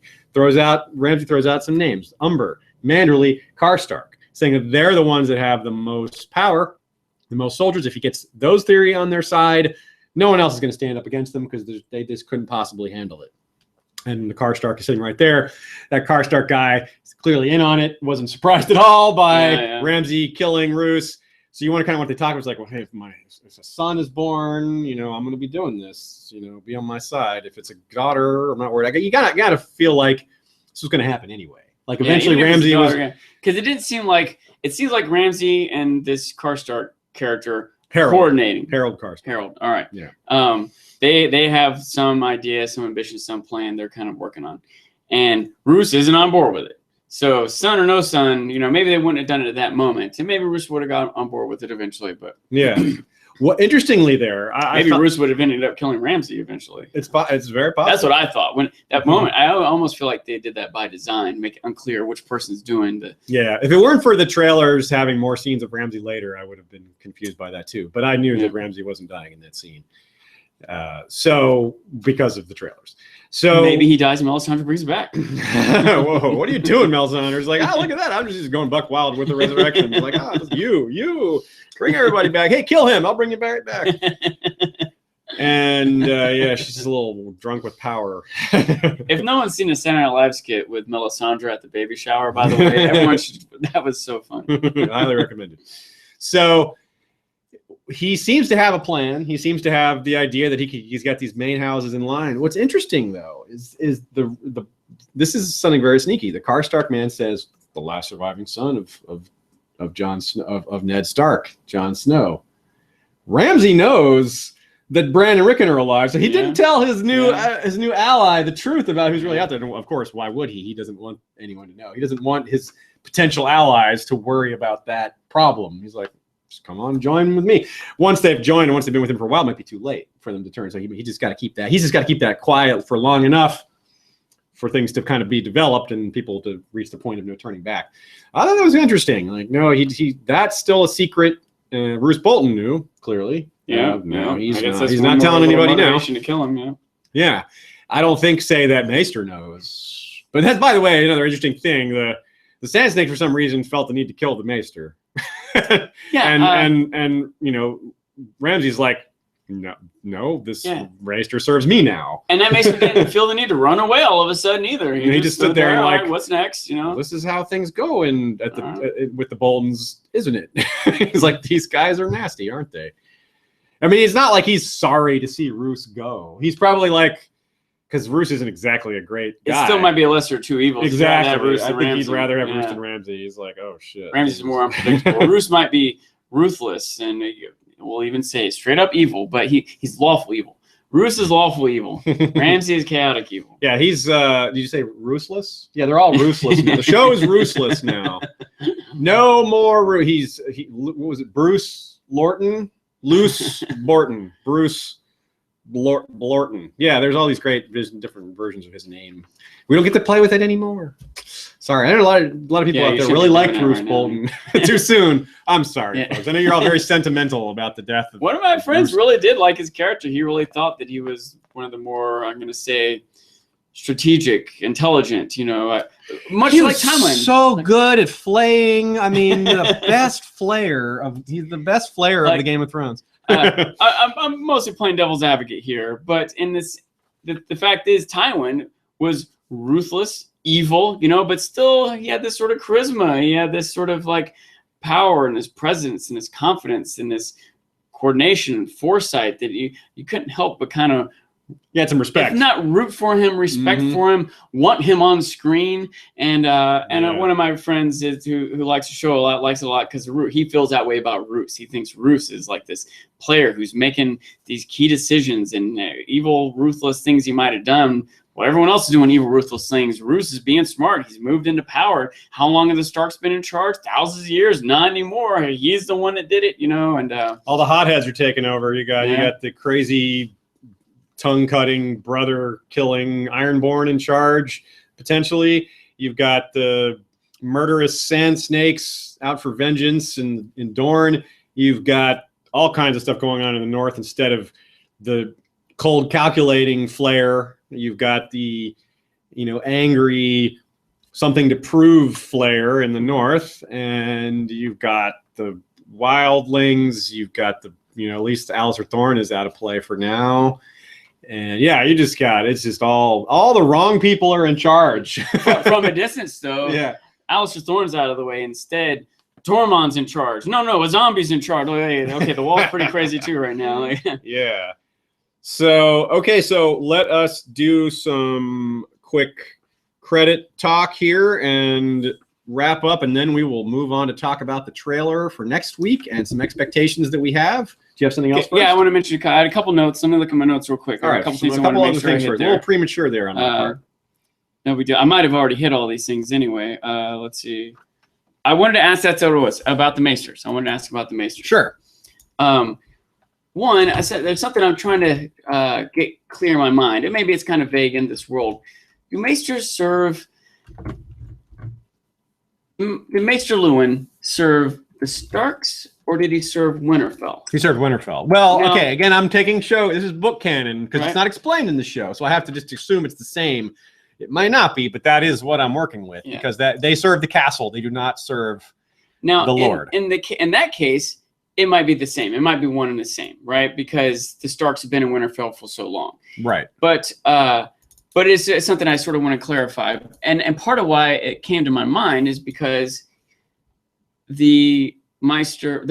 Ramsay throws out some names: Umber, Manderley, Karstark, saying that they're the ones that have the most power, the most soldiers. If he gets those theory on their side, no one else is going to stand up against them because they just couldn't possibly handle it. And the Karstark is sitting right there. That Karstark guy is clearly in on it. Wasn't surprised at all by Ramsay killing Roose. So you want to kind of what they talk about. It's like, well, hey, if a son is born, I'm going to be doing this. Be on my side. If it's a daughter, I'm not worried. You gotta feel like this was going to happen anyway. Like eventually Ramsay was, because it seems like Ramsay and this Karstark character coordinating. Harold Karstark. Harold. All right. Yeah. They have some idea, some ambition, some plan they're kind of working on. And Roose isn't on board with it. So son or no son, maybe they wouldn't have done it at that moment. And maybe Roose would have got on board with it eventually. But yeah. Well, interestingly there, maybe Roose would have ended up killing Ramsay eventually. It's very possible. That's what I thought. When that moment, I almost feel like they did that by design, make it unclear which person's doing the. Yeah, if it weren't for the trailers having more scenes of Ramsay later, I would have been confused by that too. But I knew that Ramsay wasn't dying in that scene. So because of the trailers. So maybe he dies and Melisandre brings it back. Whoa, what are you doing, Melisandre? It's like, look at that. I'm just going buck wild with the resurrection. It's like, you bring everybody back. Hey, kill him. I'll bring you back. And she's a little drunk with power. If no one's seen a Saturday Night Live skit with Melisandre at the baby shower, by the way, everyone should. That was so fun. Highly recommended. So he seems to have a plan. He seems to have the idea that he's got these main houses in line. What's interesting though is this is something very sneaky. The Karstark man says the last surviving son of Ned Stark, Jon Snow. Ramsay knows that Bran and Rickon are alive, so he didn't tell his new ally the truth about who's really out there. And of course, why would he? He doesn't want anyone to know. He doesn't want his potential allies to worry about that problem. He's like, come on, join with me. Once they've joined and once they've been with him for a while, it might be too late for them to turn. So he just got to keep that. He's just got to keep that quiet for long enough for things to kind of be developed and people to reach the point of no turning back. I thought that was interesting. Like, no, that's still a secret. Roose Bolton knew clearly. No, he's not telling anybody now. To kill him. Yeah, I don't think that Maester knows. But that's, by the way, another interesting thing. The Sand Snake for some reason felt the need to kill the Maester. And Ramsay's like, no, this Maester serves me now. And that Maester didn't feel the need to run away all of a sudden either. He just stood there and like, right, what's next? This is how things go with the Boltons, isn't it? He's like, these guys are nasty, aren't they? I mean, it's not like he's sorry to see Roose go. He's probably like, because Roose isn't exactly a great guy. It still might be a lesser of two evils. Exactly. I think he'd rather have Roose than Ramsay. He's like, oh, shit. Ramsay's more unpredictable. Roose might be ruthless, and we'll even say straight up evil, but he's lawful evil. Roose is lawful evil. Ramsay is chaotic evil. Yeah, he's, did you say ruthless? Yeah, they're all ruthless now. The show is ruthless now. No more, what was it, Bruce Lorton? Luce Borton. Bruce Blorton. Yeah, there's all these different versions of his name. We don't get to play with it anymore. Sorry, I know a lot of people out there really liked Roose Bolton. Too soon. I'm sorry, folks. I know you're all very sentimental about the death of one of my friends Roose. Really did like his character. He really thought that he was one of the more, I'm going to say, strategic, intelligent, much like Tywin. So good at flaying. I mean, he's the best flayer of the Game of Thrones. I'm mostly playing devil's advocate here, but in this, the fact is, Tywin was ruthless, evil, but still he had this sort of charisma. He had this sort of like power and his presence and his confidence and this coordination and foresight that you couldn't help but kind of some respect. If not root for him, respect for him, want him on screen. And one of my friends who likes the show a lot, likes it a lot because of Root. He feels that way about Roos. He thinks Roos is like this player who's making these key decisions and evil, ruthless things he might have done. Well, everyone else is doing evil, ruthless things. Roos is being smart. He's moved into power. How long have the Starks been in charge? Thousands of years. Not anymore. He's the one that did it, and all the hotheads are taking over. You got the crazy, tongue-cutting, brother-killing Ironborn in charge, potentially. You've got the murderous sand snakes out for vengeance in Dorne. You've got all kinds of stuff going on in the north instead of the cold, calculating flair. You've got the, angry, something to prove flair in the north. And you've got the wildlings. You've got the, at least Alistair Thorne is out of play for now. And you just got, it's just all the wrong people are in charge. From a distance, though. Yeah. Alistair Thorne's out of the way. Instead, Tormund's in charge. No, a zombie's in charge. Okay, the wall's pretty crazy too right now. Yeah. So let us do some quick credit talk here and wrap up, and then we will move on to talk about the trailer for next week and some expectations that we have. Do you have something else first? Yeah, I want to mention, I had a couple notes. Let me look at my notes real quick. All right, a couple other things first. A little premature there on that part. No, we do. I might have already hit all these things anyway. Let's see. I wanted to ask about the Maesters. I wanted to ask about the Maesters. Sure. One, I said there's something I'm trying to get clear in my mind, and maybe it's kind of vague in this world. Do Maesters serve? Did Maester Luwin serve the Starks, or did he serve Winterfell? He served Winterfell. Well, okay. Again, I'm taking this is book canon because it's not explained in the show, so I have to just assume it's the same. It might not be, but that is what I'm working with because they serve the castle. They do not serve the Lord. In that case, it might be the same. It might be one and the same, right? Because the Starks have been in Winterfell for so long, right? But it's something I sort of want to clarify, and part of why it came to my mind is because the Maester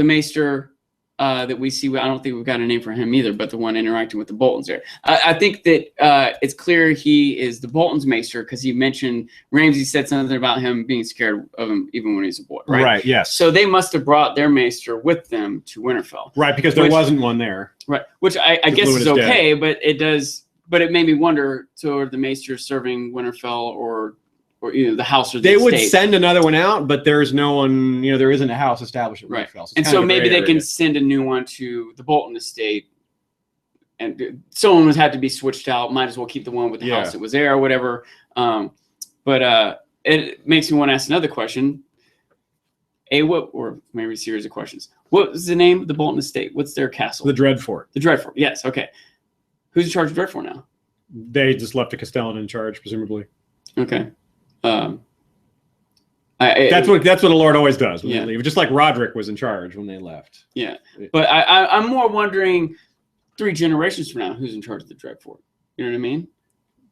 that we see, I don't think we've got a name for him either, but the one interacting with the Boltons there. I think that it's clear he is the Boltons Maester because he mentioned, Ramsay said something about him being scared of him even when he's a boy, right? Right, yes. So they must have brought their Maester with them to Winterfell. Right, because there wasn't one there. Right, which I guess is okay, but it made me wonder, so are the Maesters serving Winterfell or the house or the estate? They would state? send another one out, but there's no one, there isn't a house established at Winterfell. Right. And so maybe they can send a new one to the Bolton estate, and someone would have to be switched out. Might as well keep the one with the house that was there or whatever. But it makes me want to ask another question. Or maybe a series of questions. What was the name of the Bolton estate? What's their castle? The Dreadfort. The Dreadfort, yes, okay. Who's in charge of Dreadfort now? They just left a Castellan in charge, presumably. Okay. That's what a lord always does when they leave. Just like Roderick was in charge when they left. Yeah, but I'm more wondering 3 generations from now, who's in charge of the Dreadfort? You know what I mean?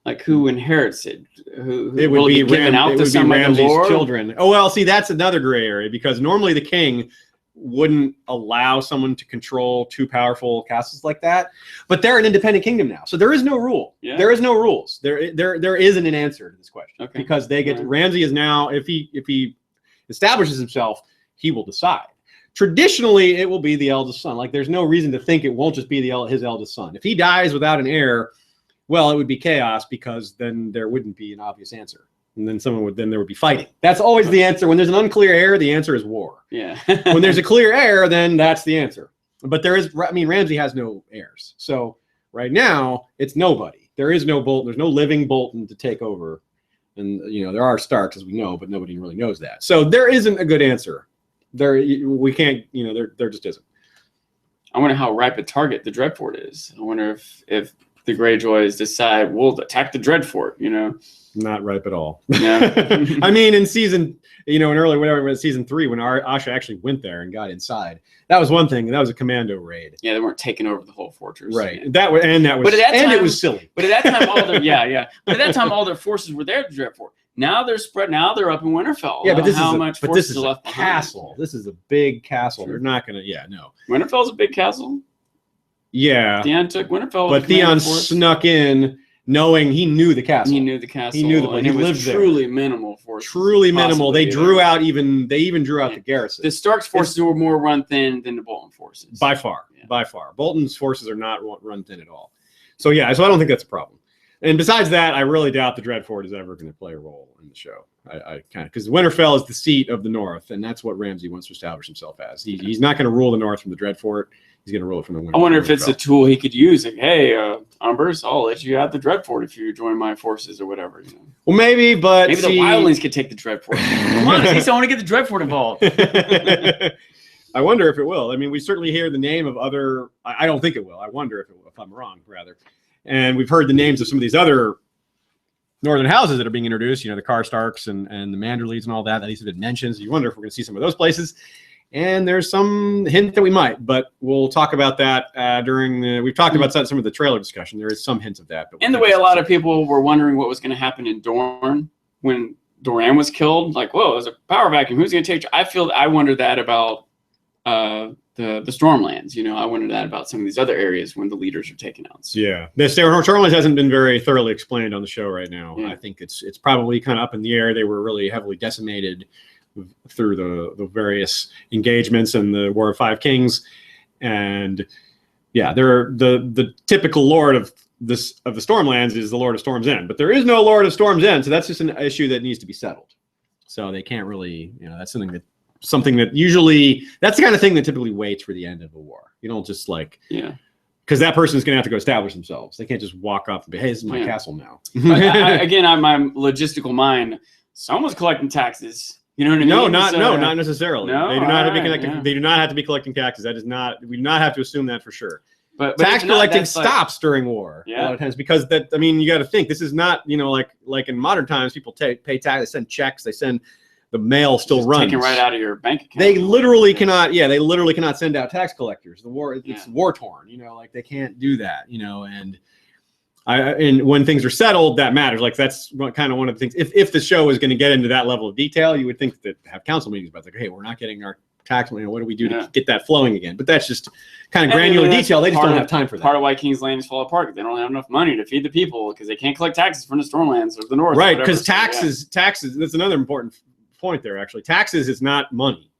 Like who inherits it? Who it would be given out to some Ramsay's Lord? Children. Oh well, see that's another gray area because normally the king wouldn't allow someone to control 2 powerful castles like that, but they're an independent kingdom now, so there is no rule. Yeah. There is no rules. There isn't an answer to this question because they get Ramsay is now if he establishes himself, he will decide. Traditionally, it will be the eldest son. Like there's no reason to think it won't just be his eldest son. If he dies without an heir, well, it would be chaos because then there wouldn't be an obvious answer. And then there would be fighting. That's always the answer. When there's an unclear heir, the answer is war. Yeah. When there's a clear heir, then that's the answer. But Ramsay has no heirs. So right now, it's nobody. There is no Bolton. There's no living Bolton to take over. And, there are Starks, as we know, but nobody really knows that. So there isn't a good answer. There just isn't. I wonder how ripe a target the Dreadfort is. I wonder if the Greyjoys decide we'll attack the Dreadfort, Not ripe at all. Yeah. I mean, in season, season 3, when Asha actually went there and got inside, that was one thing. That was a commando raid. Yeah, they weren't taking over the whole fortress. Right. It was silly. But at that time, all their But at that time, all their forces were there at the Dreadfort. Now they're spread. Now they're up in Winterfell. Yeah, but this is a left castle. behind. This is a big castle. Sure. They're not gonna. Yeah, no. Winterfell's a big castle. Yeah. Theon took Winterfell. But Theon snuck in, knowing he knew the castle. He knew the castle. He knew the place. He lived there. Truly minimal force. Truly minimal. They drew out even. They even drew out the garrison. The Stark's forces were more run thin than the Bolton forces. By far. Yeah. By far. Bolton's forces are not run thin at all. So yeah. So I don't think that's a problem. And besides that, I really doubt the Dreadfort is ever going to play a role in the show. I kind of, because Winterfell is the seat of the North, and that's what Ramsay wants to establish himself as. He's not going to rule the North from the Dreadfort. He's going to rule it from the Winterfell. I wonder if it's a tool he could use. Like, hey, Umbers, I'll let you have the Dreadfort if you join my forces or whatever. You know? Well, maybe, but maybe the wildlings could take the Dreadfort. Come on, I want to get the Dreadfort involved. I wonder if it will. I mean, we certainly hear the name of other. I don't think it will. I wonder if it will, if I'm wrong, rather. And we've heard the names of some of these other northern houses that are being introduced, the Karstarks and the Manderleys and all that. These have been mentioned. So you wonder if we're going to see some of those places. And there's some hint that we might, but we'll talk about that we've talked about some of the trailer discussion. There is some hints of that. And the way a lot of people were wondering what was going to happen in Dorne when Doran was killed. Like, whoa, there's a power vacuum. Who's going to take? I wonder that about the Stormlands. I wonder that about some of these other areas when the leaders are taken out. So. Yeah, the Stormlands hasn't been very thoroughly explained on the show right now. Yeah. I think it's probably kind of up in the air. They were really heavily decimated through the various engagements and the War of Five Kings, and yeah, they're the typical Lord of the Stormlands is the Lord of Storm's End, but there is no Lord of Storm's End, so that's just an issue that needs to be settled. So they can't really, that's something that usually, that's the kind of thing that typically waits for the end of a war. You don't just because that person is going to have to go establish themselves. They can't just walk up and be, hey, this is my castle now. Again, on my logistical mind, someone's collecting taxes. You know what I mean? No, not necessarily. No? They do not have to be collecting. Yeah. They do not have to be collecting taxes. That is not. We do not have to assume that for sure. But tax collecting stops during war a lot of times because that. I mean, you got to think this is not like in modern times people pay tax. They send checks. They send the mail still runs. Taken right out of your bank account. They literally cannot. Yeah, they literally cannot send out tax collectors. The war. It's war torn. Like they can't do that. And when things are settled, that matters. Like that's kind of one of the things. If the show is going to get into that level of detail, you would think that have council meetings about hey, we're not getting our tax money. What do we do to get that flowing again? But that's just kind of granular detail. They just don't have time for that. Part of why King's Landing fall apart. They don't have enough money to feed the people because they can't collect taxes from the Stormlands or the North. Right, because taxes. That's another important point there. Actually, taxes is not money.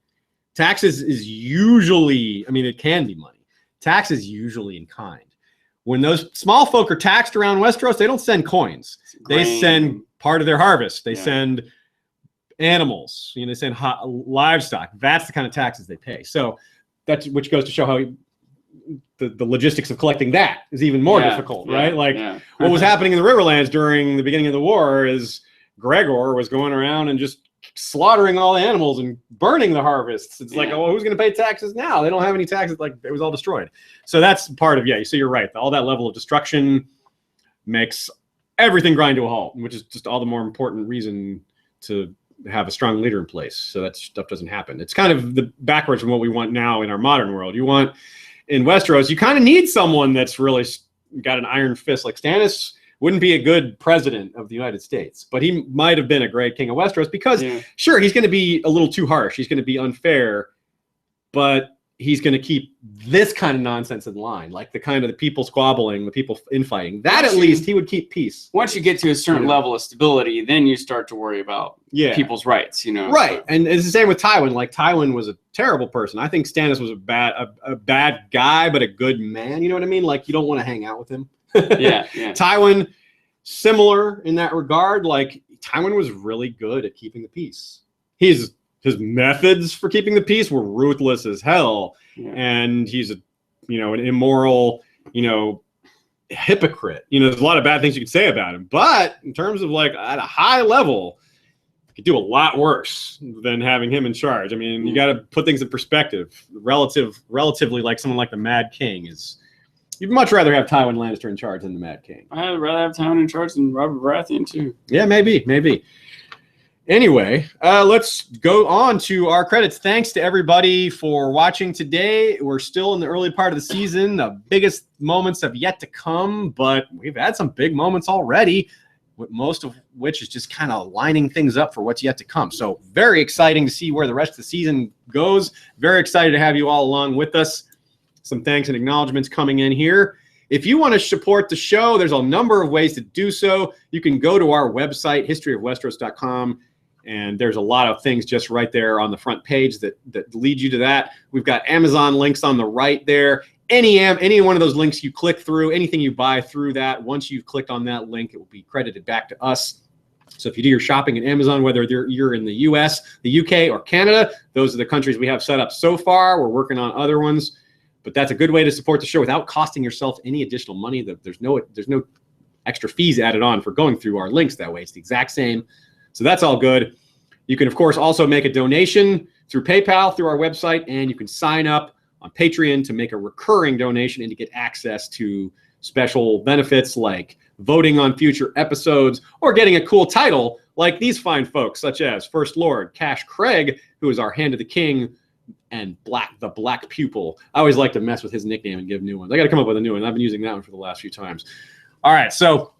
Taxes is usually. I mean, it can be money. Tax is usually in kind. When those small folk are taxed around Westeros, they don't send coins. They send part of their harvest. They send animals. They send livestock. That's the kind of taxes they pay. So that's which goes to show how the logistics of collecting that is even more difficult, right? What was happening in the Riverlands during the beginning of the war is Gregor was going around and just slaughtering all the animals and burning the harvests. It's like, oh, who's going to pay taxes now? They don't have any taxes. Like it was all destroyed. So that's part of, so you're right. All that level of destruction makes everything grind to a halt, which is just all the more important reason to have a strong leader in place. So that stuff doesn't happen. It's kind of the backwards from what we want now in our modern world. You want in Westeros, you kind of need someone that's really got an iron fist. Like Stannis wouldn't be a good president of the United States, but he might have been a great king of Westeros because, sure, he's going to be a little too harsh. He's going to be unfair, but he's going to keep this kind of nonsense in line, like the kind of the people squabbling, the people infighting. That at least he would keep peace. Once you get to a certain level of stability, then you start to worry about people's rights, Right, and it's the same with Tywin. Like Tywin was a terrible person. I think Stannis was a bad guy, but a good man. You know what I mean? Like you don't want to hang out with him. Tywin, similar in that regard. Like Tywin was really good at keeping the peace. His methods for keeping the peace were ruthless as hell, and he's an immoral, hypocrite. There's a lot of bad things you could say about him, but in terms of like at a high level, you could do a lot worse than having him in charge. I mean, you got to put things in perspective. Relatively, like someone like the Mad King is. You'd much rather have Tywin Lannister in charge than the Mad King. I'd rather have Tywin in charge than Robert Baratheon, too. Yeah, maybe. Anyway, let's go on to our credits. Thanks to everybody for watching today. We're still in the early part of the season. The biggest moments have yet to come, but we've had some big moments already. most of which is just kind of lining things up for what's yet to come. So very exciting to see where the rest of the season goes. Very excited to have you all along with us. Some thanks and acknowledgments coming in here. If you want to support the show, there's a number of ways to do so. You can go to our website, historyofwesteros.com, and there's a lot of things just right there on the front page that lead you to that. We've got Amazon links on the right there. Any one of those links you click through, anything you buy through that, once you've clicked on that link, it will be credited back to us. So if you do your shopping at Amazon, whether you're in the US, the UK, or Canada, those are the countries we have set up so far. We're working on other ones. But that's a good way to support the show without costing yourself any additional money. There's no extra fees added on for going through our links that way. It's the exact same. So that's all good. You can, of course, also make a donation through PayPal, through our website, and you can sign up on Patreon to make a recurring donation and to get access to special benefits like voting on future episodes or getting a cool title like these fine folks, such as First Lord Cash Craig, who is our Hand of the King, and the Black Pupil. I always like to mess with his nickname and give new ones. I got to come up with a new one. I've been using that one for the last few times. All right, so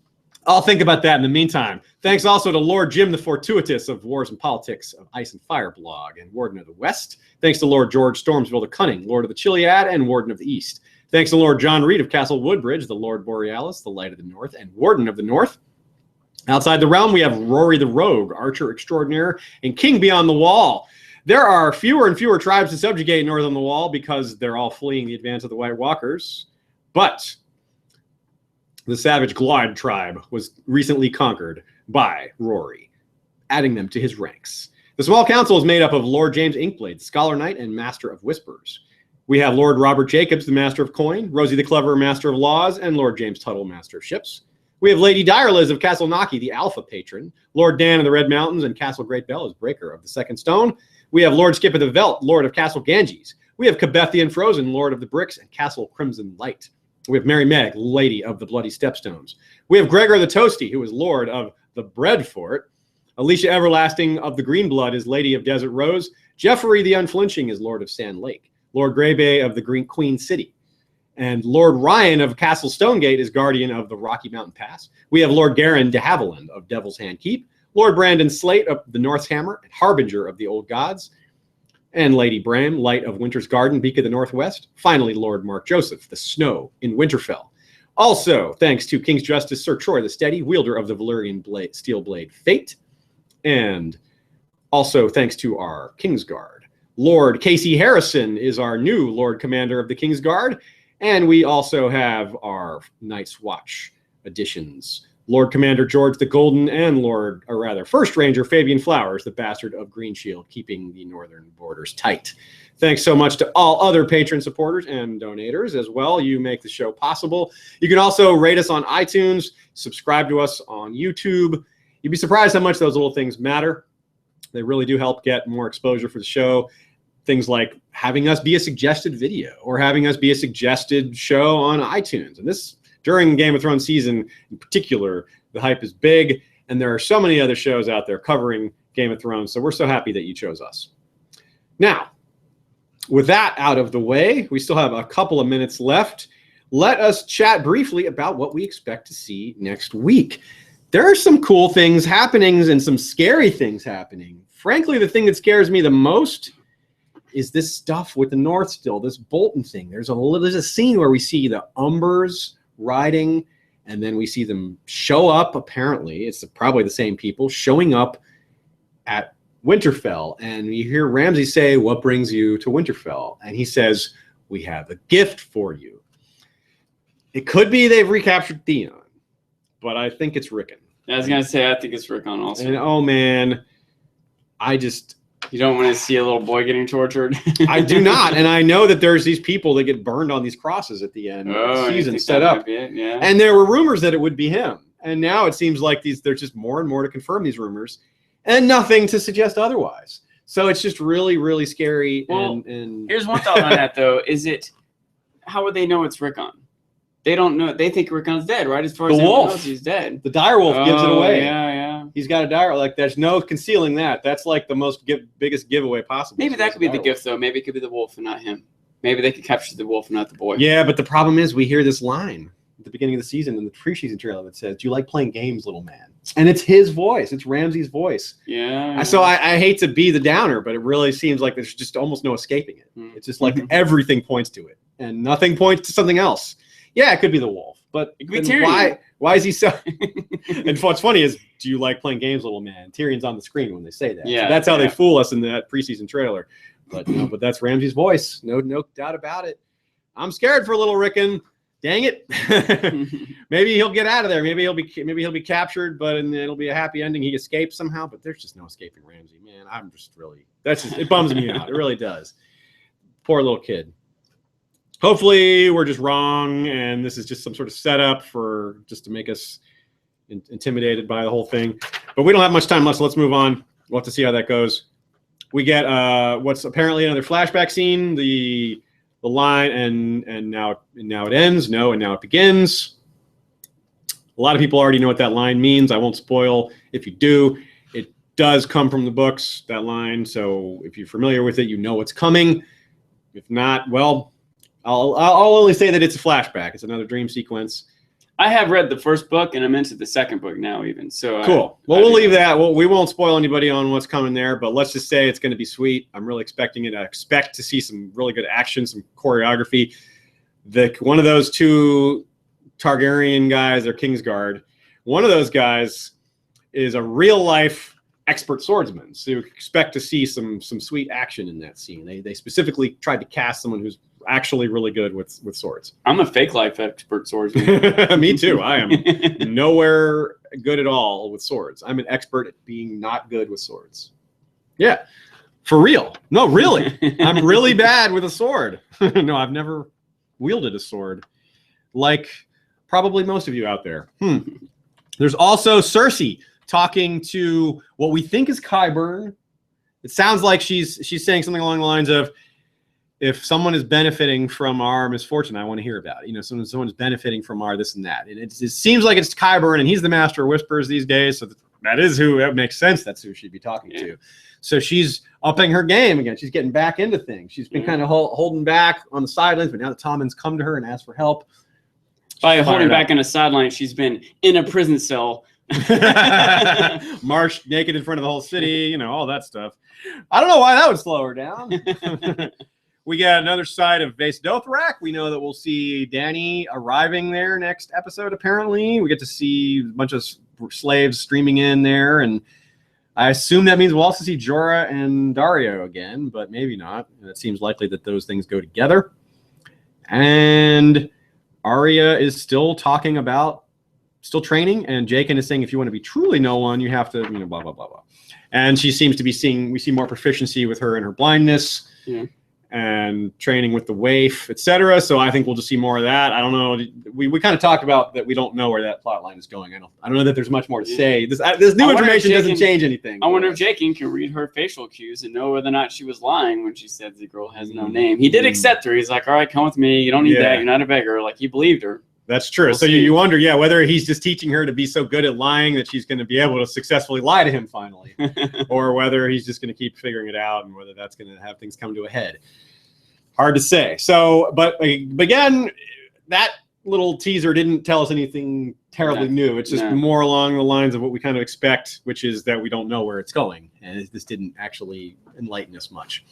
I'll think about that in the meantime. Thanks also to Lord Jim the Fortuitous of Wars and Politics of Ice and Fire blog and Warden of the West. Thanks to Lord George Stormsville the Cunning, Lord of the Chiliad and Warden of the East. Thanks to Lord John Reed of Castle Woodbridge, the Lord Borealis, the Light of the North, and Warden of the North. Outside the realm, we have Rory the Rogue, Archer Extraordinaire, and King Beyond the Wall. There are fewer and fewer tribes to subjugate north on the wall because they're all fleeing the advance of the White Walkers. But the Savage Glide tribe was recently conquered by Rory, adding them to his ranks. The small council is made up of Lord James Inkblade, Scholar Knight, and Master of Whispers. We have Lord Robert Jacobs, the Master of Coin, Rosie the Clever, Master of Laws, and Lord James Tuttle, Master of Ships. We have Lady Direliz of Castle Naki, the Alpha Patron, Lord Dan of the Red Mountains, and Castle Great Bell as Breaker of the Second Stone. We have Lord Skip of the Veldt, Lord of Castle Ganges. We have Cabethian Frozen, Lord of the Bricks, and Castle Crimson Light. We have Mary Meg, Lady of the Bloody Stepstones. We have Gregor the Toasty, who is Lord of the Bread Fort. Alicia Everlasting of the Green Blood is Lady of Desert Rose. Jeffrey the Unflinching is Lord of Sand Lake. Lord Greybay of the Green Queen City. And Lord Ryan of Castle Stonegate is Guardian of the Rocky Mountain Pass. We have Lord Garin de Haviland of Devil's Hand Keep. Lord Brandon Slate of the North's Hammer and Harbinger of the Old Gods. And Lady Bram, Light of Winter's Garden, Beak of the Northwest. Finally, Lord Mark Joseph, the Snow in Winterfell. Also, thanks to King's Justice Sir Troy the Steady, wielder of the Valyrian steel blade Fate. And also thanks to our Kingsguard. Lord Casey Harrison is our new Lord Commander of the Kingsguard. And we also have our Night's Watch additions. Lord Commander George the Golden and First Ranger Fabian Flowers, the Bastard of Green Shield, keeping the northern borders tight. Thanks so much to all other patron supporters and donators as well. You make the show possible. You can also rate us on iTunes, subscribe to us on YouTube. You'd be surprised how much those little things matter. They really do help get more exposure for the show. Things like having us be a suggested video or having us be a suggested show on iTunes. And this, during Game of Thrones season in particular, the hype is big, and there are so many other shows out there covering Game of Thrones, so we're so happy that you chose us. Now, with that out of the way, we still have a couple of minutes left. Let us chat briefly about what we expect to see next week. There are some cool things happening and some scary things happening. Frankly, the thing that scares me the most is this stuff with the North still, this Bolton thing. There's a scene where we see the Umbers riding, and then we see them show up, apparently. It's probably the same people, showing up at Winterfell. And you hear Ramsay say, "What brings you to Winterfell?" And he says, "We have a gift for you." It could be they've recaptured Theon, but I think it's Rickon. I was going to say, I think it's Rickon also. And oh man, you don't want to see a little boy getting tortured? I do not. And I know that there's these people that get burned on these crosses at the end of the season set up. Yeah. And there were rumors that it would be him. And now it seems like there's just more and more to confirm these rumors and nothing to suggest otherwise. So it's just really, really scary. Well, and here's one thought on that, though. How would they know it's Rickon? They don't know. They think Rickon's dead, right? As far as anyone knows, he's dead. The direwolf gives it away. Yeah. He's got a dire. Like, there's no concealing that. That's like the most biggest giveaway possible. Maybe that could be the gift, though. Maybe it could be the wolf and not him. Maybe they could capture the wolf and not the boy. Yeah, but the problem is we hear this line. at the beginning of the season in the preseason trailer that says, "Do you like playing games, little man?" And it's his voice. It's Ramsay's voice. Yeah. So I hate to be the downer, but it really seems like there's just almost no escaping it. It's just like everything points to it, and nothing points to something else. Yeah, it could be the wolf, but why is he so? And what's funny is, do you like playing games, little man? Tyrion's on the screen when they say that. Yeah, so that's how they fool us in that preseason trailer. But but that's Ramsay's voice. No doubt about it. I'm scared for little Rickon. Dang it. Maybe he'll get out of there. Maybe he'll be captured, but it'll be a happy ending. He escapes somehow, but there's just no escaping Ramsay. Man, I'm just really it bums me out. It really does. Poor little kid. Hopefully we're just wrong, and this is just some sort of setup for just to make us intimidated by the whole thing. But we don't have much time left, so let's move on. We'll have to see how that goes. We get what's apparently another flashback scene. The line and now it ends. No, and now it begins. A lot of people already know what that line means. I won't spoil if you do. It does come from the books, that line. So if you're familiar with it, you know what's coming. If not, well, I'll only say that it's a flashback. It's another dream sequence. I have read the first book, and I'm into the second book now even. So cool. We'll leave that. We won't spoil anybody on what's coming there, but let's just say it's going to be sweet. I'm really expecting it. I expect to see some really good action, some choreography. One of those two Targaryen guys or Kingsguard, one of those guys is a real-life expert swordsman. So you expect to see some sweet action in that scene. They specifically tried to cast someone who's actually really good with swords. I'm a fake life expert swordsman. Me too. I am nowhere good at all with swords. I'm an expert at being not good with swords. Yeah, for real. No, really. I'm really bad with a sword. No, I've never wielded a sword like probably most of you out there. There's also Cersei talking to what we think is Qyburn. It sounds like she's saying something along the lines of, if someone is benefiting from our misfortune, I want to hear about it. You know, someone's benefiting from our this and that. And it seems like it's Qyburn, and he's the master of whispers these days. So that makes sense. That's who she'd be talking to. So she's upping her game again. She's getting back into things. She's been kind of holding back on the sidelines, but now the Tommen's come to her and asked for help. By holding back on a sideline, she's been in a prison cell. Marched naked in front of the whole city, you know, all that stuff. I don't know why that would slow her down. We got another side of Vaes Dothrak. We know that we'll see Dany arriving there next episode, apparently. We get to see a bunch of slaves streaming in there, and I assume that means we'll also see Jorah and Daario again, but maybe not. It seems likely that those things go together. And Arya is still training, and Jaqen is saying if you want to be truly no one, you have to, blah, blah, blah, blah. And she seems to be we see more proficiency with her in her blindness. Yeah. And training with the waif, etc. So I think we'll just see more of that. I don't know. We kind of talked about that. We don't know where that plot line is going. I don't know that there's much more to say. This new information doesn't change anything. I wonder if Jaqen can read her facial cues and know whether or not she was lying when she said the girl has no name. He did accept her. He's like, all right, come with me. You don't need that. You're not a beggar. Like, he believed her. That's true. We'll so you wonder, whether he's just teaching her to be so good at lying that she's going to be able to successfully lie to him finally, or whether he's just going to keep figuring it out and whether that's going to have things come to a head. Hard to say. So, but again, that little teaser didn't tell us anything terribly new. It's just more along the lines of what we kind of expect, which is that we don't know where it's going. And this didn't actually enlighten us much.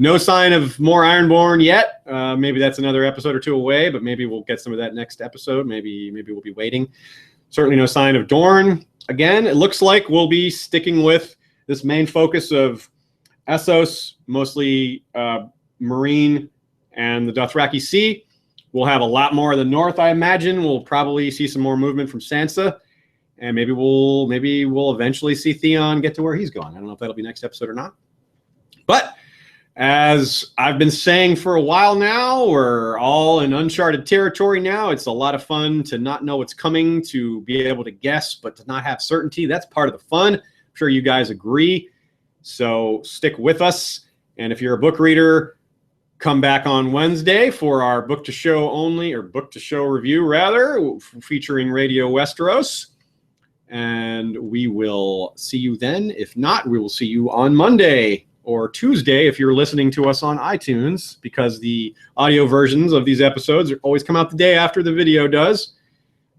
No sign of more Ironborn yet. Maybe that's another episode or two away, but maybe we'll get some of that next episode. Maybe we'll be waiting. Certainly no sign of Dorne. Again, it looks like we'll be sticking with this main focus of Essos, mostly Marine and the Dothraki Sea. We'll have a lot more of the north, I imagine. We'll probably see some more movement from Sansa. And maybe we'll eventually see Theon get to where he's going. I don't know if that'll be next episode or not. But as I've been saying for a while now, we're all in uncharted territory now. It's a lot of fun to not know what's coming, to be able to guess, but to not have certainty. That's part of the fun. I'm sure you guys agree. So stick with us. And if you're a book reader, come back on Wednesday for our book to show review rather, featuring Radio Westeros. And we will see you then. If not, we will see you on Monday or Tuesday if you're listening to us on iTunes, because the audio versions of these episodes always come out the day after the video does.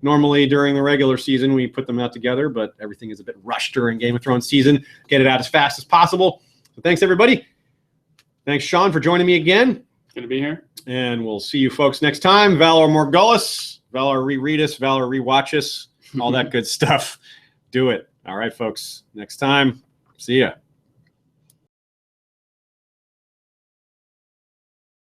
Normally during the regular season, we put them out together, but everything is a bit rushed during Game of Thrones season. Get it out as fast as possible. So thanks, everybody. Thanks, Sean, for joining me again. Good to be here. And we'll see you folks next time. Valor Morgullis, Valor reread us, Valor rewatch us, all that good stuff. Do it. All right, folks. Next time. See ya.